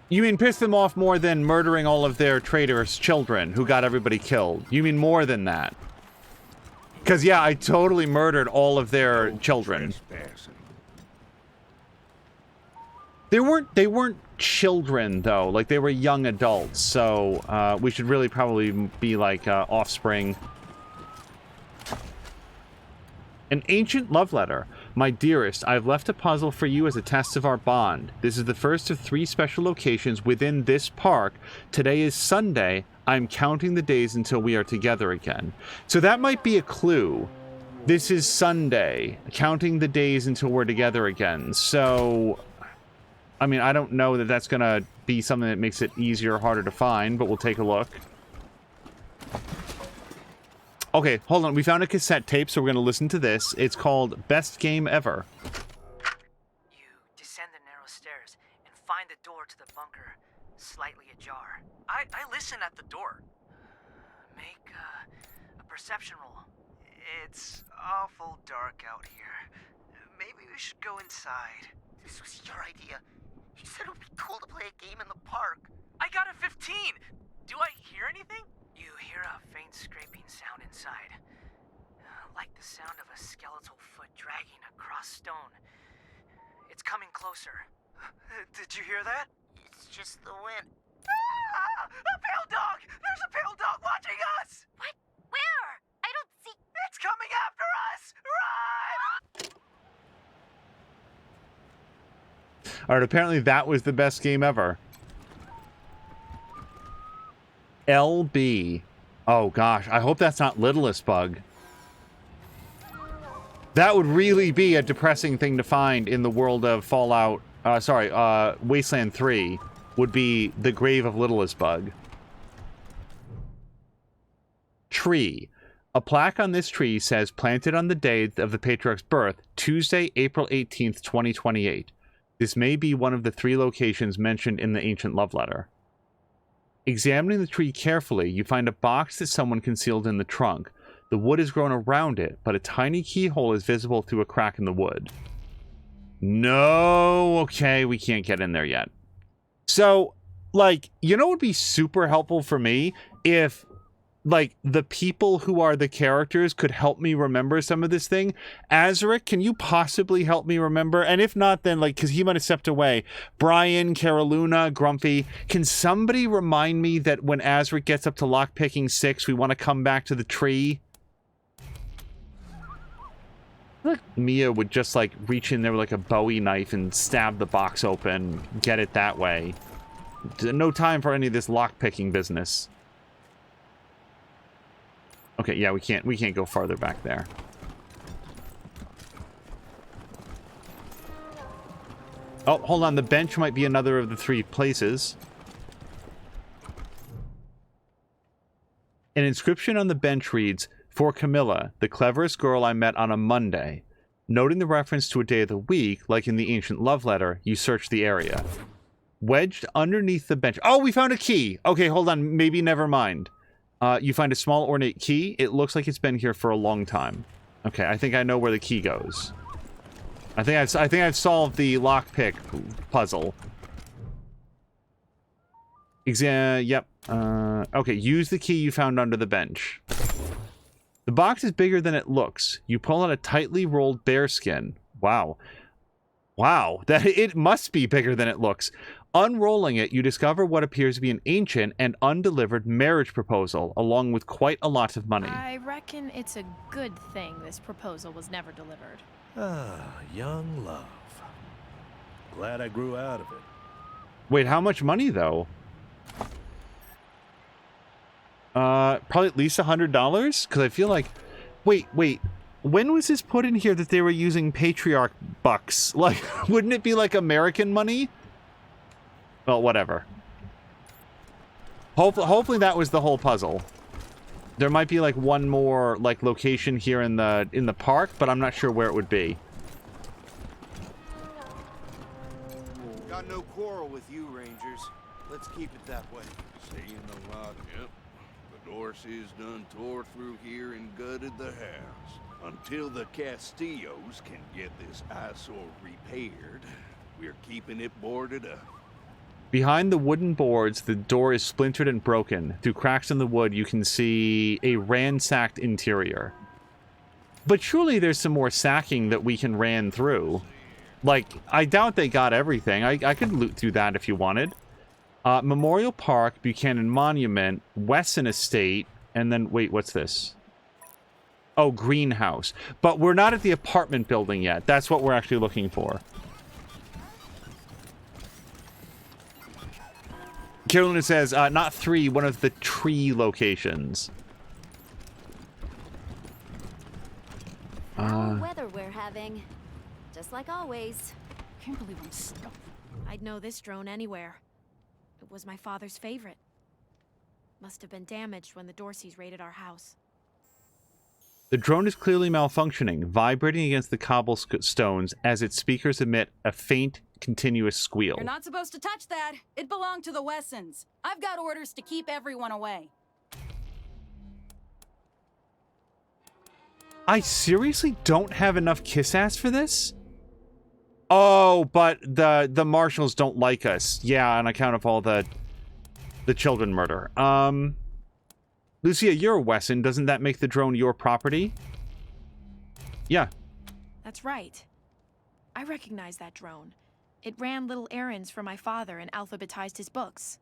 A: You mean piss them off more than murdering all of their traitorous children who got everybody killed? You mean more than that? Because, yeah, I totally murdered all of their children. They weren't children, though. Like, they were young adults, so we should really probably be, like, offspring. An ancient love letter. My dearest, I've left a puzzle for you as a test of our bond. This is the first of 3 special locations within this park. Today is Sunday. I'm counting the days until we are together again. So that might be a clue. This is Sunday. Counting the days until we're together again. So, I mean, I don't know that that's going to be something that makes it easier or harder to find, but we'll take a look. Okay, hold on. We found a cassette tape, so we're going to listen to this. It's called Best Game Ever.
F: You descend the narrow stairs and find the door to the bunker slightly ajar. I listen at the door. Make a perception roll. It's awful dark out here. Maybe we should go inside.
N: This was your idea. You said it would be cool to play a game in the park.
F: I got a 15! Do I hear anything? You hear a faint scraping sound inside. Like the sound of a skeletal foot dragging across stone. It's coming closer. Did you hear that?
N: It's just the wind.
F: Ah! A pale dog! There's a pale dog watching us!
G: What? Where? I don't see...
F: It's coming after us! Run!
A: Alright, apparently that was the best game ever. LB. Oh gosh, I hope that's not Littlest Bug. That would really be a depressing thing to find in the world of Fallout, Wasteland 3, would be the grave of Littlest Bug. Tree. A plaque on this tree says, planted on the day of the Patriarch's birth, Tuesday, April 18th, 2028. This may be one of the 3 locations mentioned in the ancient love letter. Examining the tree carefully, you find a box that someone concealed in the trunk. The wood has grown around it, but a tiny keyhole is visible through a crack in the wood. No, okay, we can't get in there yet. So, like, you know what would be super helpful for me? If, like, the people who are the characters could help me remember some of this thing. Azaric, can you possibly help me remember? And if not, then, like, because he might have stepped away. Brian, Caroluna, Grumpy, can somebody remind me that when Azaric gets up to lockpicking 6, we want to come back to the tree? Look, Mia would just, like, reach in there with, like, a Bowie knife and stab the box open, get it that way. No time for any of this lockpicking business. Okay, yeah, we can't go farther back there. Oh, hold on, the bench might be another of the 3 places. An inscription on the bench reads, "For Camilla, the cleverest girl I met on a Monday." Noting the reference to a day of the week, like in the ancient love letter, you search the area. Wedged underneath the bench. Oh, we found a key! Okay, hold on, maybe never mind. You find a small ornate key. It looks like it's been here for a long time. Okay, I think I know where the key goes. I think I've solved the lockpick puzzle. Yep. Okay, use the key you found under the bench. The box is bigger than it looks. You pull out a tightly rolled bearskin. Wow. Wow, that it must be bigger than it looks. Unrolling it, you discover what appears to be an ancient and undelivered marriage proposal, along with quite a lot of money.
D: I reckon it's a good thing this proposal was never delivered.
H: Ah, young love. Glad I grew out of it.
A: Wait, how much money, though? Probably at least $100? Because I feel like... Wait. When was this put in here that they were using Patriarch bucks? Like, wouldn't it be like American money? Well, whatever. Hopefully that was the whole puzzle. There might be like one more like location here in the park, but I'm not sure where it would be.
J: Got no quarrel with you, Rangers. Let's keep it that way.
B: Saying a lot, yep. The Dorseys done tore through here and gutted the house. Until the Castillos can get this eyesore repaired, we're keeping it boarded up.
A: Behind the wooden boards, the door is splintered and broken. Through cracks in the wood, you can see a ransacked interior. But surely there's some more sacking that we can ran through. Like, I doubt they got everything. I could loot through that if you wanted. Memorial Park, Buchanan Monument, Wesson Estate, and then, wait, what's this? Oh, Greenhouse. But we're not at the apartment building yet. That's what we're actually looking for. Carolina says, not 3, one of the tree locations.
D: Weather we're having. Just like always.
Q: Can't believe I'm stuck.
D: I'd know this drone anywhere. It was my father's favorite. Must have been damaged when the Dorseys raided our house.
A: The drone is clearly malfunctioning, vibrating against the cobblestones as its speakers emit a faint, continuous squeal.
Q: You're not supposed to touch that. It belonged to the Wessons. I've got orders to keep everyone away.
A: I seriously don't have enough kiss-ass for this? Oh, but the marshals don't like us. Yeah, on account of all the children murder. Lucia, you're a Wesson. Doesn't that make the drone your property? Yeah.
D: That's right. I recognize that drone. It ran little errands for my father and alphabetized his books.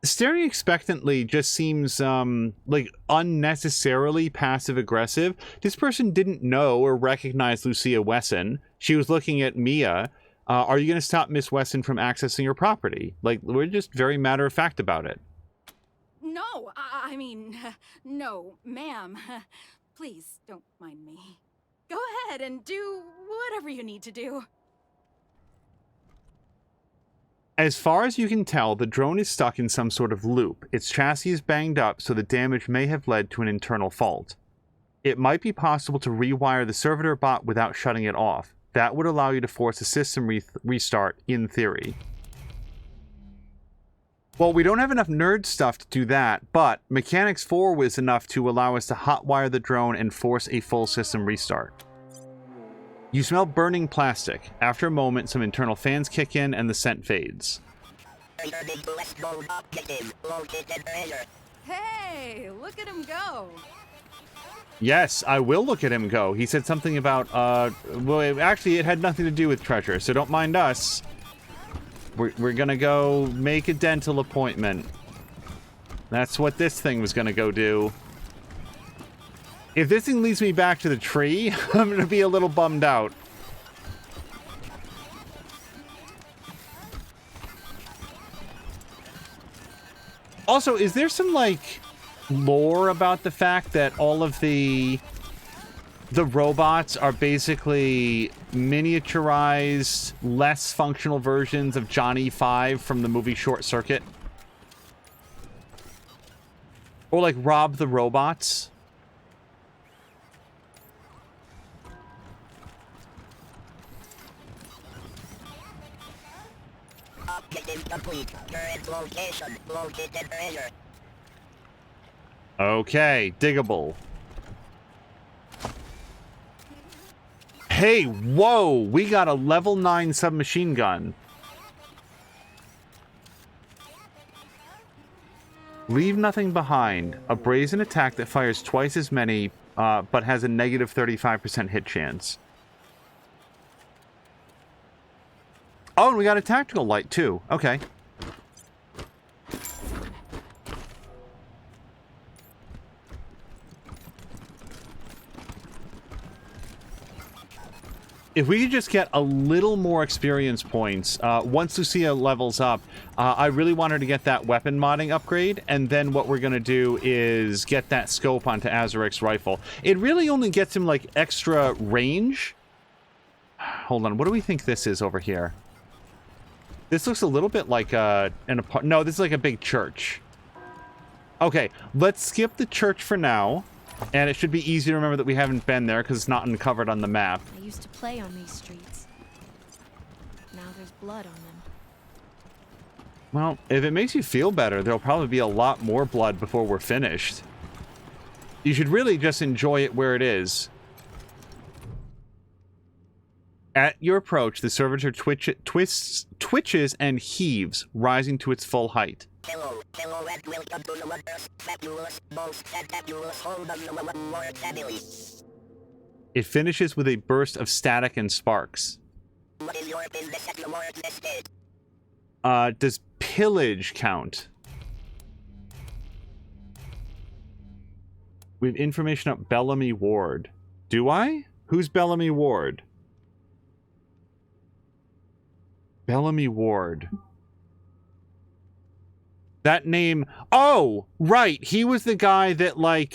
A: Staring expectantly just seems, like, unnecessarily passive-aggressive. This person didn't know or recognize Lucia Wesson. She was looking at Mia. Are you going to stop Miss Wesson from accessing your property? Like, we're just very matter-of-fact about it.
Q: No, I mean, no, ma'am. Please don't mind me. Go ahead and do whatever you need to do.
A: As far as you can tell, the drone is stuck in some sort of loop. Its chassis is banged up, so the damage may have led to an internal fault. It might be possible to rewire the servitor bot without shutting it off. That would allow you to force a system restart, in theory. Well, we don't have enough nerd stuff to do that, but Mechanics 4 was enough to allow us to hotwire the drone and force a full system restart. You smell burning plastic. After a moment, some internal fans kick in and the scent fades.
Q: Hey, look at him go.
A: Yes, I will look at him go. He said something about, well, actually, it had nothing to do with treasure, so don't mind us. We're gonna go make a dental appointment. That's what this thing was gonna go do. If this thing leads me back to the tree, I'm gonna be a little bummed out. Also, is there some, like, lore about the fact that all of the robots are basically miniaturized, less functional versions of Johnny 5 from the movie Short Circuit? Or, like, Rob the Robots?
U: Objective complete. Current location located treasure.
A: Okay, diggable. Hey, whoa! We got a level 9 submachine gun. Leave nothing behind. A brazen attack that fires twice as many, but has a negative 35% hit chance. Oh, and we got a tactical light, too. Okay. If we could just get a little more experience points, once Lucia levels up, I really want her to get that weapon modding upgrade, and then what we're going to do is get that scope onto Azuric's rifle. It really only gets him, like, extra range. Hold on, what do we think this is over here? This looks a little bit like an apartment. No, this is like a big church. Okay, let's skip the church for now. And it should be easy to remember that we haven't been there because it's not uncovered on the map.
D: I used to play on these streets. Now there's blood on them.
A: Well, if it makes you feel better, there'll probably be a lot more blood before we're finished. You should really just enjoy it where it is. At your approach, the servitor twitches and heaves, rising to its full height.
U: Hello, and welcome to the wondrous, fabulous, most fantabulous home of the Warren family.
A: It finishes with a burst of static and sparks.
U: What is your business at the Warren's estate?
A: Does pillage count? We have information up Bellamy Ward. Do I? Who's Bellamy Ward? Bellamy Ward. That name... Oh! Right! He was the guy that, like,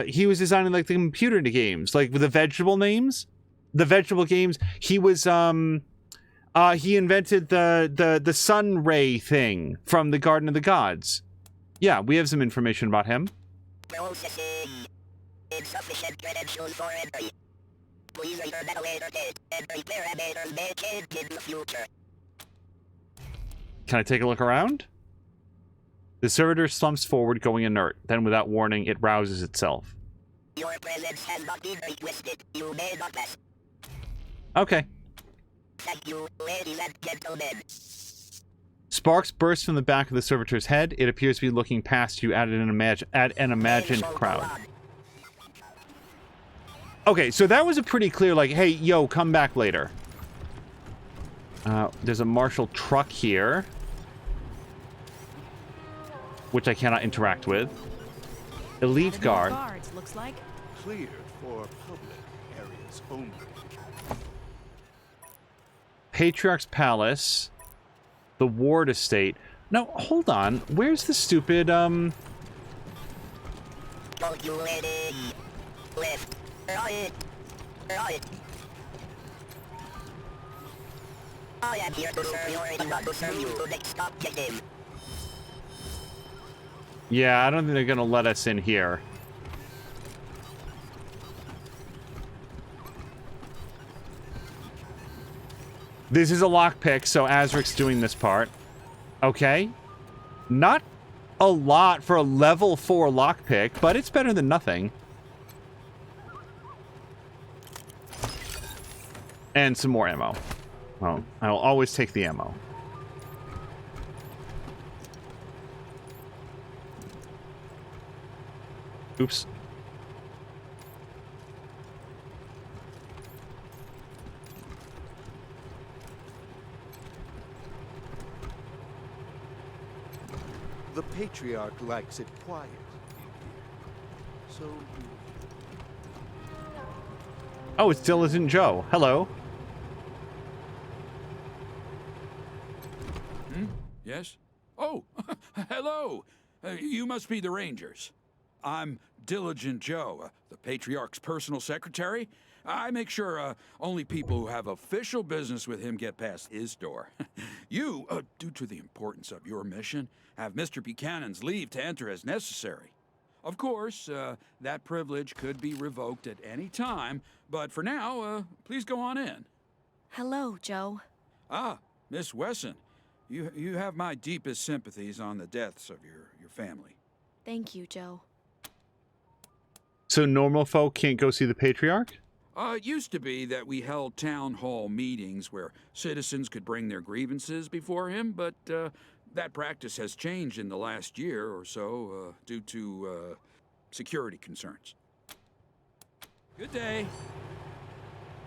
A: he was designing, like, the computer games. Like, with the vegetable names? The vegetable games. He was, he invented the sun ray thing from the Garden of the Gods. Yeah, we have some information about him.
U: Processing. Insufficient credentials for entry. Please return at a later date. Entry parameters may change in the future.
A: Can I take a look around? The servitor slumps forward, going inert. Then, without warning, it rouses itself.
U: Your presence has not been requested. You may not pass.
A: Okay.
U: Thank you, ladies and gentlemen.
A: Sparks burst from the back of the servitor's head. It appears to be looking past you at an imagined crowd. Okay, so that was a pretty clear, like, hey, yo, come back later. There's a marshal truck here, which I cannot interact with. Elite guard.
D: Guards, looks like.
B: Cleared for public areas only.
A: Patriarch's Palace. The Ward Estate. No, hold on. Where's the stupid,
U: Calculating. Left. Right. Right. I am here to serve you and not to serve you. Next objective.
A: Yeah, I don't think they're gonna let us in here. This is a lockpick, so Azric's doing this part. Okay. Not a lot for a level 4 lockpick, but it's better than nothing. And some more ammo. Well, I'll always take the ammo. Oops.
B: The Patriarch likes it quiet. So...
A: Oh, it still isn't Joe. Hello.
L: Yes? Oh, hello. You must be the Rangers. I'm Diligent Joe, the Patriarch's personal secretary. I make sure only people who have official business with him get past his door. You, due to the importance of your mission, have Mr. Buchanan's leave to enter as necessary. Of course, that privilege could be revoked at any time, but for now, please go on in.
D: Hello, Joe.
L: Ah, Miss Wesson. You have my deepest sympathies on the deaths of your family.
D: Thank you, Joe.
A: So normal folk can't go see the Patriarch?
L: It used to be that we held town hall meetings where citizens could bring their grievances before him, but that practice has changed in the last year or so due to security concerns. Good day.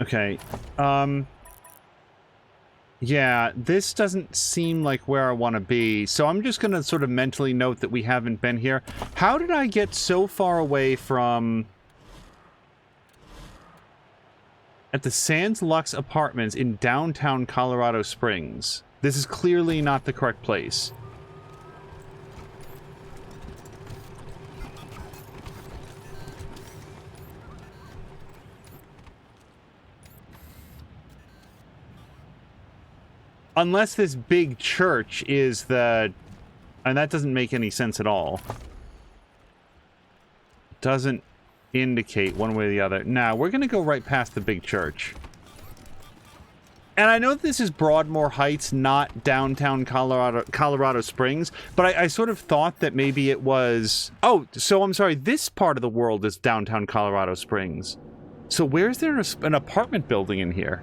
A: Okay. Yeah, this doesn't seem like where I want to be, so I'm just going to sort of mentally note that we haven't been here. How did I get so far away from... At the Sands Lux Apartments in downtown Colorado Springs. This is clearly not the correct place. Unless this big church is the... And that doesn't make any sense at all. Doesn't indicate one way or the other. Now, we're going to go right past the big church. And I know this is Broadmoor Heights, not downtown Colorado Springs, but I sort of thought that maybe it was... Oh, so I'm sorry, this part of the world is downtown Colorado Springs. So where's there an apartment building in here?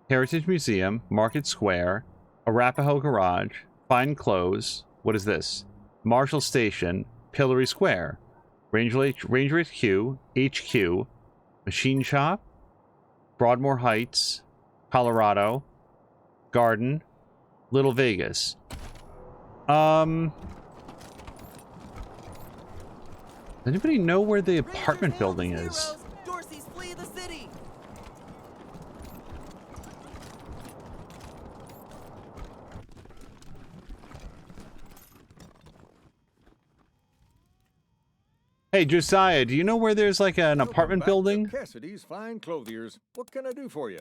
A: Heritage Museum, Market Square, Arapahoe Garage, Fine Clothes. What is this? Marshall Station, Pillory Square, Ranger HQ, Machine Shop, Broadmoor Heights, Colorado, Garden, Little Vegas. Does anybody know where the apartment building is?
I: Dorsey's flee the city.
A: Hey, Josiah, do you know where there's like an apartment building?
M: Cassidy's Fine Clothiers. What can I do for you?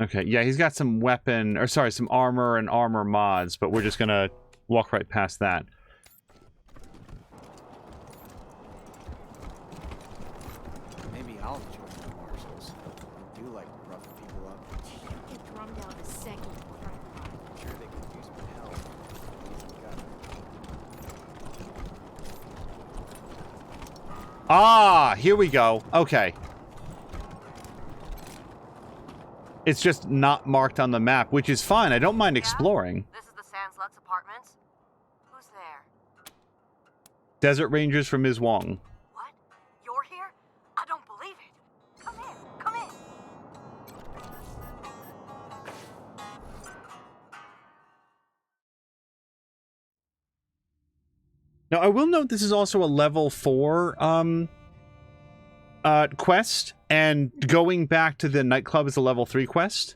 A: Okay, yeah, he's got some weapon, or sorry, some armor and armor mods, but we're just gonna walk right past that.
C: Maybe I'll join the marshals. They do like roughing people up.
D: Get drummed out a second.
C: I'm sure they could use my help.
A: Ah, here we go. Okay. It's just not marked on the map, which is fine. I don't mind exploring.
S: This is the Sans Lutz Apartments. Who's there?
A: Desert Rangers from Ms. Wong.
S: What? You're here? I don't believe it. Come in. Come in.
A: Now, I will note this is also a level 4 quest, and going back to the nightclub is a level 3 quest.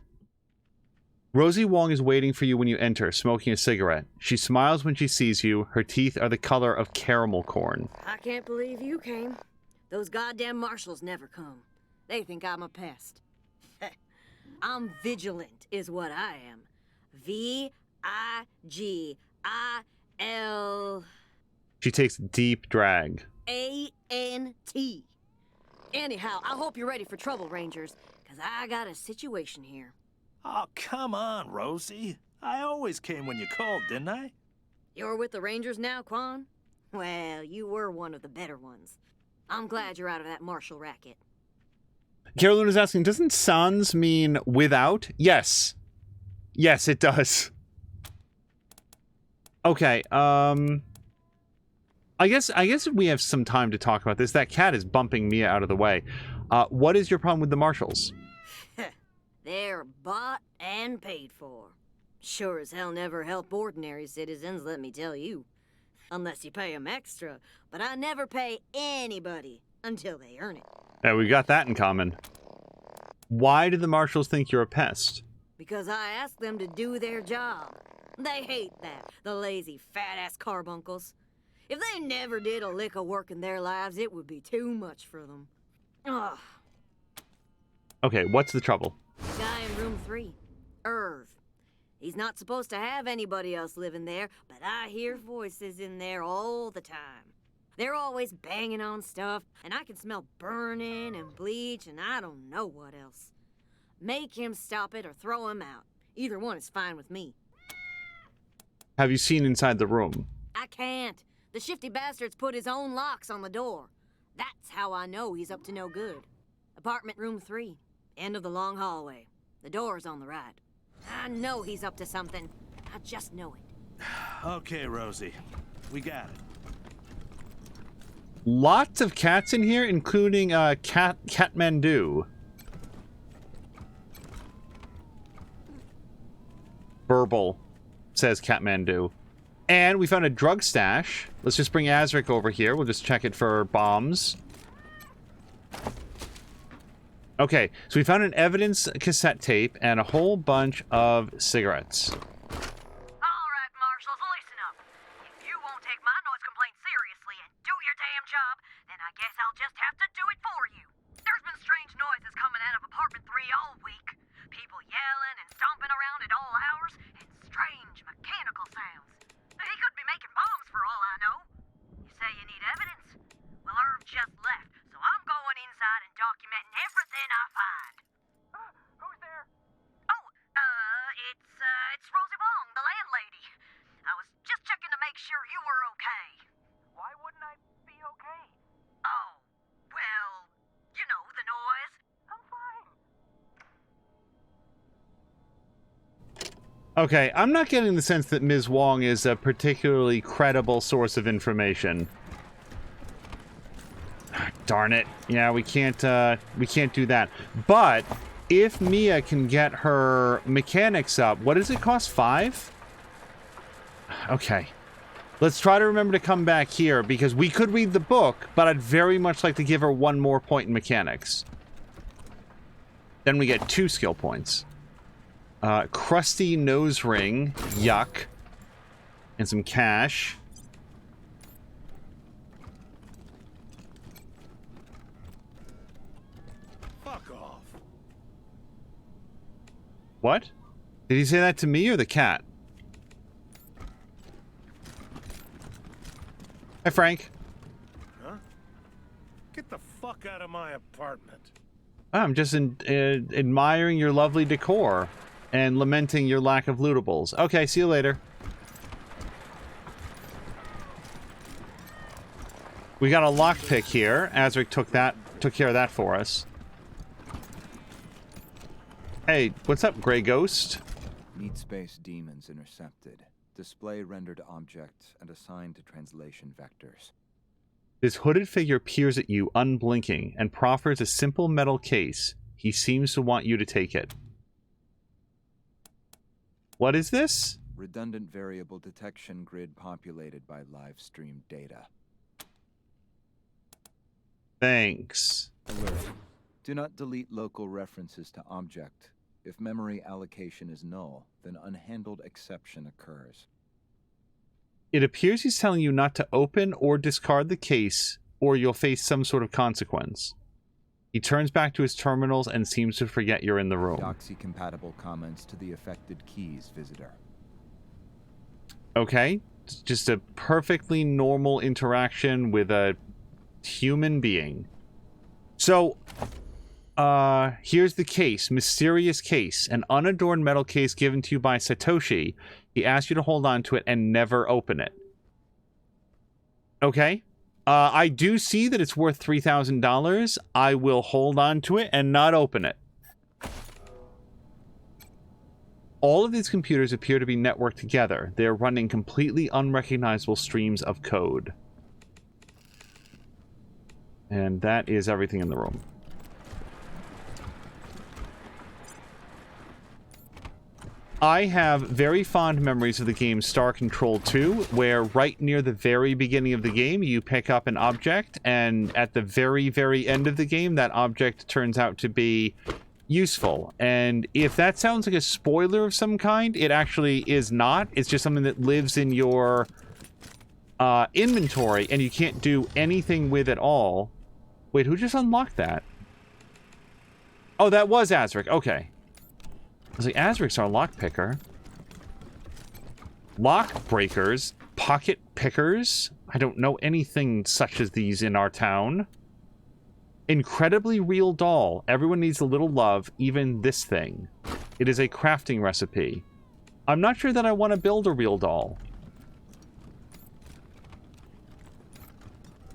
A: Rosie Wong is waiting for you when you enter, smoking a cigarette. She smiles when she sees you. Her teeth are the color of caramel corn.
V: I can't believe you came. Those goddamn marshals never come. They think I'm a pest. I'm vigilant, is what I am. V-I-G-I-L...
A: She takes a deep drag.
V: A-N-T. Anyhow, I hope you're ready for trouble, Rangers, because I got a situation here.
H: Oh, come on, Rosie. I always came when you called, didn't I?
V: You're with the Rangers now, Quan? Well, you were one of the better ones. I'm glad you're out of that marshal racket.
A: Carolyn is asking, doesn't sans mean without? Yes. Yes, it does. Okay, I guess we have some time to talk about this. That cat is bumping Mia out of the way. What is your problem with the marshals?
V: They're bought and paid for. Sure as hell never help ordinary citizens, let me tell you. Unless you pay them extra. But I never pay anybody until they earn it.
A: Yeah, we got that in common. Why do the marshals think you're a pest?
V: Because I ask them to do their job. They hate that, the lazy, fat-ass carbuncles. If they never did a lick of work in their lives, it would be too much for them. Ugh.
A: Okay, what's the trouble?
V: Guy in room 3, Irv. He's not supposed to have anybody else living there, but I hear voices in there all the time. They're always banging on stuff, and I can smell burning and bleach and I don't know what else. Make him stop it or throw him out. Either one is fine with me.
A: Have you seen inside the room?
V: I can't. The shifty bastard's put his own locks on the door. That's how I know he's up to no good. Apartment room 3, end of the long hallway. The door's on the right. I know he's up to something. I just know it.
H: Okay, Rosie. We got it.
A: Lots of cats in here, including Catmandu. Burble, says Kathmandu. And we found a drug stash. Let's just bring Azric over here. We'll just check it for bombs. Okay, so we found an evidence cassette tape and a whole bunch of cigarettes.
F: Alright, Marshals, listen up. If you won't take my noise complaint seriously and do your damn job, then I guess I'll just have to do it for you. There's been strange noises coming out of apartment 3 all week. People yelling and stomping around at all hours, and strange mechanical sounds. He could be making bombs for all I know. You say you need evidence? Well, Irv just left, so I'm going inside and documenting everything I find. Who's there? Oh, it's Rosie Wong, the landlady. I was just checking to make sure you were okay. Why wouldn't I be okay? Oh, well, you know, the noise. I'm fine.
A: Okay, I'm not getting the sense that Ms. Wong is a particularly credible source of information. Darn it. Yeah, we can't do that. But if Mia can get her mechanics up, what does it cost? 5? Okay. Let's try to remember to come back here because we could read the book, but I'd very much like to give her 1 more point in mechanics. Then we get 2 skill points. Crusty nose ring, yuck, and some cash.
J: Fuck off.
A: What? Did he say that to me or the cat? Hi, Frank.
K: Huh? Get the fuck out of my apartment.
A: I'm just admiring your lovely decor and lamenting your lack of lootables. Okay, see you later. We got a lockpick here. Azric took care of that for us. Hey, what's up, Grey Ghost?
O: Need space demons intercepted. Display rendered object and assigned to translation vectors.
A: This hooded figure peers at you, unblinking, and proffers a simple metal case. He seems to want you to take it. What is this?
O: Redundant variable detection grid populated by live stream data.
A: Thanks.
O: Alert. Do not delete local references to object. If memory allocation is null, then unhandled exception occurs.
A: It appears he's telling you not to open or discard the case, or you'll face some sort of consequence. He turns back to his terminals and seems to forget you're in the room.
O: Doxy-compatible comments to the affected keys, visitor.
A: Okay. It's just a perfectly normal interaction with a human being. So, here's the case. Mysterious case. An unadorned metal case given to you by Satoshi. He asked you to hold on to it and never open it. Okay. I do see that it's worth $3,000. I will hold on to it and not open it. All of these computers appear to be networked together. They're running completely unrecognizable streams of code. And that is everything in the room. I have very fond memories of the game Star Control 2, where right near the very beginning of the game, you pick up an object, and at the very, very end of the game, that object turns out to be useful. And if that sounds like a spoiler of some kind, it actually is not. It's just something that lives in your inventory, and you can't do anything with it all. Wait, who just unlocked that? Oh, that was Azric. Okay. I was like, Azric's our lockpicker. Lock breakers? Pocket pickers? I don't know anything such as these in our town. Incredibly real doll. Everyone needs a little love, even this thing. It is a crafting recipe. I'm not sure that I want to build a real doll.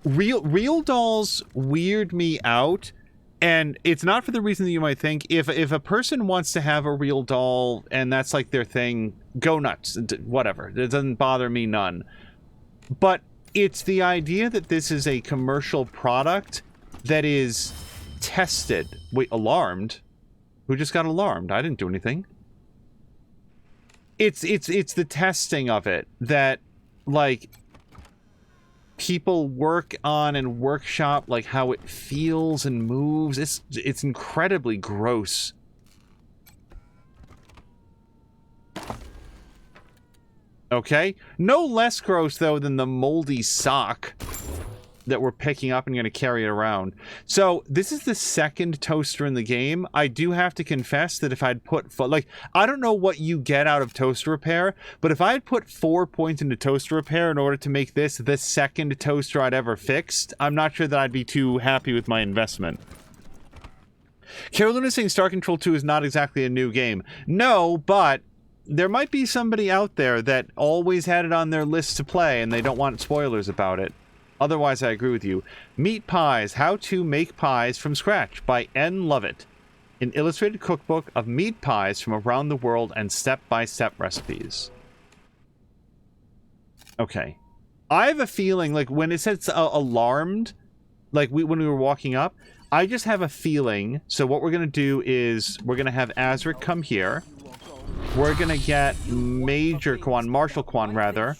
A: Real dolls weird me out. And it's not for the reason that you might think. If a person wants to have a real doll and that's like their thing, go nuts. Whatever. It doesn't bother me none. But it's the idea that this is a commercial product that is tested. Wait, alarmed? Who just got alarmed? I didn't do anything. It's the testing of it that, like, people work on and workshop, like, how it feels and moves. It's incredibly gross. Okay. No less gross, though, than the moldy sock that we're picking up and going to carry it around. So, this is the second toaster in the game. I do have to confess that if I'd put... like, I don't know what you get out of toaster repair, but if I had put 4 points into toaster repair in order to make this the second toaster I'd ever fixed, I'm not sure that I'd be too happy with my investment. Carolina is saying Star Control 2 is not exactly a new game. No, but... there might be somebody out there that always had it on their list to play and they don't want spoilers about it. Otherwise, I agree with you. Meat Pies, How to Make Pies from Scratch by N. Lovett. An illustrated cookbook of meat pies from around the world and step-by-step recipes. Okay. I have a feeling, like, when it says alarmed, like when we were walking up, I just have a feeling, so what we're going to do is, we're going to have Azric come here. We're going to get Marshal Quan, rather.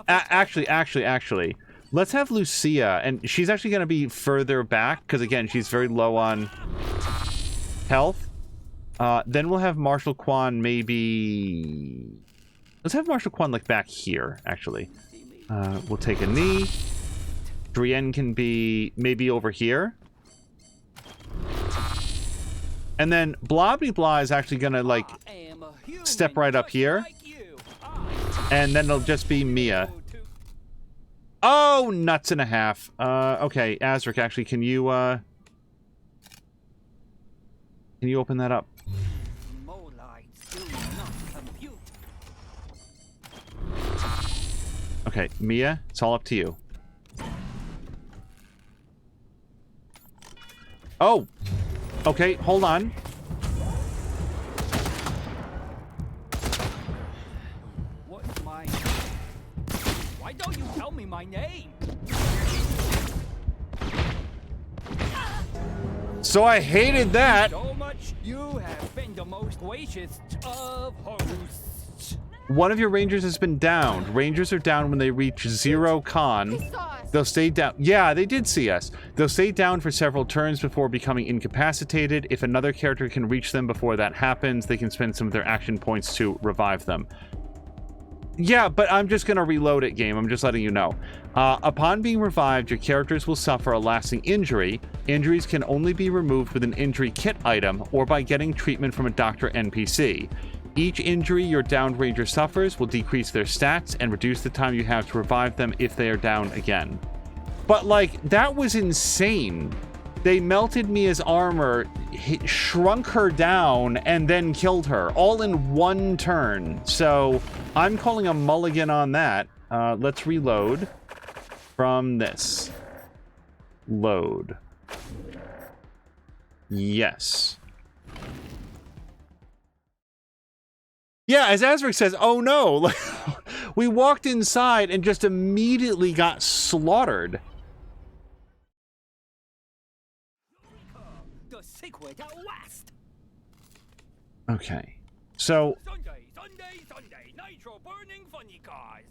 A: Actually, let's have Lucia, and she's actually going to be further back, because again, she's very low on health. Then we'll have Marshal Quan maybe... let's have Marshal Quan, like, back here, actually. We'll take a knee. Brienne can be maybe over here. And then Blobby Blah is actually going to, like, step right up here. And then it'll just be Mia. Oh, nuts and a half. Okay, Azric, actually, can you open that up? Okay, Mia, it's all up to you. Oh! Okay, hold on.
C: What's my name? Why don't you tell me my name?
A: So I hated that.
C: So much. You have been the most gracious of hosts.
A: One of your rangers has been downed. Rangers are down when they reach 0 con. They'll stay down. Yeah, they did see us. They'll stay down for several turns before becoming incapacitated. If another character can reach them before that happens, they can spend some of their action points to revive them. Yeah, but I'm just going to reload it, game. I'm just letting you know. Upon being revived, your characters will suffer a lasting injury. Injuries can only be removed with an injury kit item or by getting treatment from a doctor NPC. Each injury your downed ranger suffers will decrease their stats and reduce the time you have to revive them if they are down again. But, like, that was insane. They melted Mia's armor, shrunk her down, and then killed her, all in one turn. So, I'm calling a mulligan on that. Let's reload from this. Load. Yes. Yeah, as Azric says, oh no, we walked inside and just immediately got slaughtered.
C: The secret at last.
A: Okay, so...
C: Sunday, nitro burning funny cars.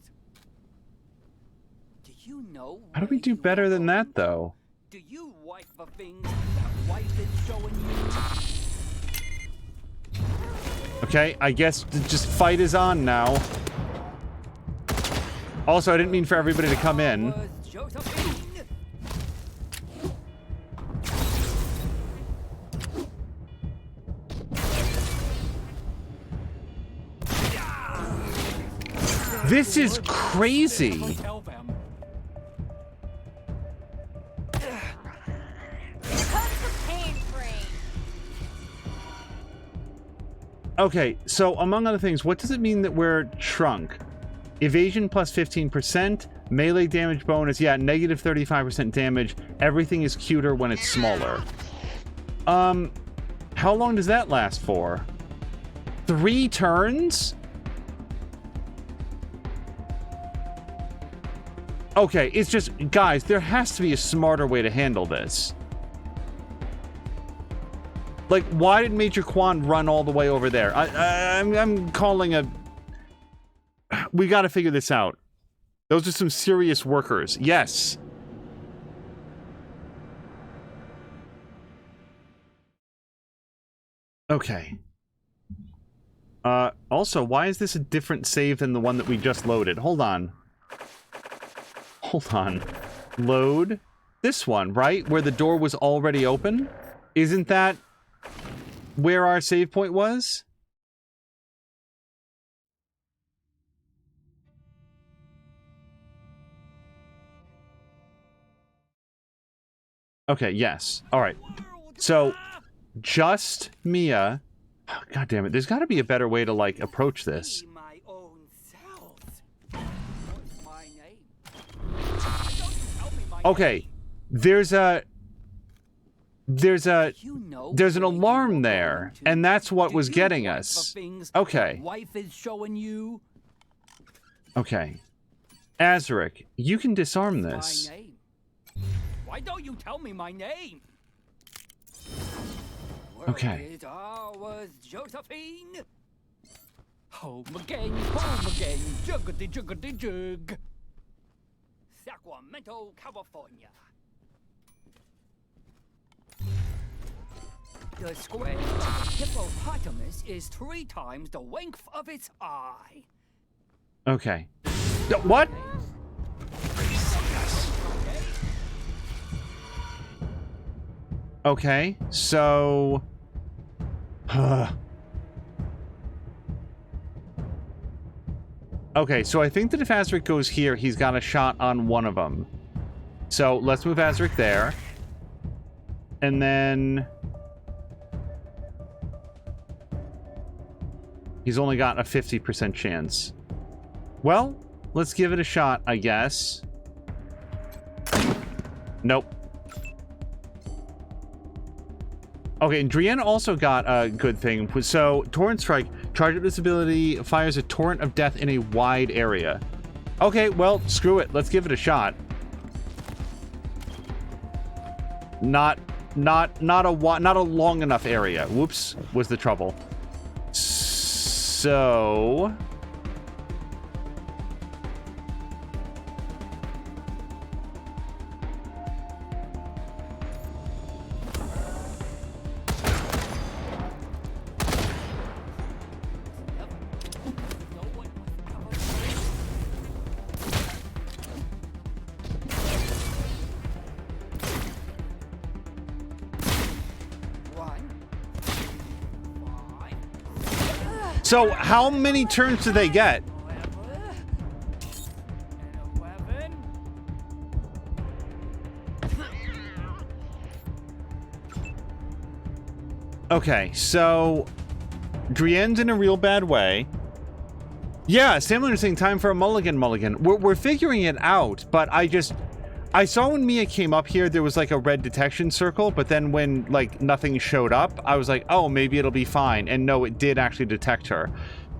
C: Do you know...
A: how do we do better than that, though?
C: Do you like the things that wife is showing you?
A: Okay, I guess just fight is on now. Also, I didn't mean for everybody to come in. This is crazy. Okay, so among other things, what does it mean that we're shrunk? Evasion plus 15%, melee damage bonus, yeah, negative 35% damage. Everything is cuter when it's smaller. How long does that last for? 3 turns? Okay, it's just, guys, there has to be a smarter way to handle this. Like, why did Major Quan run all the way over there? I'm calling a... We gotta figure this out. Those are some serious workers. Yes. Okay. Also, why is this a different save than the one that we just loaded? Hold on. Hold on. Load this one, right? Where the door was already open? Isn't that where our save point was? Okay, yes. All right. So, just Mia. Oh, God damn it. There's got to be a better way to, like, approach this. Okay. There's an alarm there, and that's what was getting us. Okay.
C: Wife is showing you.
A: Okay. Azaric, you can disarm this.
C: Why don't you tell me my name?
A: Okay.
C: Was Josephine. Home again, juggity juggity jug. Sacramento, California. The square of a hippopotamus is 3 times the length of its eye.
A: Okay. What? Okay, so... Okay, so I think that if Azaric goes here, he's got a shot on one of them. So let's move Azaric there. And then... He's only got a 50% chance. Well, let's give it a shot, I guess. Nope. Okay, and Drienne also got a good thing. So, Torrent Strike. Charge up this ability, fires a torrent of death in a wide area. Okay, well, screw it. Let's give it a shot. Not a long enough area. Whoops, was the trouble. So... So, how many turns do they get? Okay, so... Drienne's in a real bad way. Yeah, Stamler's saying time for a mulligan. We're figuring it out, but I saw when Mia came up here, there was like a red detection circle, but then when like nothing showed up, I was like, oh, maybe it'll be fine. And no, it did actually detect her.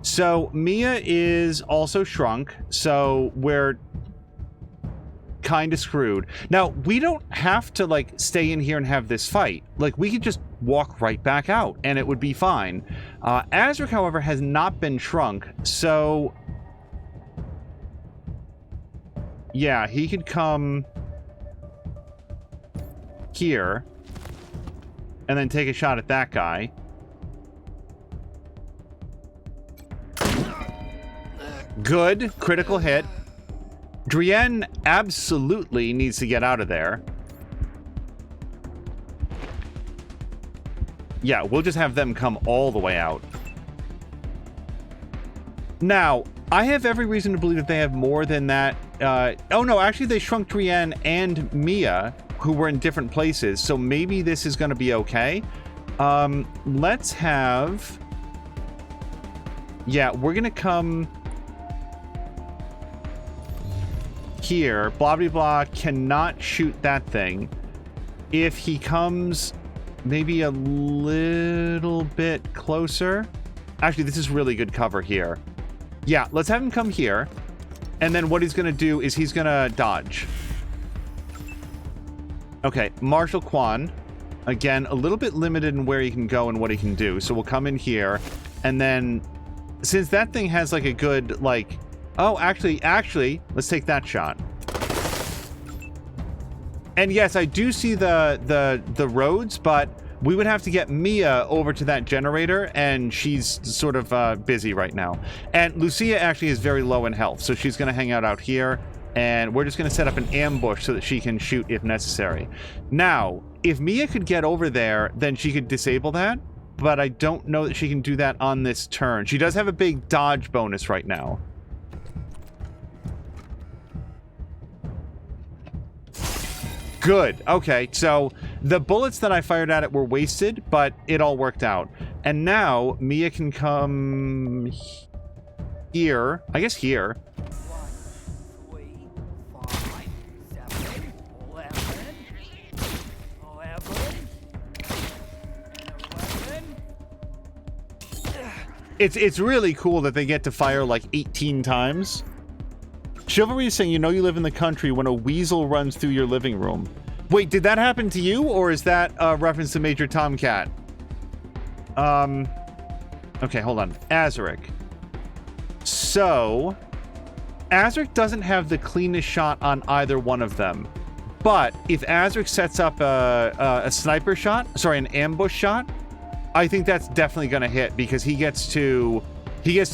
A: So Mia is also shrunk, so we're kind of screwed. Now, we don't have to like stay in here and have this fight. Like, we could just walk right back out and it would be fine. Azaric, however, has not been shrunk, so yeah, he could come here and then take a shot at that guy. Good. Critical hit. Drienne absolutely needs to get out of there. Yeah, we'll just have them come all the way out. Now, I have every reason to believe that they have more than that. Oh no, actually they shrunk Drienne and Mia, who were in different places, so maybe this is going to be okay. Let's have... Yeah, we're going to come here. Blah, blah, blah cannot shoot that thing. If he comes maybe a little bit closer... Actually, this is really good cover here. Yeah, let's have him come here. And then what he's going to do is he's going to dodge. Okay, Marshal Quan. Again, a little bit limited in where he can go and what he can do. So we'll come in here, and then since that thing has like a good like, oh, actually, let's take that shot. And yes, I do see the roads, but we would have to get Mia over to that generator, and she's sort of busy right now. And Lucia actually is very low in health, so she's going to hang out here, and we're just going to set up an ambush so that she can shoot if necessary. Now, if Mia could get over there, then she could disable that, but I don't know that she can do that on this turn. She does have a big dodge bonus right now. Good. Okay, so the bullets that I fired at it were wasted, but it all worked out. And now Mia can come here. I guess here.
N: 1, 3, 5, 7, 11, 11.
A: It's really cool that they get to fire like 18 times. Chivalry is saying, you know you live in the country when a weasel runs through your living room. Wait, did that happen to you, or is that a reference to Major Tomcat? Okay, hold on. Azaric. So, Azaric doesn't have the cleanest shot on either one of them. But if Azaric sets up a sniper shot, sorry, an ambush shot, I think that's definitely going to hit because he gets to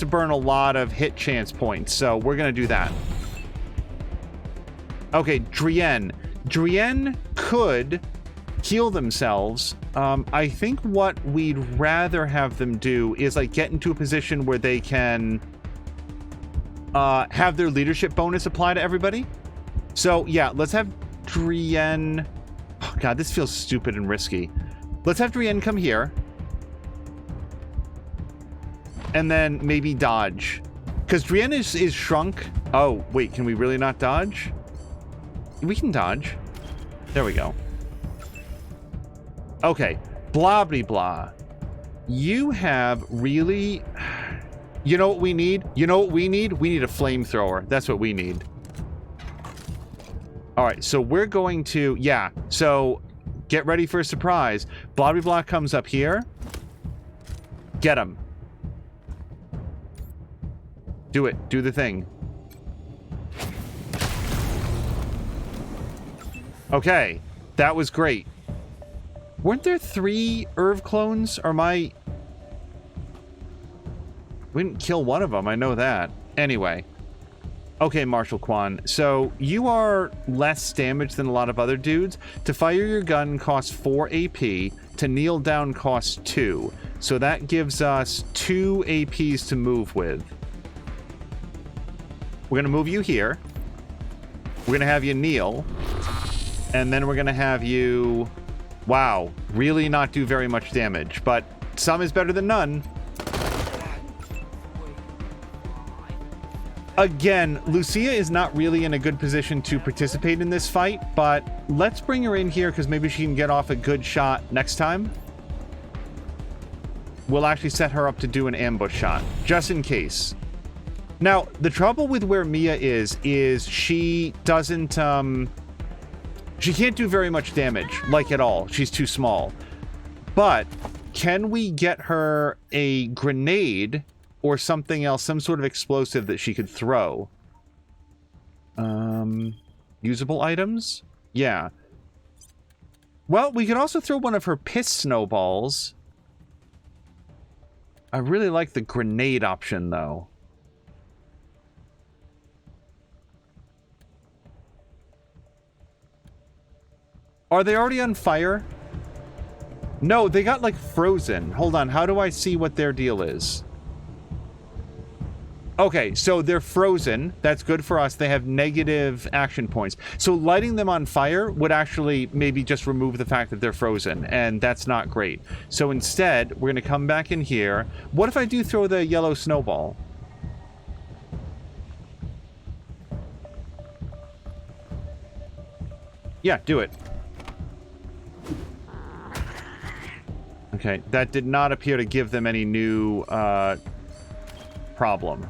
A: burn a lot of hit chance points. So we're going to do that. Okay, Drienne. Drienne could heal themselves. I think what we'd rather have them do is like get into a position where they can have their leadership bonus apply to everybody. So yeah, let's have Drienne. Oh, God, this feels stupid and risky. Let's have Drienne come here. And then maybe dodge. Because Drienne is shrunk. Oh, wait, can we really not dodge? We can dodge. There we go. Okay. Blah, blah, blah. You have really... You know what we need? You know what we need? We need a flamethrower. That's what we need. All right, so we're going to... Yeah, so get ready for a surprise. Blah, blah, blah comes up here. Get him. Do it. Do the thing. Okay. That was great. Weren't there 3 Irv clones? Or my... We didn't kill one of them. I know that. Anyway. Okay, Marshal Quan. So, you are less damaged than a lot of other dudes. To fire your gun costs 4 AP. To kneel down costs 2. So that gives us 2 APs to move with. We're going to move you here. We're going to have you kneel. And then we're going to have you... Wow. Really not do very much damage. But some is better than none. Again, Lucia is not really in a good position to participate in this fight. But let's bring her in here because maybe she can get off a good shot next time. We'll actually set her up to do an ambush shot. Just in case. Now, the trouble with where Mia is she doesn't, she can't do very much damage, like at all. She's too small. But can we get her a grenade or something else, some sort of explosive that she could throw? Usable items? Yeah. Well, we could also throw one of her piss snowballs. I really like the grenade option, though. Are they already on fire? No, they got, like, frozen. Hold on, how do I see what their deal is? Okay, so they're frozen. That's good for us. They have negative action points. So lighting them on fire would actually maybe just remove the fact that they're frozen, and that's not great. So instead, we're going to come back in here. What if I do throw the yellow snowball? Yeah, do it. Okay, that did not appear to give them any new problem.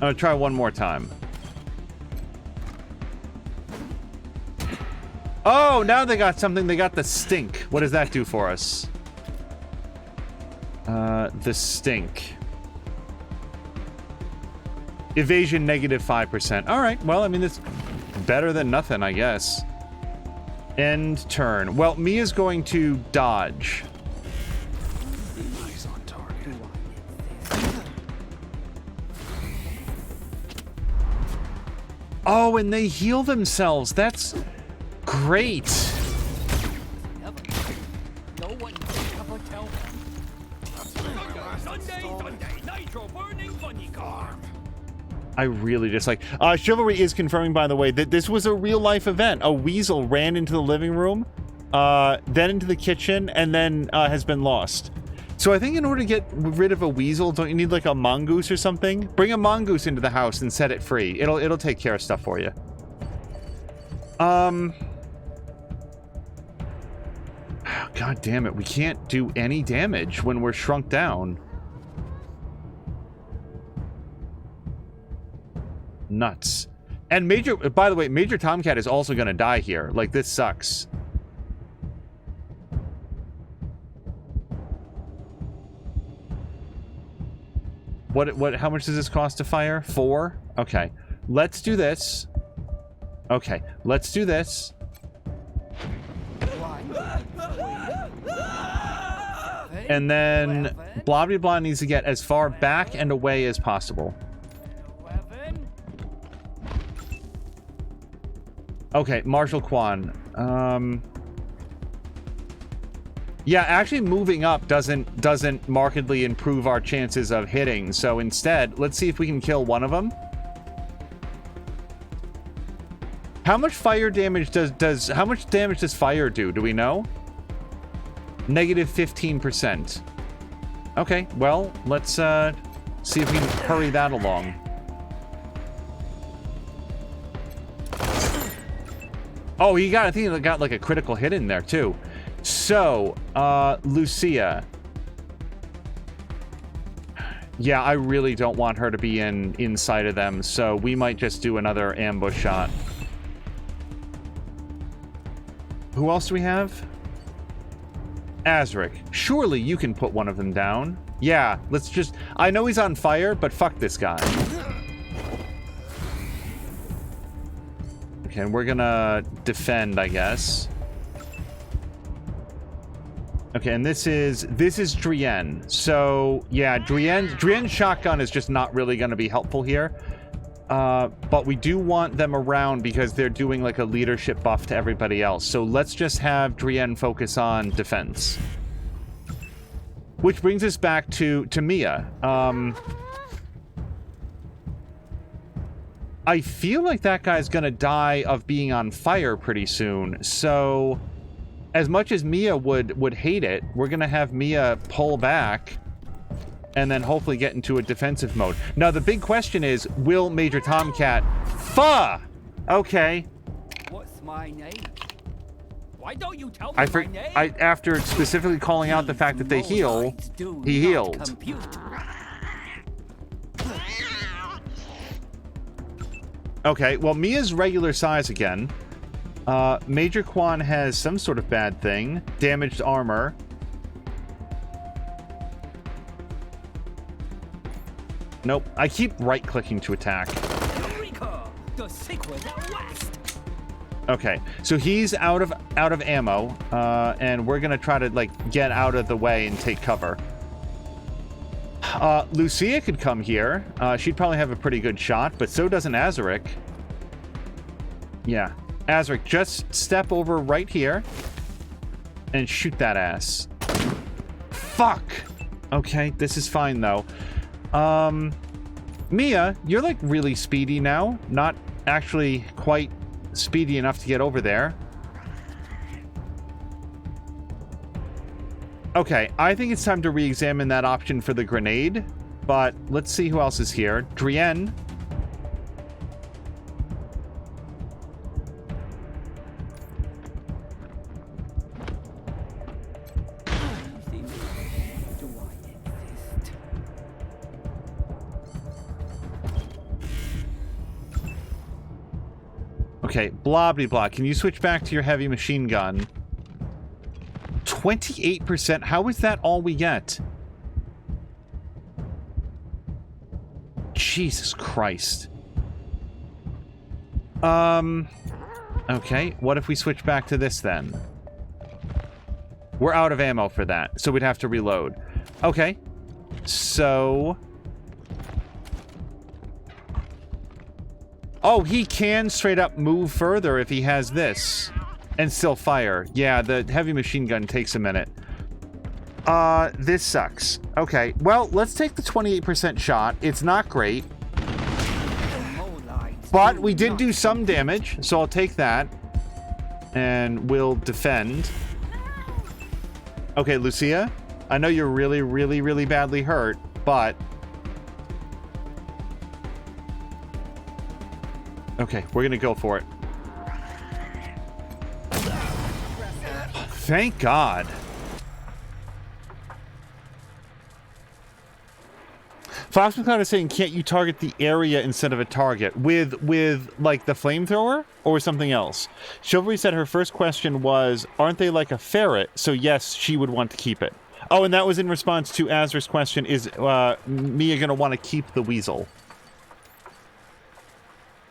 A: I'm gonna try one more time. Oh, now they got something. They got the stink. What does that do for us? The stink. Evasion negative 5%. All right. Well, I mean, it's better than nothing, I guess. End turn. Well, Mia's going to dodge.
C: Eyes on target.
A: Oh, and they heal themselves. That's great.
C: No one can ever tell them. Sunday, nitro burning funny car.
A: I really dislike. Chivalry is confirming, by the way, that this was a real-life event. A weasel ran into the living room, then into the kitchen, and then has been lost. So I think in order to get rid of a weasel, don't you need like a mongoose or something? Bring a mongoose into the house and set it free. It'll take care of stuff for you. God damn it, we can't do any damage when we're shrunk down. Nuts. And by the way, Major Tomcat is also gonna die here. Like, this sucks. How much does this cost to fire? 4? Okay. Let's do this. Okay, let's do this. And then blah blah blah needs to get as far back and away as possible. Okay, Marshal Quan. Yeah, actually moving up doesn't markedly improve our chances of hitting. So instead, let's see if we can kill one of them. How much fire damage how much damage does fire do? Do we know? Negative 15%. Okay, well, let's see if we can hurry that along. Oh, I think he got like a critical hit in there too. So, Lucia. Yeah, I really don't want her to be inside of them, so we might just do another ambush shot. Who else do we have? Azric. Surely you can put one of them down. Yeah, let's just... I know he's on fire, but fuck this guy. Okay, and we're gonna defend, I guess. Okay, and this is Drienne. So, yeah, Drienne's shotgun is just not really gonna be helpful here. But we do want them around because they're doing like a leadership buff to everybody else. So let's just have Drienne focus on defense. Which brings us back to Mia. I feel like that guy's gonna die of being on fire pretty soon. So as much as Mia would hate it, we're gonna have Mia pull back and then hopefully get into a defensive mode. Now, the big question is, will Major Tomcat... Okay.
C: What's my name? Why don't you tell me my name?
A: After specifically calling out the fact that they heal, he healed. Okay, well, Mia's regular size again. Major Quan has some sort of bad thing. Damaged armor. Nope. I keep right-clicking to attack. Okay, so he's out of ammo, and we're gonna try to like get out of the way and take cover. Lucia could come here. She'd probably have a pretty good shot, but so doesn't Azaric. Yeah, Azaric, just step over right here and shoot that ass. Fuck. Okay, this is fine though. Mia, you're like really speedy now. Not actually quite speedy enough to get over there. Okay, I think it's time to re-examine that option for the grenade, but let's see who else is here. Drienne. Okay, blah, blah, blah. Can you switch back to your heavy machine gun? 28%? How is that all we get? Jesus Christ. Okay, what if we switch back to this then? We're out of ammo for that, so we'd have to reload. Okay, so... Oh, he can straight up move further if he has this. And still fire. Yeah, the heavy machine gun takes a minute. This sucks. Okay, well, let's take the 28% shot. It's not great. But we did do some damage, so I'll take that. And we'll defend. Okay, Lucia, I know you're really, really, really badly hurt, but... Okay, we're gonna go for it. Thank God. Fox McCloud is saying, can't you target the area instead of a target? With like, the flamethrower? Or something else? Chivalry said her first question was, aren't they like a ferret? So yes, she would want to keep it. Oh, and that was in response to Azra's question, is Mia gonna want to keep the weasel?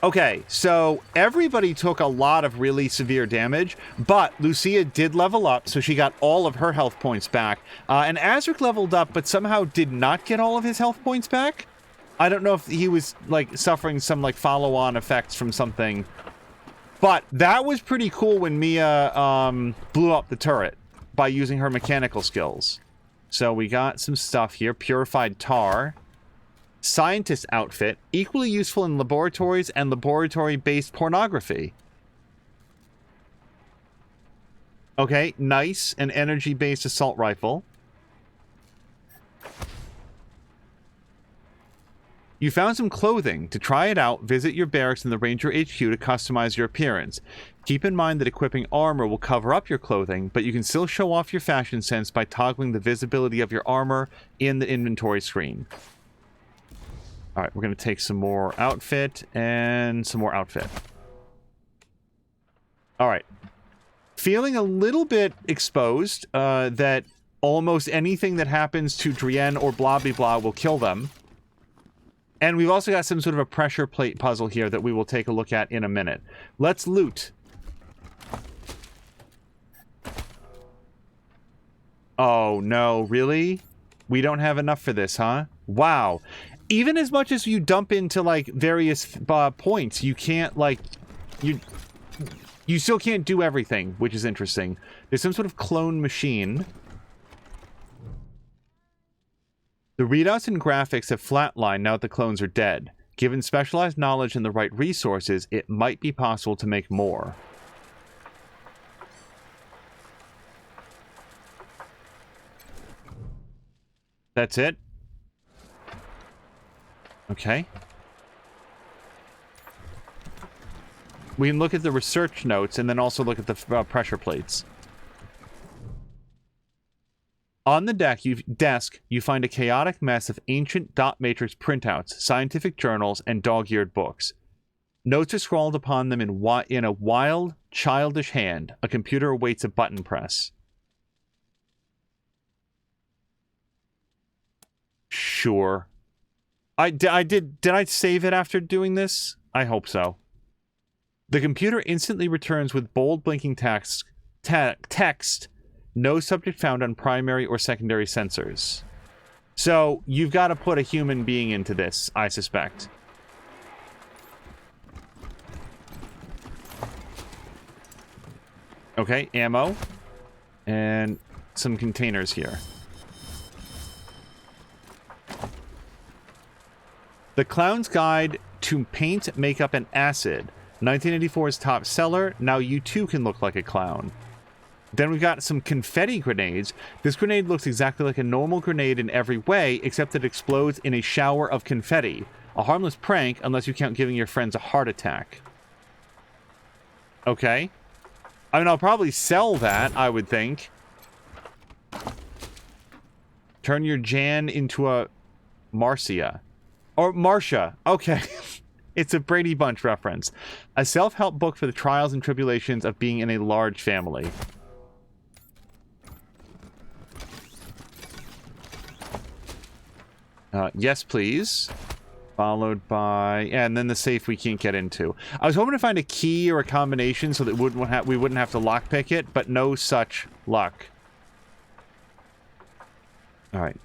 A: Okay, so everybody took a lot of really severe damage, but Lucia did level up, so she got all of her health points back. And Azric leveled up, but somehow did not get all of his health points back. I don't know if he was, like, suffering some, like, follow-on effects from something. But that was pretty cool when Mia blew up the turret by using her mechanical skills. So we got some stuff here. Purified tar. Scientist outfit, equally useful in laboratories and laboratory-based pornography. Okay, nice. An energy-based assault rifle. You found some clothing. To try it out, visit your barracks in the Ranger HQ to customize your appearance. Keep in mind that equipping armor will cover up your clothing, but you can still show off your fashion sense by toggling the visibility of your armor in the inventory screen. Alright, we're going to take some more outfit and some more outfit. Alright. Feeling a little bit exposed that almost anything that happens to Drienne or blah blah blah will kill them. And we've also got some sort of a pressure plate puzzle here that we will take a look at in a minute. Let's loot. Oh no, really? We don't have enough for this, huh? Wow. Even as much as you dump into, like, various points, you can't, like, you still can't do everything, which is interesting. There's some sort of clone machine. The readouts and graphics have flatlined now that the clones are dead. Given specialized knowledge and the right resources, it might be possible to make more. That's it? Okay. We can look at the research notes and then also look at the pressure plates. On the desk, you find a chaotic mess of ancient dot matrix printouts, scientific journals, and dog-eared books. Notes are scrawled upon them in a wild, childish hand. A computer awaits a button press. Sure. Did I save it after doing this? I hope so. The computer instantly returns with bold blinking text. No subject found on primary or secondary sensors. So, you've got to put a human being into this, I suspect. Okay, ammo. And some containers here. The Clown's Guide to Paint, Makeup, and Acid. 1984's top seller. Now you too can look like a clown. Then we've got some confetti grenades. This grenade looks exactly like a normal grenade in every way, except that it explodes in a shower of confetti. A harmless prank, unless you count giving your friends a heart attack. Okay. I mean, I'll probably sell that, I would think. Turn your Jan into a Marcia. Or Marcia. Okay. It's a Brady Bunch reference. A self-help book for the trials and tribulations of being in a large family. Yes, please. Followed by... Yeah, and then the safe we can't get into. I was hoping to find a key or a combination so that we wouldn't have to lockpick it, but no such luck. Alright.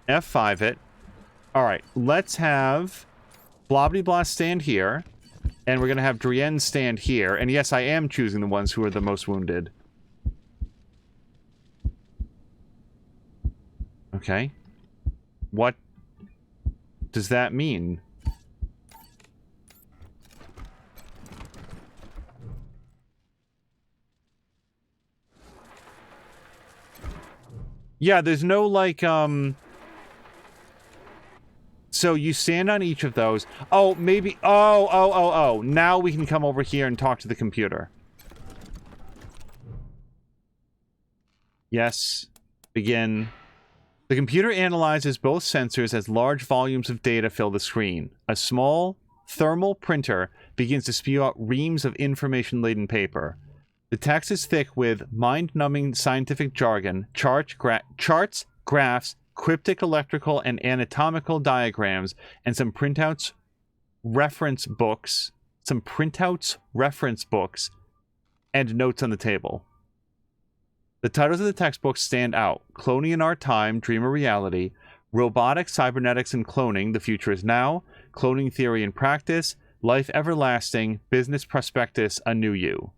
A: F5 it. Alright, let's have Blah stand here. And we're going to have Drienne stand here. And yes, I am choosing the ones who are the most wounded. Okay. What does that mean? Yeah, there's no, like, So you stand on each of those. Oh, maybe... Oh. Now we can come over here and talk to the computer. Yes. Begin. The computer analyzes both sensors as large volumes of data fill the screen. A small thermal printer begins to spew out reams of information-laden paper. The text is thick with mind-numbing scientific jargon, charts, graphs, cryptic electrical and anatomical diagrams, and some printouts, reference books, and notes on the table. The titles of the textbooks stand out. Cloning in Our Time, Dream or Reality, Robotics, Cybernetics, and Cloning, The Future is Now, Cloning Theory and Practice, Life Everlasting, Business Prospectus, A New You.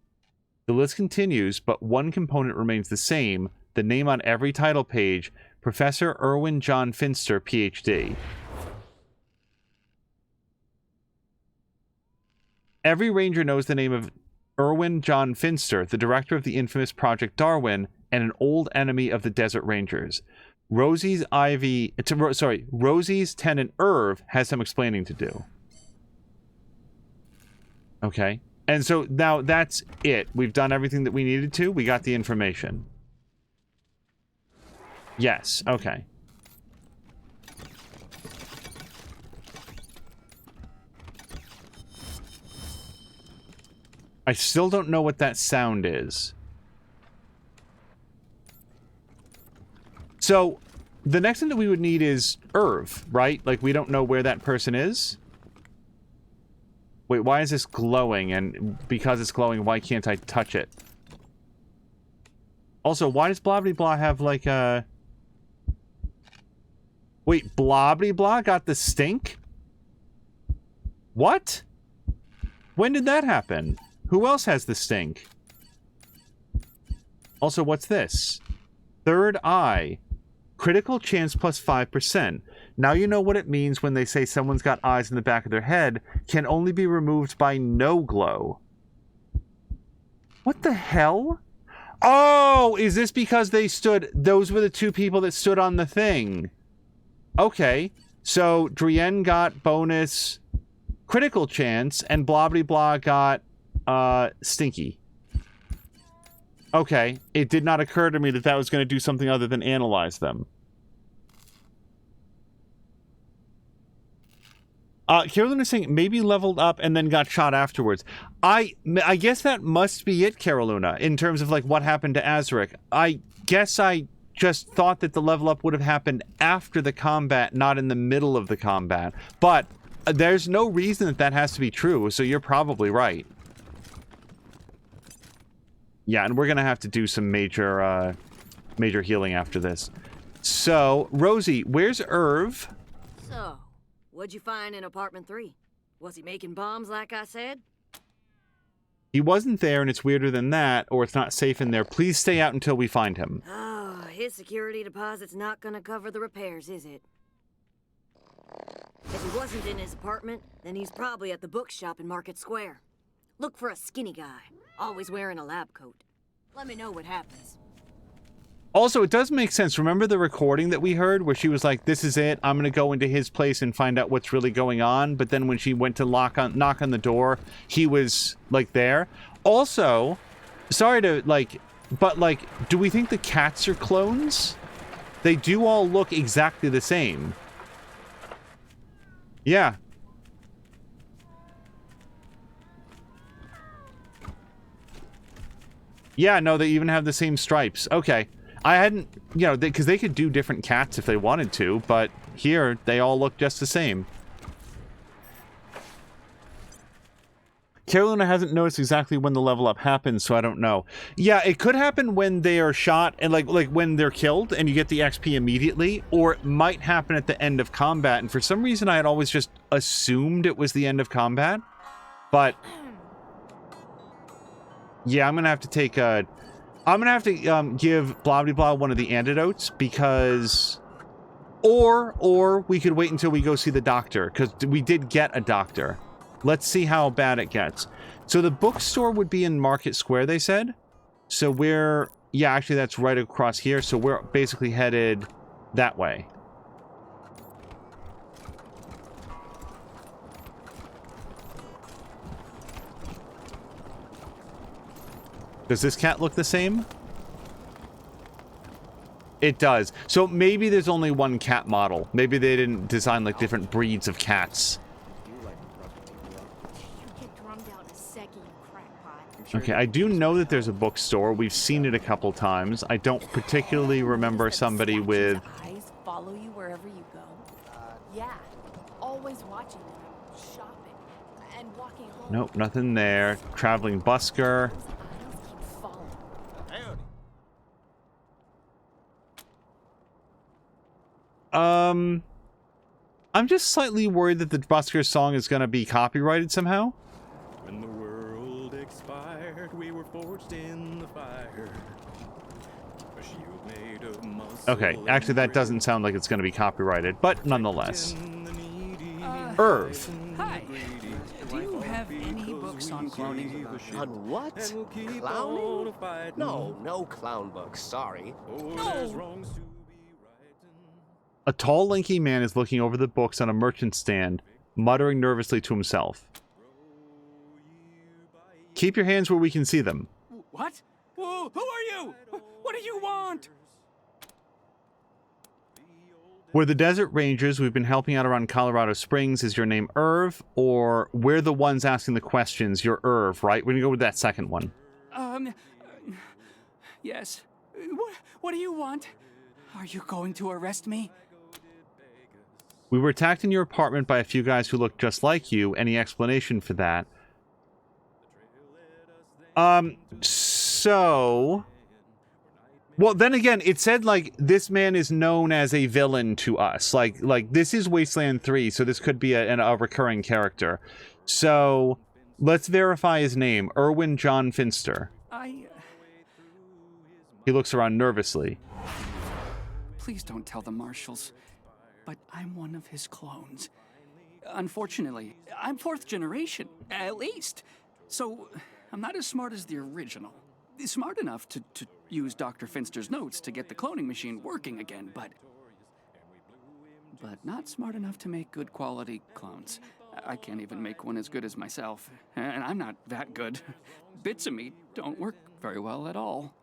A: The list continues, but one component remains the same, the name on every title page, Professor Erwin John Finster, Ph.D. Every ranger knows the name of Erwin John Finster, the director of the infamous Project Darwin, and an old enemy of the Desert Rangers. Rosie's tenant Irv has some explaining to do. Okay. And so now that's it. We've done everything that we needed to. We got the information. Yes, okay. I still don't know what that sound is. So, the next thing that we would need is Irv, right? Like, we don't know where that person is. Wait, why is this glowing? And because it's glowing, why can't I touch it? Also, why does Blah have, like, a... Wait, Blah got the stink? What? When did that happen? Who else has the stink? Also, what's this? Third eye. Critical chance plus 5%. Now you know what it means when they say someone's got eyes in the back of their head can only be removed by no glow. What the hell? Oh, is this because they stood... Those were the two people that stood on the thing. Okay. So, Drienne got bonus critical chance, and Blah got stinky. Okay. It did not occur to me that that was going to do something other than analyze them. Carolyn is saying maybe leveled up and then got shot afterwards. I guess that must be it, Carolina, in terms of like what happened to Azaric. I guess I just thought that the level up would have happened after the combat, not in the middle of the combat. But there's no reason that that has to be true, so you're probably right. Yeah, and we're going to have to do some major healing after this. So, Rosie, where's Irv?
V: So, what'd you find in apartment 3? Was he making bombs like I said?
A: He wasn't there, and it's weirder than that, or it's not safe in there. Please stay out until we find him.
V: Oh, his security deposit's not gonna cover the repairs, is it? If he wasn't in his apartment, then he's probably at the bookshop in Market Square. Look for a skinny guy, always wearing a lab coat. Let me know what happens.
A: Also, it does make sense. Remember the recording that we heard where she was like, this is it, I'm gonna go into his place and find out what's really going on, but then when she went to knock on the door, he was, like, there. Also, sorry to, like, but, like, do we think the cats are clones? They do all look exactly the same. Yeah. Yeah, no, they even have the same stripes. Okay. I hadn't, you know, because they could do different cats if they wanted to, but here, they all look just the same. Carolina hasn't noticed exactly when the level up happens, so I don't know. Yeah, it could happen when they are shot, and like when they're killed, and you get the XP immediately, or it might happen at the end of combat, and for some reason I had always just assumed it was the end of combat, but... Yeah, I'm gonna have to take a... I'm gonna have to give Blah one of the antidotes, because... Or we could wait until we go see the doctor, because we did get a doctor. Let's see how bad it gets. So the bookstore would be in Market Square, they said. So we're... Yeah, actually that's right across here, so we're basically headed that way. Does this cat look the same? It does. So maybe there's only one cat model. Maybe they didn't design like different breeds of cats. Okay, I do know that there's a bookstore. We've seen it a couple times. I don't particularly remember somebody with...
P: Eyes follow you wherever you go. Yeah, always watching them, shopping, and walking home.
A: Nope, nothing there. Traveling busker. I'm just slightly worried that the busker song is going to be copyrighted somehow.
T: When the world expired, we were forged in the fire. A shield made of muscle.
A: Okay, actually that doesn't sound like it's going to be copyrighted, but nonetheless. Irv.
C: Hi. Do you have any books on cloning?
W: On what? Clowning? No clown books, sorry.
C: No!
A: A tall, lanky man is looking over the books on a merchant stand, muttering nervously to himself. Keep your hands where we can see them.
C: What? Who are you? What do you want?
A: We're the Desert Rangers. We've been helping out around Colorado Springs. Is your name Irv? Or we're the ones asking the questions. You're Irv, right? We're going to go with that second one.
C: Yes. What do you want? Are you going to arrest me?
A: We were attacked in your apartment by a few guys who looked just like you. Any explanation for that? So... Well, then again, it said, like, this man is known as a villain to us. Like this is Wasteland 3, so this could be a recurring character. So, let's verify his name. Erwin John Finster. He looks around nervously.
C: Please don't tell the marshals, but I'm one of his clones. Unfortunately, I'm 4th generation, at least. So, I'm not as smart as the original. Smart enough to use Dr. Finster's notes to get the cloning machine working again, but not smart enough to make good quality clones. I can't even make one as good as myself, and I'm not that good. Bits of me don't work very well at all.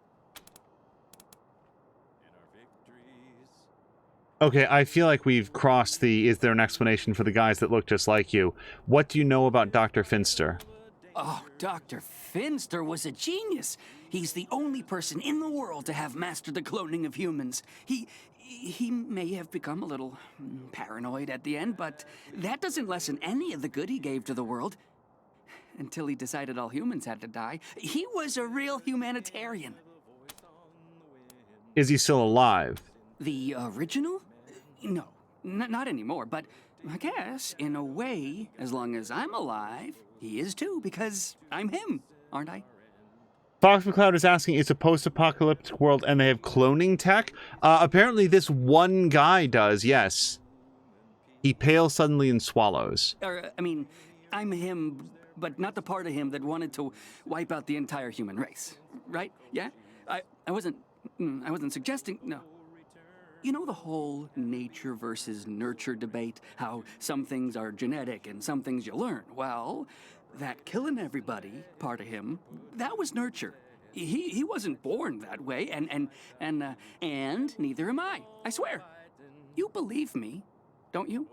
A: Okay, I feel like we've crossed the is there an explanation for the guys that look just like you. What do you know about Dr. Finster?
C: Oh, Dr. Finster was a genius. He's the only person in the world to have mastered the cloning of humans. He may have become a little paranoid at the end, but that doesn't lessen any of the good he gave to the world. Until he decided all humans had to die. He was a real humanitarian.
A: Is he still alive?
C: The original? No, not anymore, but I guess, in a way, as long as I'm alive, he is too, because I'm him, aren't I?
A: Fox McCloud is asking, it's a post-apocalyptic world and they have cloning tech? Apparently this one guy does, yes. He pales suddenly and swallows.
C: I mean, I'm him, but not the part of him that wanted to wipe out the entire human race, right? Yeah? I wasn't suggesting, no. You know the whole nature versus nurture debate? How some things are genetic and some things you learn? Well, that killing everybody part of him, that was nurture. He wasn't born that way, and neither am I swear. You believe me, don't you?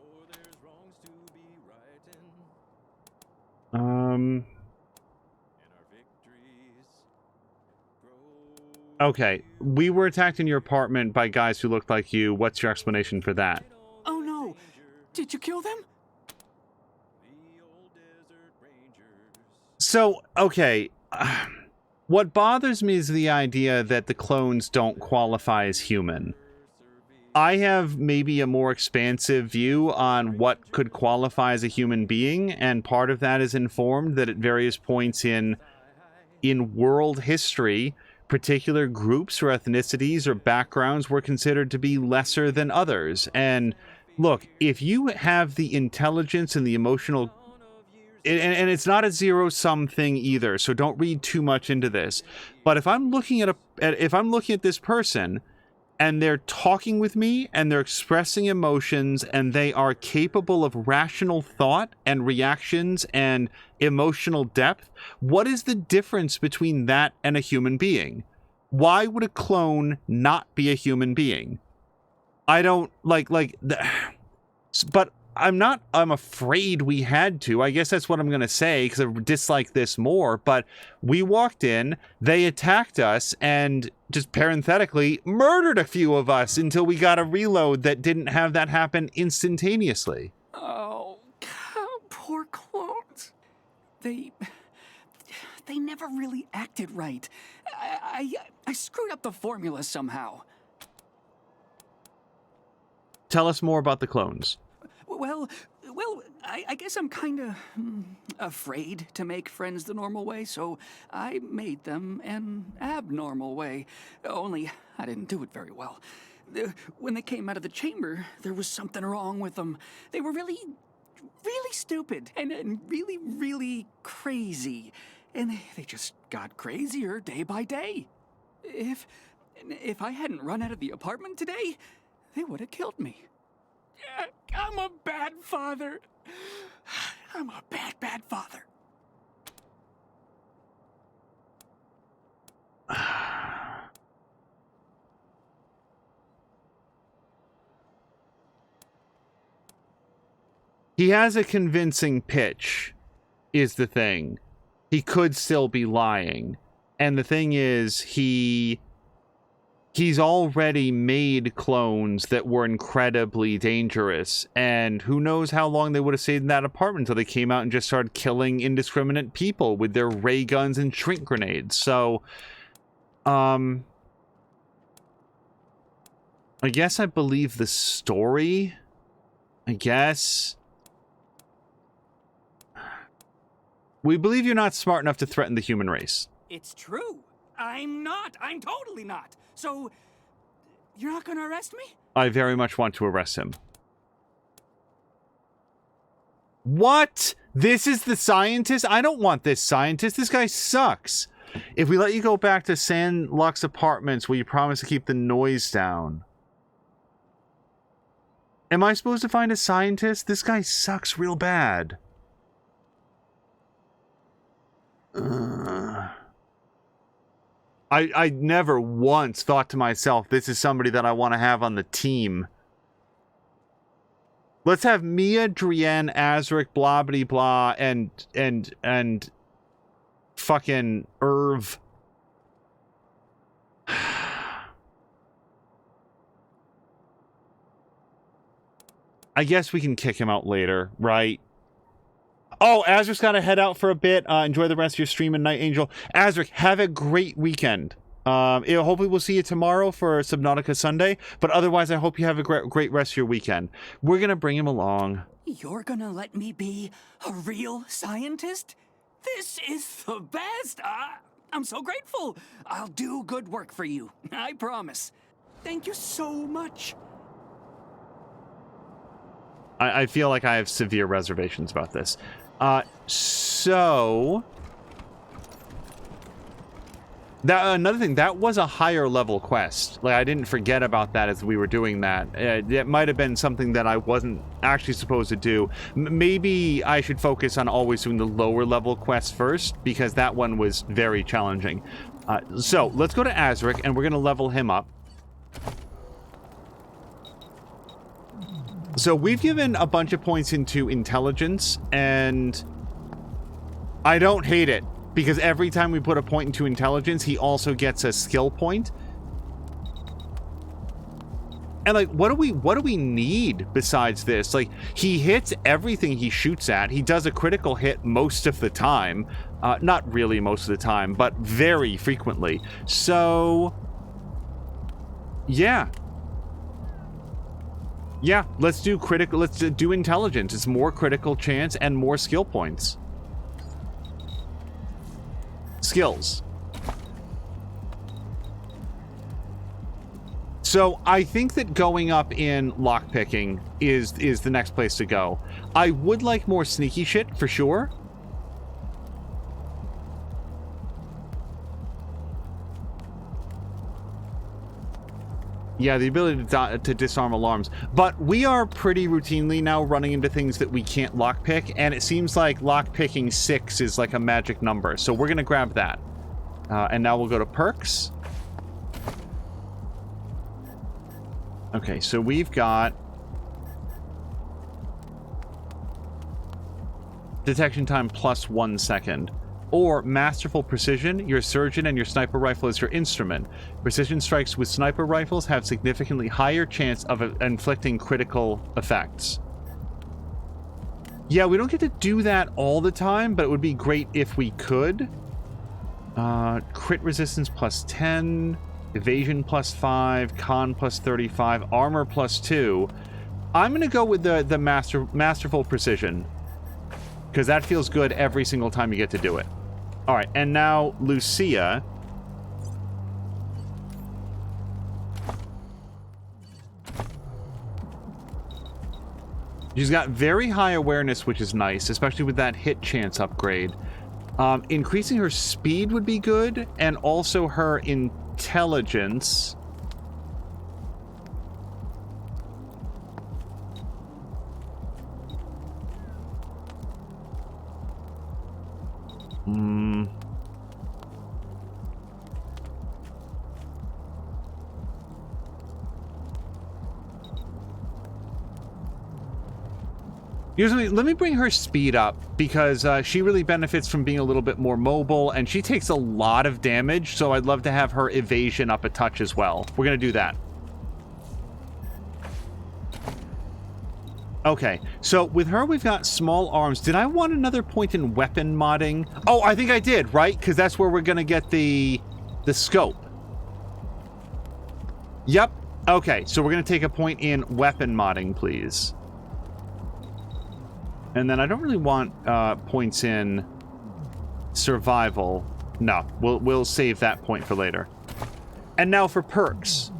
A: Okay, we were attacked in your apartment by guys who looked like you. What's your explanation for that?
C: Oh no! Did you kill them?
A: So, okay, what bothers me is the idea that the clones don't qualify as human. I have maybe a more expansive view on what could qualify as a human being, and part of that is informed that at various points in world history, particular groups or ethnicities or backgrounds were considered to be lesser than others. And look, if you have the intelligence and the emotional, and it's not a zero-sum thing either, so don't read too much into this. But if I'm looking at this person and they're talking with me and they're expressing emotions and they are capable of rational thought and reactions and emotional depth, what is the difference between that and a human being? Why would a clone not be a human being? I don't but I'm afraid we had to. I guess that's what I'm going to say, because I dislike this more. But we walked in, they attacked us, and just parenthetically murdered a few of us until we got a reload that didn't have that happen instantaneously.
C: Oh, poor clones. They never really acted right. I screwed up the formula somehow.
A: Tell us more about the clones.
C: Well, I guess I'm kind of afraid to make friends the normal way, so I made them an abnormal way. Only I didn't do it very well. When they came out of the chamber, there was something wrong with them. They were really stupid and really, really crazy. And they just got crazier day by day. If I hadn't run out of the apartment today, they would have killed me. I'm a bad father. I'm a bad father.
A: He has a convincing pitch, is the thing. He could still be lying. And the thing is, he's already made clones that were incredibly dangerous, and who knows how long they would have stayed in that apartment until they came out and just started killing indiscriminate people with their ray guns and shrink grenades. So, I guess I believe the story. I guess. We believe you're not smart enough to threaten the human race.
C: It's true. I'm not. I'm totally not. So, you're not gonna arrest me?
A: I very much want to arrest him. What? This is the scientist? I don't want this scientist. This guy sucks. If we let you go back to San Lux Apartments, will you promise to keep the noise down? Am I supposed to find a scientist? This guy sucks real bad. I never once thought to myself, this is somebody that I want to have on the team. Let's have Mia, Drienne, Azric, blah, blah, blah, and fucking Irv. I guess we can kick him out later, right? Oh, Azric's got to head out for a bit. Enjoy the rest of your stream and Night Angel. Azric, have a great weekend. Hopefully we'll see you tomorrow for Subnautica Sunday, but otherwise I hope you have a great rest of your weekend. We're going to bring him along.
C: You're gonna let me be a real scientist? This is the best. I'm so grateful. I'll do good work for you. I promise. Thank you so much.
A: I feel like I have severe reservations about this. So that another thing, that was a higher level quest. Like, I didn't forget about that as we were doing that. It might have been something that I wasn't actually supposed to do. Maybe I should focus on always doing the lower level quests first, because that one was very challenging. So let's go to Azric and we're going to level him up. So we've given a bunch of points into intelligence, and I don't hate it. because every time we put a point into intelligence, he also gets a skill point. And like, what do we need besides this? Like, he hits everything he shoots at. He does a critical hit most of the time. Not really most of the time, but very frequently. So, yeah. Yeah, let's do critical, let's do intelligence. It's more critical chance and more skill points. Skills. So I think that going up in lockpicking is the next place to go. I would like more sneaky shit for sure. Yeah, the ability to disarm alarms. But we are pretty routinely now running into things that we can't lockpick, and it seems like lockpicking 6 is like a magic number. So we're going to grab that. And now we'll go to perks. Okay, so we've got detection time plus 1 second. Or masterful precision. Your surgeon and your sniper rifle is your instrument. Precision strikes with sniper rifles have significantly higher chance of inflicting critical effects. Yeah, we don't get to do that all the time, but it would be great if we could. Crit resistance plus 10. Evasion plus 5, con plus 35, armor plus 2. I'm going to go with the masterful precision, because that feels good every single time you get to do it. All right, and now Lucia. She's got very high awareness, which is nice, especially with that hit chance upgrade. Increasing her speed would be good, and also her intelligence. Usually, let me bring her speed up, because she really benefits from being a little bit more mobile, and she takes a lot of damage, so I'd love to have her evasion up a touch as well. We're going to do that. Okay, so with her, we've got small arms. Did I want another point in weapon modding? Oh, I think I did, right? Because that's where we're going to get the scope. Yep. Okay, so we're going to take a point in weapon modding, please. And then I don't really want points in survival. No, we'll save that point for later. And now for perks.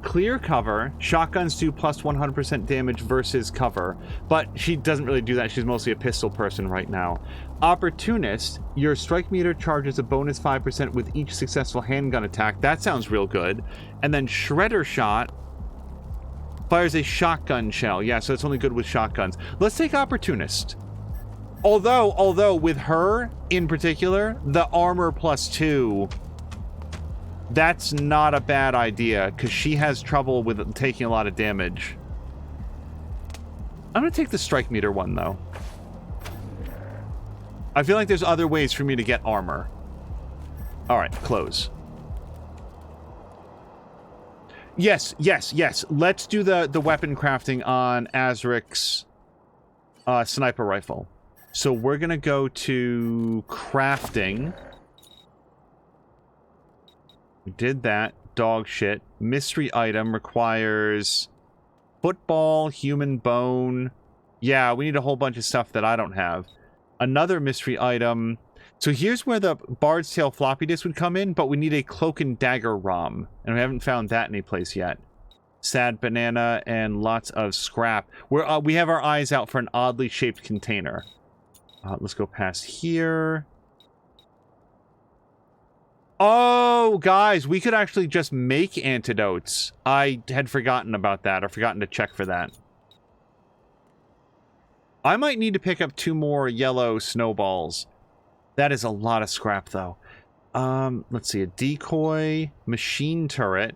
A: Clear cover. Shotguns do plus 100% damage versus cover. But she doesn't really do that. She's mostly a pistol person right now. Opportunist. Your strike meter charges a bonus 5% with each successful handgun attack. That sounds real good. And then Shredder Shot. Fires a shotgun shell. Yeah, so it's only good with shotguns. Let's take Opportunist. Although with her in particular, the armor plus 2, that's not a bad idea, because she has trouble with taking a lot of damage. I'm going to take the strike meter one, though. I feel like there's other ways for me to get armor. All right, close. Yes. Let's do the weapon crafting on Azric's sniper rifle. So we're going to go to crafting. We did that. Dog shit. Mystery item requires football, human bone. Yeah, we need a whole bunch of stuff that I don't have. Another mystery item. So here's where the Bard's Tale floppy disk would come in, but we need a Cloak and Dagger ROM, and we haven't found that anyplace yet. Sad banana and lots of scrap. We have our eyes out for an oddly shaped container. Let's go past here. Oh, guys, we could actually just make antidotes. I had forgotten about that, or forgotten to check for that. I might need to pick up 2 more yellow snowballs. That is a lot of scrap, though. Let's see. A decoy, machine turret.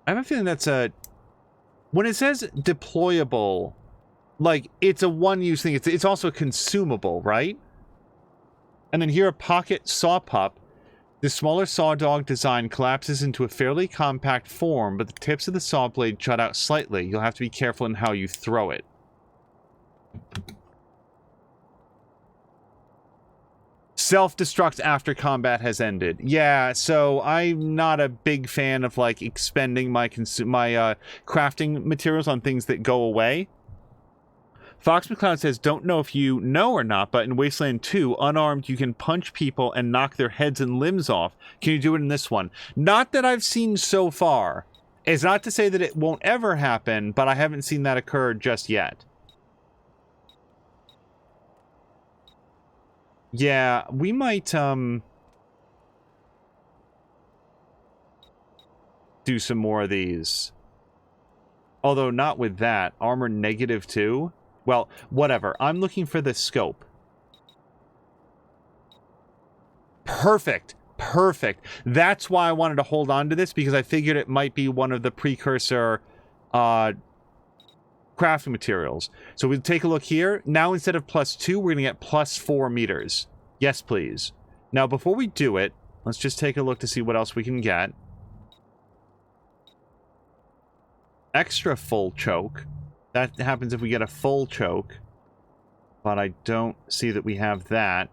A: I have a feeling that's a... When it says deployable like, it's a one-use thing. It's also consumable, right? And then here, a pocket saw pup. The smaller saw dog design collapses into a fairly compact form, but the tips of the saw blade jut out slightly. You'll have to be careful in how you throw it. Self-destruct after combat has ended. Yeah, so I'm not a big fan of, like, expending my crafting materials on things that go away. Fox McCloud says, don't know if you know or not, but in Wasteland 2, unarmed, you can punch people and knock their heads and limbs off. Can you do it in this one? Not that I've seen so far. It's not to say that it won't ever happen, but I haven't seen that occur just yet. Yeah, we might, do some more of these. Although not with that. Armor -2? Well, whatever. I'm looking for the scope. Perfect. Perfect. That's why I wanted to hold on to this, because I figured it might be one of the precursor crafting materials. So we'll take a look here. Now instead of +2, we're going to get +4 meters. Yes, please. Now, before we do it, let's just take a look to see what else we can get. Extra full choke. That happens if we get a full choke. But I don't see that we have that.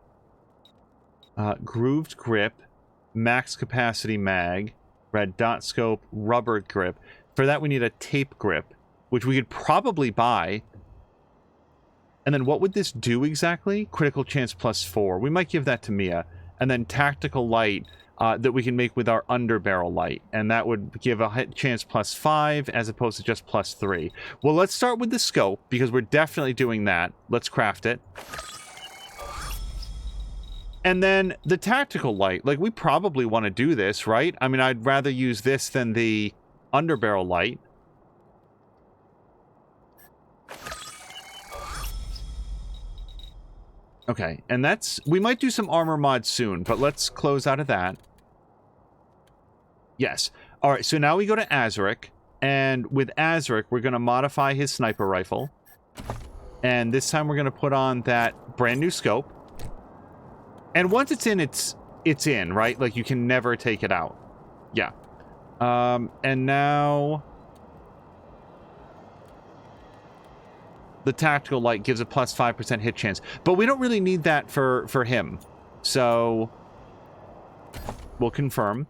A: Grooved grip. Max capacity mag. Red dot scope. Rubber grip. For that we need a tape grip, which we could probably buy. And then what would this do exactly? Critical chance +4. We might give that to Mia. And then tactical light that we can make with our underbarrel light. And that would give a hit chance +5 as opposed to just +3. Well, let's start with the scope, because we're definitely doing that. Let's craft it. And then the tactical light. Like, we probably want to do this, right? I mean, I'd rather use this than the underbarrel light. Okay, and that's... We might do some armor mods soon, but let's close out of that. Yes. Alright, so now we go to Azaric, and with Azaric, we're going to modify his sniper rifle. And this time we're going to put on that brand new scope. And once it's in, it's in, right? Like, you can never take it out. Yeah. And now... the tactical light gives a +5% hit chance. But we don't really need that for him. So... we'll confirm.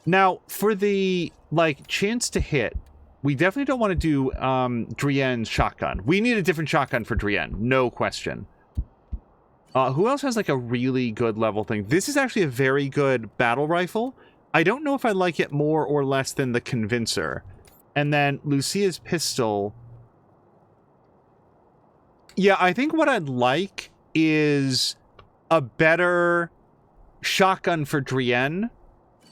A: Now, for the, like, chance to hit, we definitely don't want to do Drienne's shotgun. We need a different shotgun for Drienne, no question. Who else has, like, a really good level thing? This is actually a very good battle rifle. I don't know if I like it more or less than the Convincer. And then Lucia's pistol... yeah, I think what I'd like is a better shotgun for Drienne.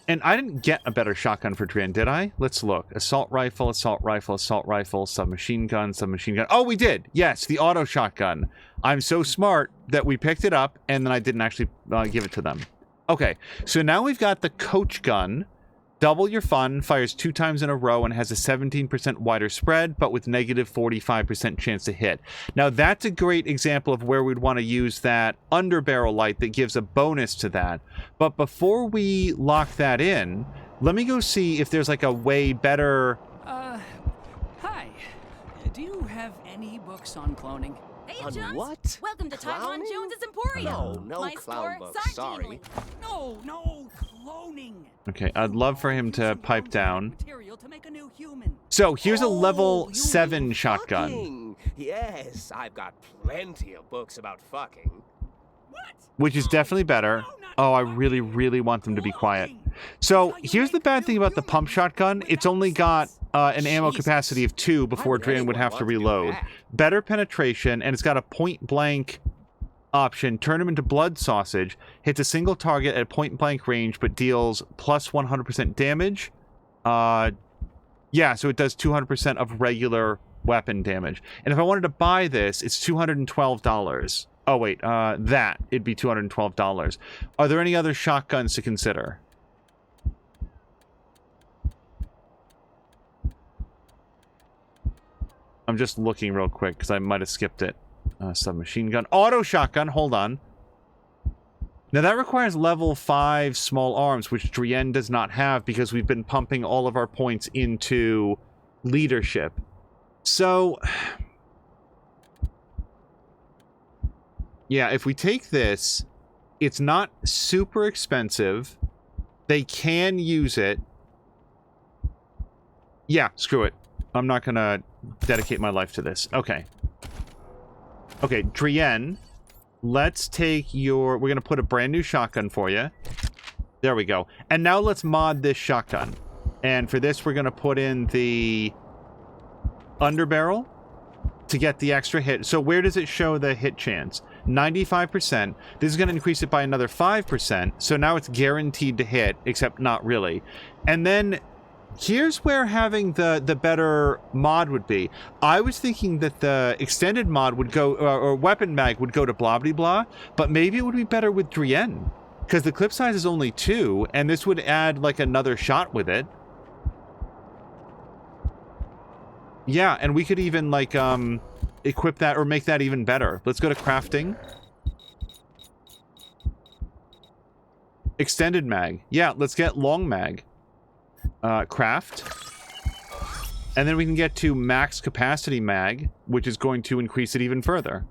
A: And I didn't get a better shotgun for Drienne, did I? Let's look. Assault rifle, assault rifle, assault rifle, submachine gun, submachine gun. Oh, we did! Yes, the auto shotgun. I'm so smart that we picked it up, and then I didn't actually give it to them. Okay, so now we've got the coach gun. Double your fun, fires 2 times in a row, and has a 17% wider spread, but with negative 45% chance to hit. Now, that's a great example of where we'd want to use that underbarrel light that gives a bonus to that. But before we lock that in, let me go see if there's, like, a way better...
C: Hi. Do you have any books on cloning?
V: Hey,
W: On
V: Jones.
W: what?
V: Welcome to Taiwan
W: Clowning?
V: Jones's Emporium.
W: No
V: My
W: clown
V: store,
W: books, sorry.
C: No, cloning.
A: Okay, I'd love for him to pipe down.
C: Material to make a new human.
A: So, here's a level
W: you
A: 7
W: mean
A: shotgun.
W: fucking. Yes, I've got plenty of books about fucking.
A: Which is definitely better. Oh, I really, really want them to be quiet. So, here's the bad thing about the pump shotgun. It's only got an ammo capacity of 2 before Drienne would have to reload. Better penetration, and it's got a point-blank option. Turn him into blood sausage. Hits a single target at point-blank range, but deals plus 100% damage. Yeah, so it does 200% of regular weapon damage. And if I wanted to buy this, it's $212. Oh, wait, it'd be $212. Are there any other shotguns to consider? I'm just looking real quick because I might have skipped it. Submachine gun. Auto shotgun. Hold on. Now that requires level 5 small arms, which Drienne does not have because we've been pumping all of our points into leadership. So, yeah, if we take this, it's not super expensive. They can use it. Yeah, screw it. I'm not gonna dedicate my life to this. Okay. Okay, Drienne, let's take your... We're gonna put a brand new shotgun for you. There we go. And now let's mod this shotgun. And for this, we're gonna put in the underbarrel to get the extra hit. So where does it show the hit chance? 95%. This is going to increase it by another 5%. So now it's guaranteed to hit, except not really. And then here's where having the better mod would be. I was thinking that the extended mod would go, or weapon mag would go to blah blah blah, but maybe it would be better with Drienne, because the clip size is only 2, and this would add like another shot with it. Yeah, and we could even like equip that or make that even better. Let's go to crafting. Extended mag. Yeah, let's get long mag. Craft. And then we can get to max capacity mag, which is going to increase it even further.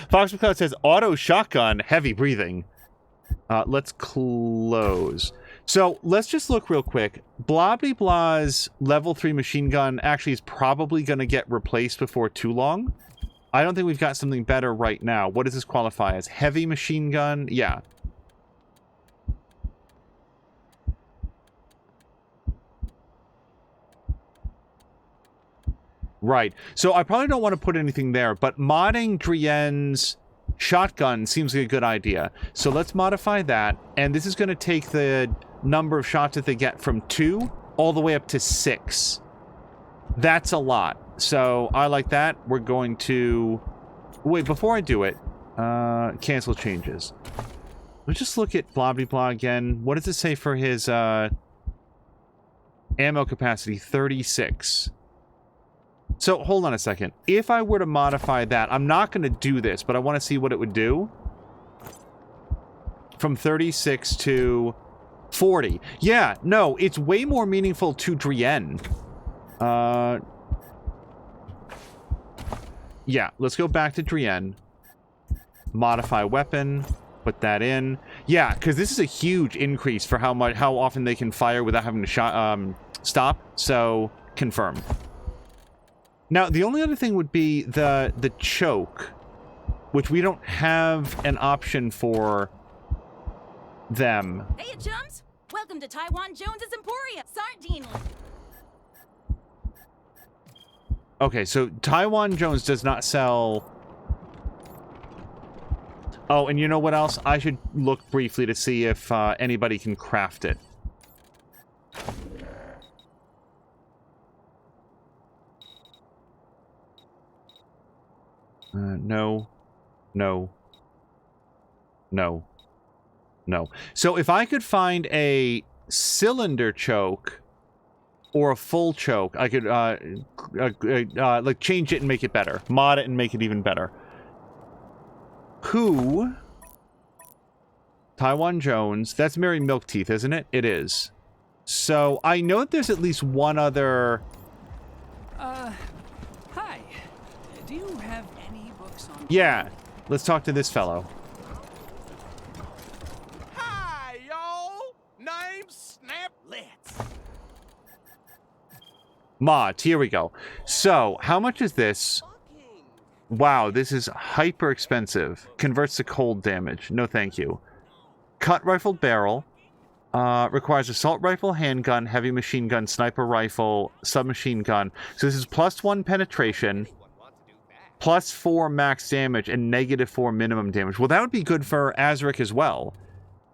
A: Fox McCloud says, auto shotgun, heavy breathing. Let's close. So let's just look real quick. Blah blah blah's level 3 machine gun actually is probably going to get replaced before too long. I don't think we've got something better right now. What does this qualify as? Heavy machine gun? Yeah. Right. So I probably don't want to put anything there, but modding Drienne's shotgun seems like a good idea. So let's modify that, and this is going to take the number of shots that they get from 2 all the way up to 6. That's a lot. So I like that. We're going to... Wait, before I do it, cancel changes. Let's just look at blah blah blah again. What does it say for his ammo capacity? 36. So, hold on a second. If I were to modify that, I'm not going to do this, but I want to see what it would do. From 36 to 40. Yeah, no, it's way more meaningful to Drienne. Yeah, let's go back to Drienne. Modify weapon. Put that in. Yeah, because this is a huge increase for how often they can fire without having to stop. So, confirm. Now, the only other thing would be the choke, which we don't have an option for them.
Q: Hey, chums! Welcome to Taiwan Jones's Emporia, Sardine.
A: Okay, so Taiwan Jones does not sell... Oh, and you know what else? I should look briefly to see if anybody can craft it. No. No. No. No. So if I could find a cylinder choke or a full choke, I could like change it and make it better. Mod it and make it even better. Who? Taiwan Jones. That's Mary Milkteeth, isn't it? It is. So I know that there's at least one other...
C: Hi. Do you have any books on...
A: Yeah. Let's talk to this fellow.
J: Hi, y'all. Name's Snaplets.
A: Mods. Here we go. So, how much is this? Wow, this is hyper expensive. Converts to cold damage. No thank you. Cut rifled barrel. Requires assault rifle, handgun, heavy machine gun, sniper rifle, submachine gun. So this is +1 penetration, +4 max damage, and -4 minimum damage. Well, that would be good for Azric as well.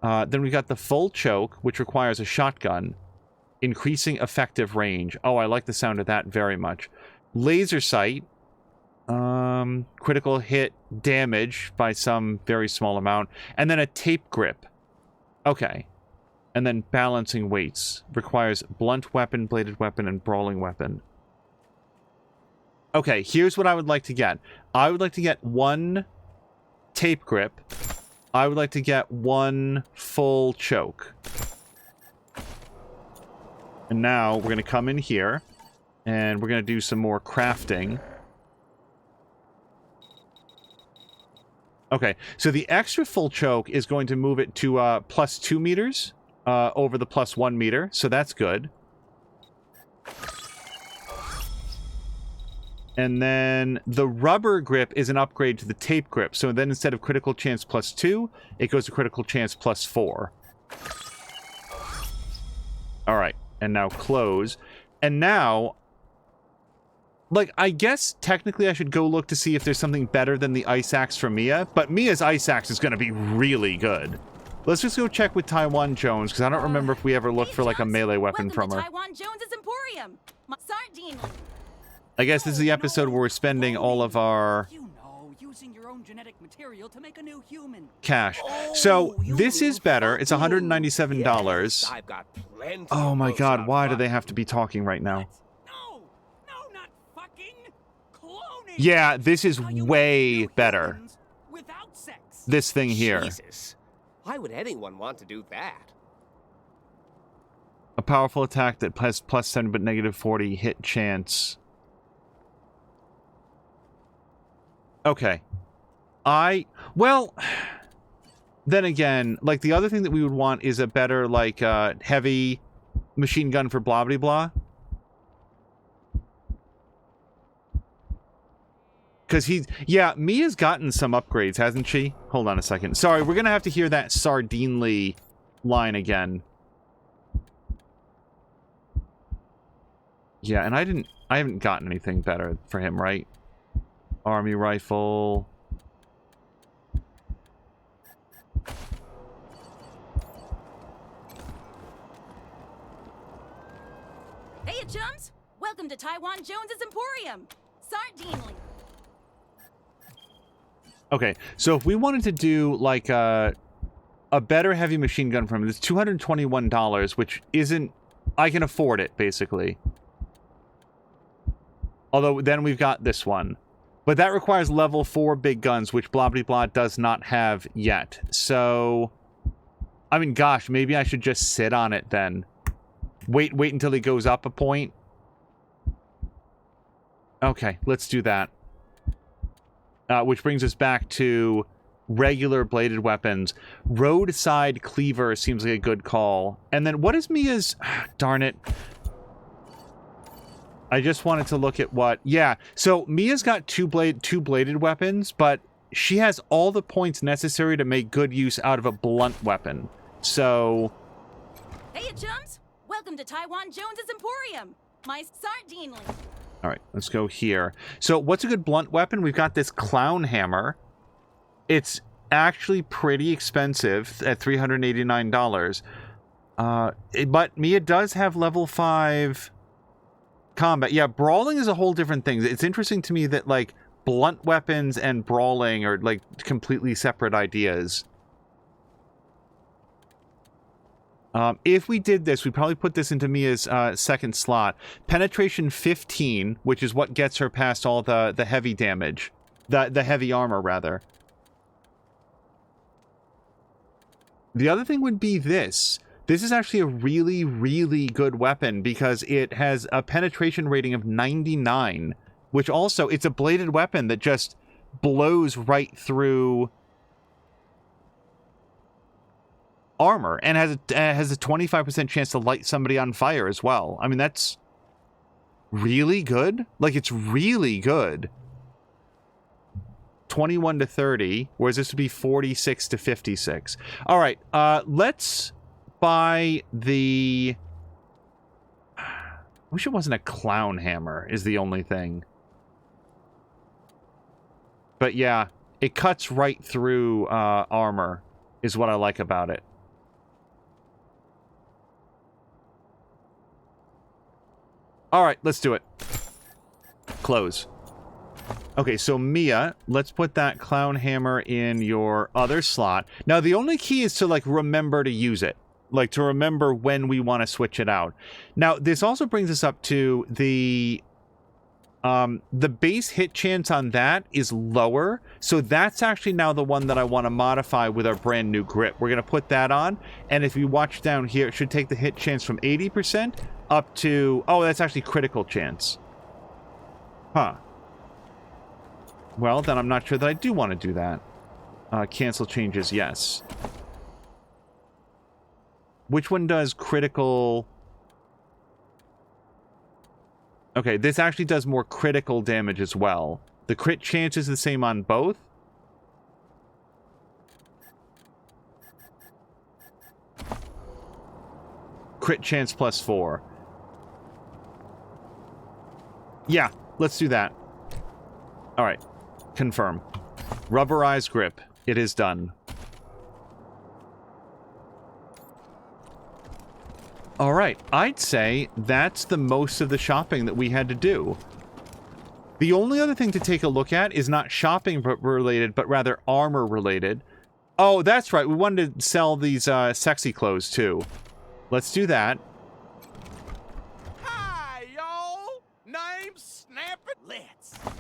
A: Then we got the full choke, which requires a shotgun. Increasing effective range. Oh, I like the sound of that very much. Laser sight. Critical hit damage by some very small amount. And then a tape grip. Okay. And then balancing weights. Requires blunt weapon, bladed weapon, and brawling weapon. Okay, here's what I would like to get. I would like to get 1 tape grip. I would like to get 1 full choke. And now we're going to come in here. And we're going to do some more crafting. Okay, so the extra full choke is going to move it to plus 2 meters over the plus 1 meter, so that's good. And then the rubber grip is an upgrade to the tape grip, so then instead of critical chance plus 2, it goes to critical chance plus 4. Alright, and now close. And now, like, I guess technically I should go look to see if there's something better than the ice axe for Mia, but Mia's ice axe is going to be really good. Let's just go check with Taiwan Jones, because I don't remember if we ever looked for, like, a melee weapon from her.
Q: Taiwan Jones's Emporium. Sardine.
A: I guess this is the episode where we're spending all of our
C: Using your own genetic material to make a new human.
A: cash. So, this is better. It's $197.
W: Yes, I've got plenty
A: Oh
W: of
A: my
W: those
A: god,
W: out
A: why do
W: front.
A: they have to be talking right now?
C: No, not fucking cloning.
A: Yeah, this is way better.
C: Without sex.
A: This thing here.
W: Jesus. Why would anyone want to do that?
A: A powerful attack that has plus 7 but negative 40 hit chance. Okay. Well, then again, like, the other thing that we would want is a better, like, heavy machine gun for blah blah blah. Because yeah, Mia's gotten some upgrades, hasn't she? Hold on a second. Sorry, we're gonna have to hear that Sardinely line again. Yeah, and I haven't gotten anything better for him, right? Army rifle.
Q: Hey, chums! Welcome to Taiwan Jones's Emporium. Sardinely.
A: Okay, so if we wanted to do, like, a better heavy machine gun from him, it's $221, which isn't... I can afford it, basically. Although, then we've got this one. But that requires level 4 big guns, which blah blah blah does not have yet. So, I mean, gosh, maybe I should just sit on it then. Wait until he goes up a point. Okay, let's do that. Which brings us back to regular bladed weapons. Roadside cleaver seems like a good call. And then what is Mia's... Darn it. I just wanted to look at what... Yeah, so Mia's got two bladed weapons, but she has all the points necessary to make good use out of a blunt weapon. So...
Q: Hey, chums! Welcome to Taiwan Jones's Emporium. My Sardinely.
A: Alright, let's go here. So, what's a good blunt weapon? We've got this clown hammer. It's actually pretty expensive at $389. But Mia does have level 5... combat. Yeah, brawling is a whole different thing. It's interesting to me that, like, blunt weapons and brawling are, like, completely separate ideas. If we did this, we'd probably put this into Mia's second slot. Penetration 15, which is what gets her past all the heavy damage. The heavy armor, rather. The other thing would be this. This is actually a really, really good weapon because it has a penetration rating of 99, which also, it's a bladed weapon that just blows right through armor and has a 25% chance to light somebody on fire as well. I mean, that's really good. Like, it's really good. 21 to 30, whereas this would be 46 to 56. All right, let's buy the... I wish it wasn't a clown hammer, is the only thing. But yeah, it cuts right through armor, is what I like about it. Alright, let's do it. Close. Okay, so Mia, let's put that clown hammer in your other slot. Now, the only key is to, like, remember to use it. like to remember when we want to switch it out. Now, this also brings us up to the base hit chance on that is lower, so that's actually now the one that I want to modify with our brand new grip. We're going to put that on, and if you watch down here, it should take the hit chance from 80% up to... Oh, that's actually critical chance. Huh. Well, then I'm not sure that I do want to do that. Cancel changes, yes. Which one does critical... Okay, this actually does more critical damage as well. The crit chance is the same on both. Crit chance +4. Yeah, let's do that. Alright, confirm. Rubberized grip. It is done. All right, I'd say that's the most of the shopping that we had to do. The only other thing to take a look at is not shopping related, but rather armor related. Oh, that's right. We wanted to sell these sexy clothes too. Let's do that.
J: Hi, y'all. Name's Snappin'. Let's.
A: All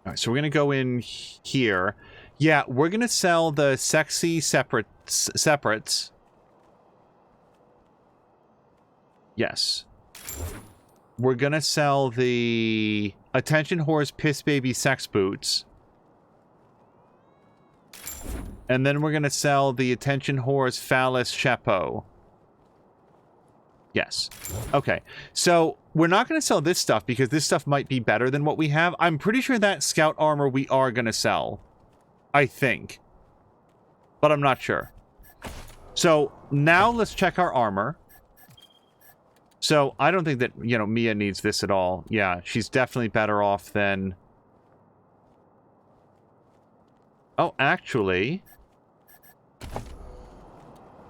A: right, so we're gonna go in here. Yeah, we're gonna sell the sexy separates. Yes. We're gonna sell the attention whores piss baby sex boots. And then we're gonna sell the attention whores phallus chapeau. Yes. Okay. So we're not gonna sell this stuff because this stuff might be better than what we have. I'm pretty sure that scout armor we are gonna sell. I think. But I'm not sure. So now let's check our armor. So, I don't think that, you know, Mia needs this at all. Yeah, she's definitely better off than... Oh, actually...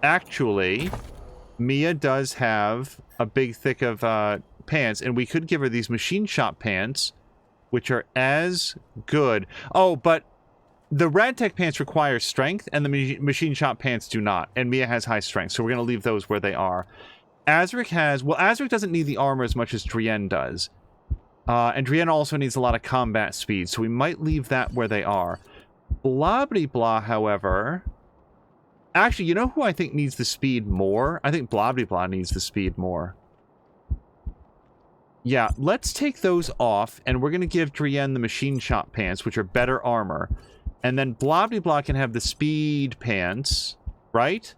A: Actually, Mia does have a big thick of pants, and we could give her these machine shop pants, which are as good. Oh, but the Radtech pants require strength, and the machine shop pants do not. And Mia has high strength, so we're going to leave those where they are. Azric has... Well, Azric doesn't need the armor as much as Drienne does. And Drienne also needs a lot of combat speed, so we might leave that where they are. Blah, however... Actually, you know who I think needs the speed more? I think Blah needs the speed more. Yeah, let's take those off, and we're going to give Drienne the machine shop pants, which are better armor. And then Blah can have the speed pants, right?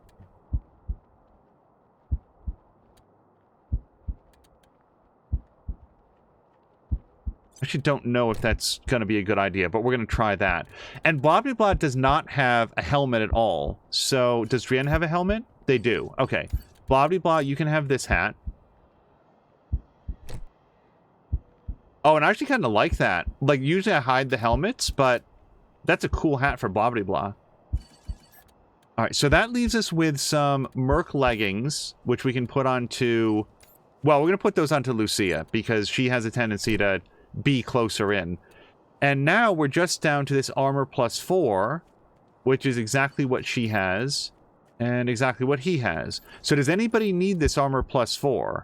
A: I actually don't know if that's going to be a good idea, but we're going to try that. And Blah does not have a helmet at all. So, does Drienne have a helmet? They do. Okay. Blah, you can have this hat. Oh, and I actually kind of like that. Like, usually I hide the helmets, but that's a cool hat for Blah. Alright, so that leaves us with some Merc leggings, which we can put onto... Well, we're going to put those onto Lucia, because she has a tendency to be closer in. And now we're just down to this armor +4, which is exactly what she has, and exactly what he has. So does anybody need this armor +4?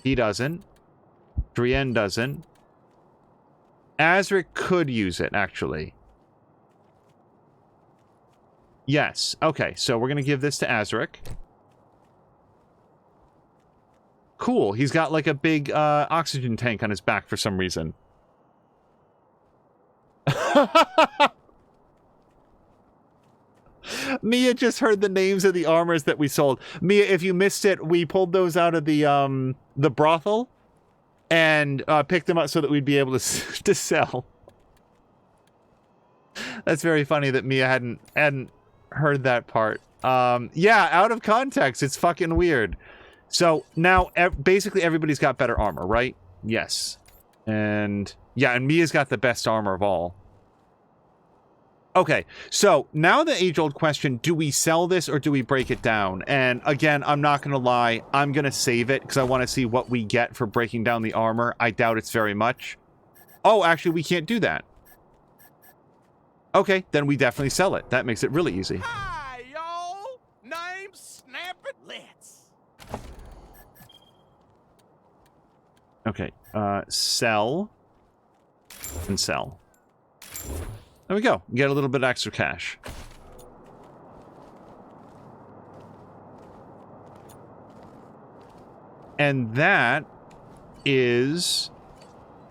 A: He doesn't. Drienne doesn't. Azric could use it, actually. Yes. Okay, so we're going to give this to Azric. Cool. He's got like a big oxygen tank on his back for some reason. Mia just heard the names of the armors that we sold. Mia, if you missed it, we pulled those out of the brothel and picked them up so that we'd be able to sell. That's very funny that Mia hadn't heard that part. Yeah, out of context. It's fucking weird. So now, basically everybody's got better armor, right? Yes. And, yeah, and Mia's got the best armor of all. Okay, so now the age-old question, do we sell this or do we break it down? And again, I'm not going to lie, I'm going to save it because I want to see what we get for breaking down the armor. I doubt it's very much. Oh, actually, we can't do that. Okay, then we definitely sell it. That makes it really easy.
J: Hi, y'all. Name's Snappin'.
A: Okay, sell and sell. There we go. Get a little bit extra cash. And that is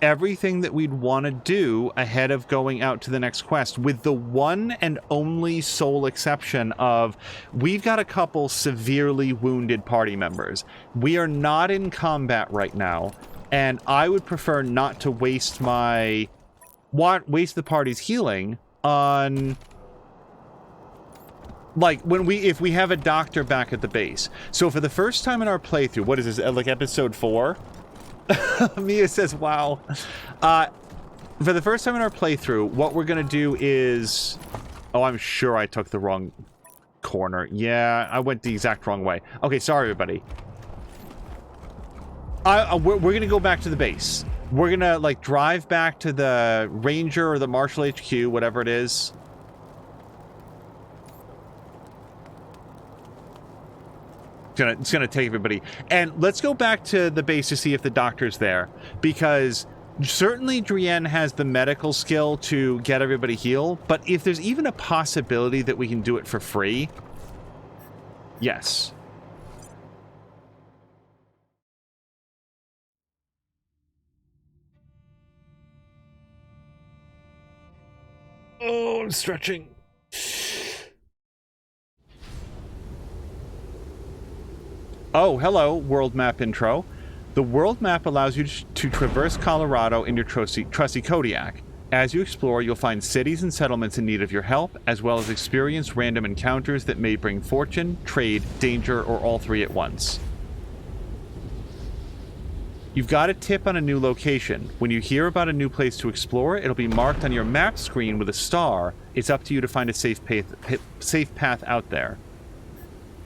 A: everything that we'd want to do ahead of going out to the next quest, with the one and only sole exception of we've got a couple severely wounded party members. We are not in combat right now, and I would prefer not to waste the party's healing on, like, if we have a doctor back at the base. So for the first time in our playthrough, what is this, like episode 4? Mia says, wow. For the first time in our playthrough, what we're going to do is... Oh, I'm sure I took the wrong corner. Yeah, I went the exact wrong way. Okay, sorry, everybody. We're going to go back to the base. We're going to, like, drive back to the Ranger or the Marshal HQ, whatever it is. It's gonna take everybody, and let's go back to the base to see if the doctor's there, because certainly Drienne has the medical skill to get everybody healed, but if there's even a possibility that we can do it for free, yes. Oh, I'm stretching. Oh, hello, world map intro. The world map allows you to traverse Colorado in your trusty Kodiak. As you explore, you'll find cities and settlements in need of your help, as well as experience random encounters that may bring fortune, trade, danger, or all three at once. You've got a tip on a new location. When you hear about a new place to explore, it'll be marked on your map screen with a star. It's up to you to find a safe path out there.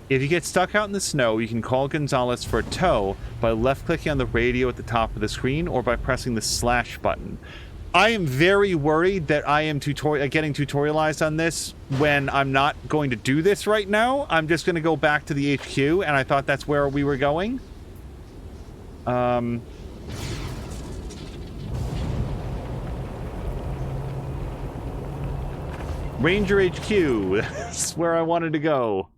A: If you get stuck out in the snow, you can call Gonzalez for a tow by left-clicking on the radio at the top of the screen or by pressing the slash button. I am very worried that I am getting tutorialized on this when I'm not going to do this right now. I'm just going to go back to the HQ, and I thought that's where we were going. Ranger HQ. That's where I wanted to go.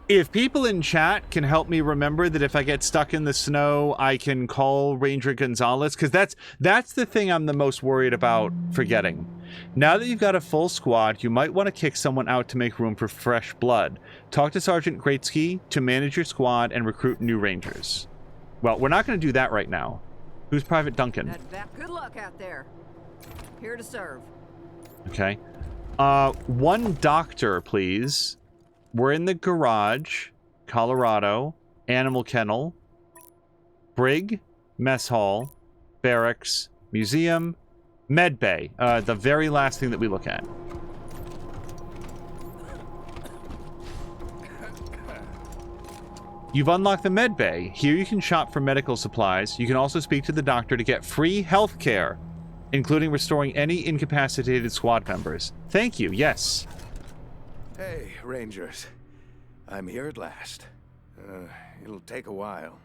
A: If people in chat can help me remember that if I get stuck in the snow, I can call Ranger Gonzalez, because that's the thing I'm the most worried about forgetting. Now that you've got a full squad, you might want to kick someone out to make room for fresh blood. Talk to Sergeant Greatsky to manage your squad and recruit new Rangers. Well, we're not going to do that right now. Who's Private Duncan?
E: Good luck out there. Here to serve.
A: Okay. One doctor, please. We're in the garage, Colorado, Animal Kennel, Brig, Mess Hall, Barracks, Museum, Med Bay, the very last thing that we look at. You've unlocked the Med Bay. Here you can shop for medical supplies. You can also speak to the doctor to get free health care, including restoring any incapacitated squad members. Thank you, yes.
G: Hey, Rangers. I'm here at last. It'll take a while,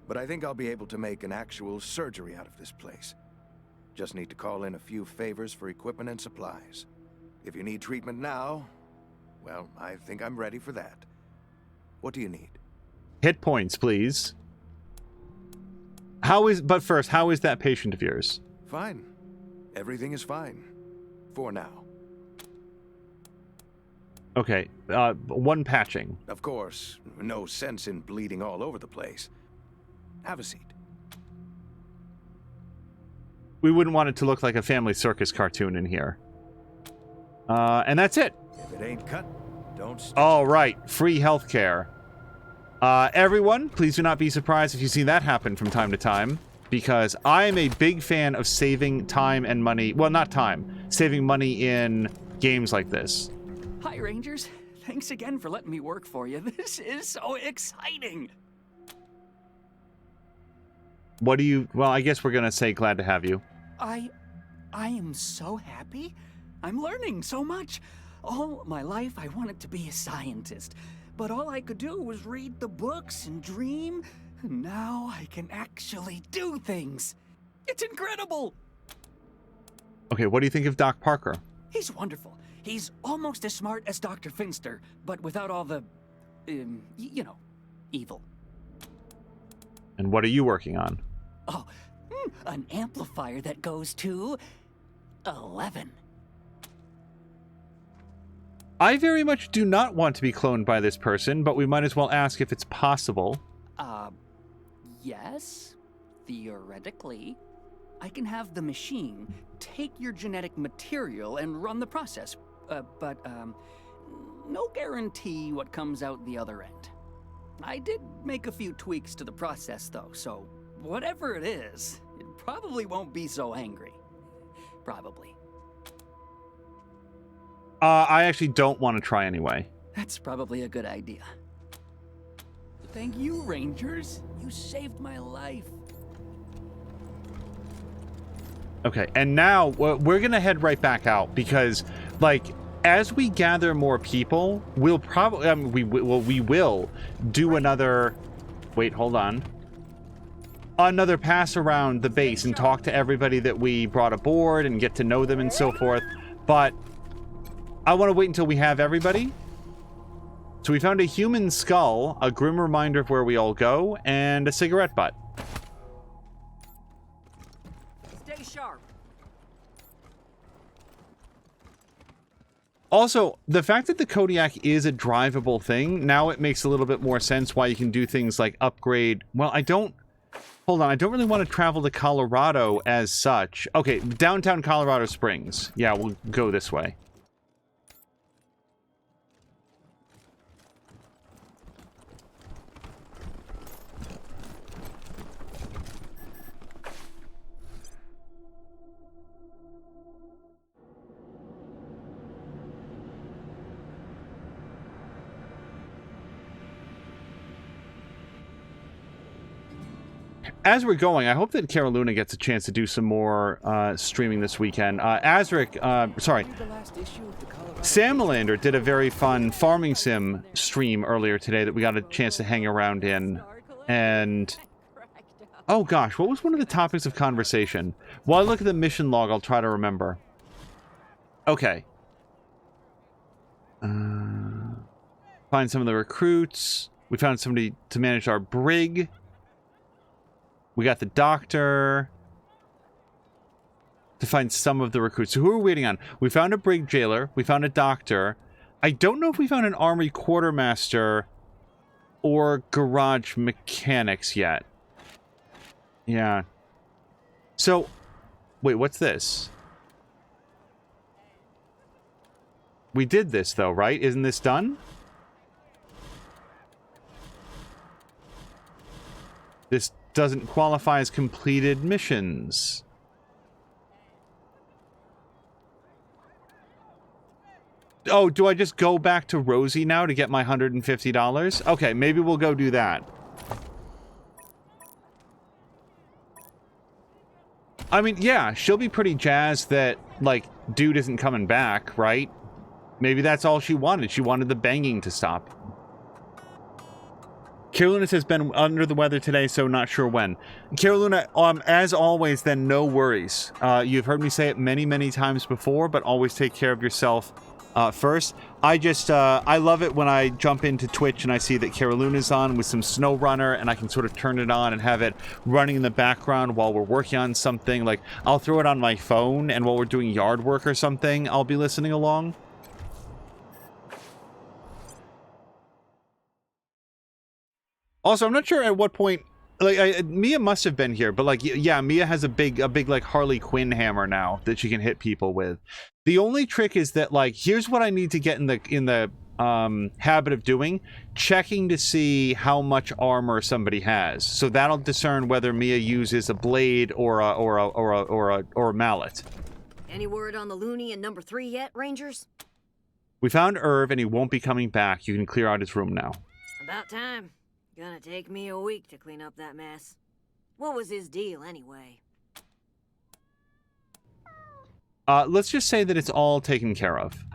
G: but I think I'll be able to make an actual surgery out of this place. Just need to call in a few favors for equipment and supplies. If you need treatment now, well, I think I'm ready for that. What do you need?
A: Hit points, please. But first, how is that patient of yours?
G: Fine. Everything is fine. For now.
A: Okay, one patching.
G: Of course, no sense in bleeding all over the place. Have a seat.
A: We wouldn't want it to look like a family circus cartoon in here. And that's it.
G: If it ain't cut, don't stop.
A: All right, free healthcare. Everyone, please do not be surprised if you see that happen from time to time, because I am a big fan of saving time and money. Well, not time. Saving money in games like this.
C: Hi, Rangers. Thanks again for letting me work for you. This is so exciting.
A: What do you... Well, I guess we're going to say glad to have you.
C: I am so happy. I'm learning so much. All my life, I wanted to be a scientist. but all I could do was read the books and dream. Now I can actually do things. It's incredible.
A: Okay, what do you think of Doc Parker?
C: He's wonderful. He's almost as smart as Dr. Finster, but without all the, you know, evil.
A: And what are you working on?
C: Oh, an amplifier that goes to 11.
A: I very much do not want to be cloned by this person, but we might as well ask if it's possible.
C: Yes, theoretically. I can have the machine take your genetic material and run the process, but no guarantee what comes out the other end. I did make a few tweaks to the process, though, so whatever it is, it probably won't be so angry. Probably.
A: I actually don't want to try anyway.
C: That's probably a good idea. Thank you, Rangers. You saved my life.
A: Okay, and now we're gonna head right back out because, like, as we gather more people, we'll probably we will do another. Wait, hold on. Another pass around the base and talk to everybody that we brought aboard and get to know them and so forth. But I want to wait until we have everybody. So we found a human skull, a grim reminder of where we all go, and a cigarette butt.
C: Stay sharp.
A: Also, the fact that the Kodiak is a drivable thing, now it makes a little bit more sense why you can do things like upgrade. Well, hold on, I don't really want to travel to Colorado as such. Okay, downtown Colorado Springs. Yeah, we'll go this way. As we're going, I hope that Caroluna gets a chance to do some more streaming this weekend. Samalander did a very fun farming sim stream earlier today that we got a chance to hang around in. And, oh gosh, what was one of the topics of conversation? While I look at the mission log, I'll try to remember. Okay. Find some of the recruits. We found somebody to manage our brig. We got the doctor to find some of the recruits. So who are we waiting on? We found a brig jailer. We found a doctor. I don't know if we found an army quartermaster or garage mechanics yet. Yeah. So, wait, what's this? We did this, though, right? Isn't this done? This doesn't qualify as completed missions. Oh, do I just go back to Rosie now to get my $150? Okay, maybe we'll go do that. I mean, yeah, she'll be pretty jazzed that, like, dude isn't coming back, right? Maybe that's all she wanted. She wanted the banging to stop. Caroluna has been under the weather today, so not sure when. Caroluna, as always, then no worries. You've heard me say it many, many times before, but always take care of yourself first. I love it when I jump into Twitch and I see that Caroluna's on with some SnowRunner, and I can sort of turn it on and have it running in the background while we're working on something. Like, I'll throw it on my phone, and while we're doing yard work or something, I'll be listening along. Also, I'm not sure at what point, like, Mia must have been here, but, like, yeah, Mia has a big, like, Harley Quinn hammer now that she can hit people with. The only trick is that, like, here's what I need to get in the habit of doing: checking to see how much armor somebody has. So that'll discern whether Mia uses a blade or a mallet.
V: Any word on the loony in number 3 yet, Rangers?
A: We found Irv, and he won't be coming back. You can clear out his room now.
V: About time. Gonna take me a week to clean up that mess. What was his deal, anyway?
A: Let's just say that it's all taken care of.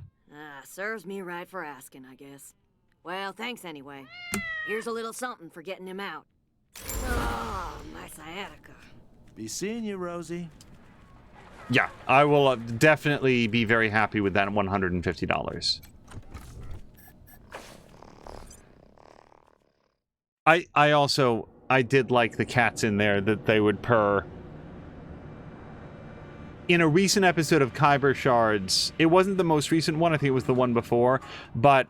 V: Serves me right for asking, I guess. Well, thanks anyway. Here's a little something for getting him out. Oh, my sciatica.
H: Be seeing you, Rosie.
A: Yeah, I will definitely be very happy with that $150. I did like the cats in there, that they would purr. In a recent episode of Kyber Shards, it wasn't the most recent one, I think it was the one before, but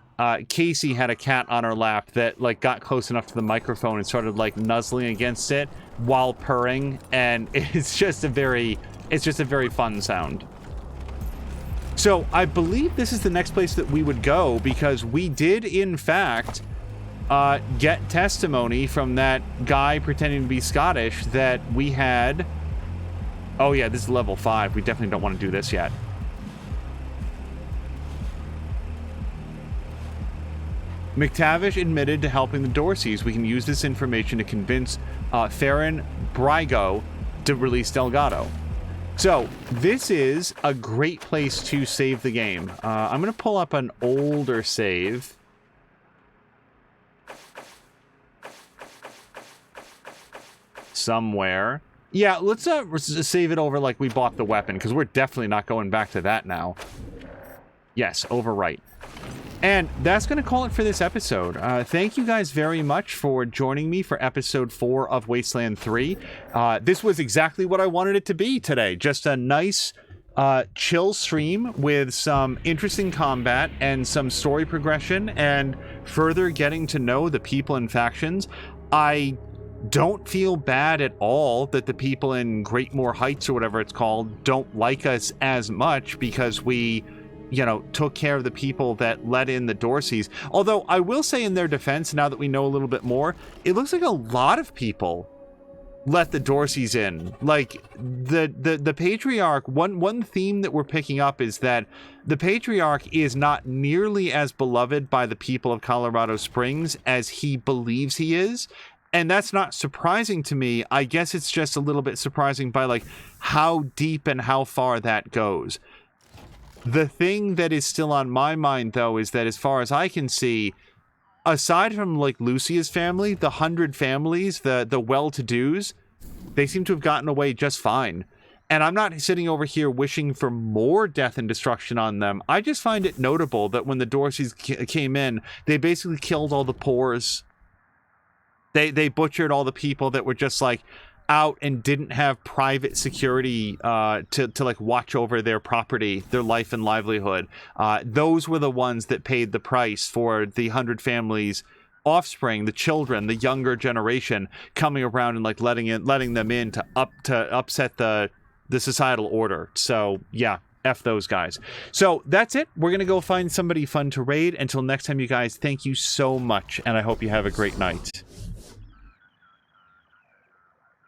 A: Casey had a cat on her lap that like got close enough to the microphone and started like nuzzling against it while purring, and it's just a very fun sound. So I believe this is the next place that we would go, because we did in fact get testimony from that guy pretending to be Scottish that we had. Oh yeah, this is level 5. We definitely don't want to do this yet. McTavish admitted to helping the Dorseys. We can use this information to convince Farron Brygo to release Delgado. So this is a great place to save the game. I'm going to pull up an older save. Somewhere. Yeah, let's save it over like we bought the weapon, because we're definitely not going back to that now. Yes, overwrite. And that's going to call it for this episode. Thank you guys very much for joining me for episode 4 of Wasteland 3. This was exactly what I wanted it to be today. Just a nice, chill stream with some interesting combat and some story progression and further getting to know the people and factions. I don't feel bad at all that the people in Greatmore Heights, or whatever it's called, don't like us as much because we, you know, took care of the people that let in the Dorseys. Although I will say, in their defense, now that we know a little bit more, it looks like a lot of people let the Dorseys in. Like the Patriarch, one theme that we're picking up is that the Patriarch is not nearly as beloved by the people of Colorado Springs as he believes he is. And that's not surprising to me. I guess it's just a little bit surprising by like how deep and how far that goes. The thing that is still on my mind, though, is that as far as I can see, aside from like Lucia's family, the 100 families, the well-to-dos, they seem to have gotten away just fine. And I'm not sitting over here wishing for more death and destruction on them. I just find it notable that when the Dorseys came in, they basically killed all the poors. They butchered all the people that were just like out and didn't have private security to like watch over their property, their life and livelihood. Those were the ones that paid the price for the 100 families' offspring, the children, the younger generation coming around and like letting them in to upset the societal order. So yeah, F those guys. So that's it. We're gonna go find somebody fun to raid. Until next time, you guys, thank you so much, and I hope you have a great night.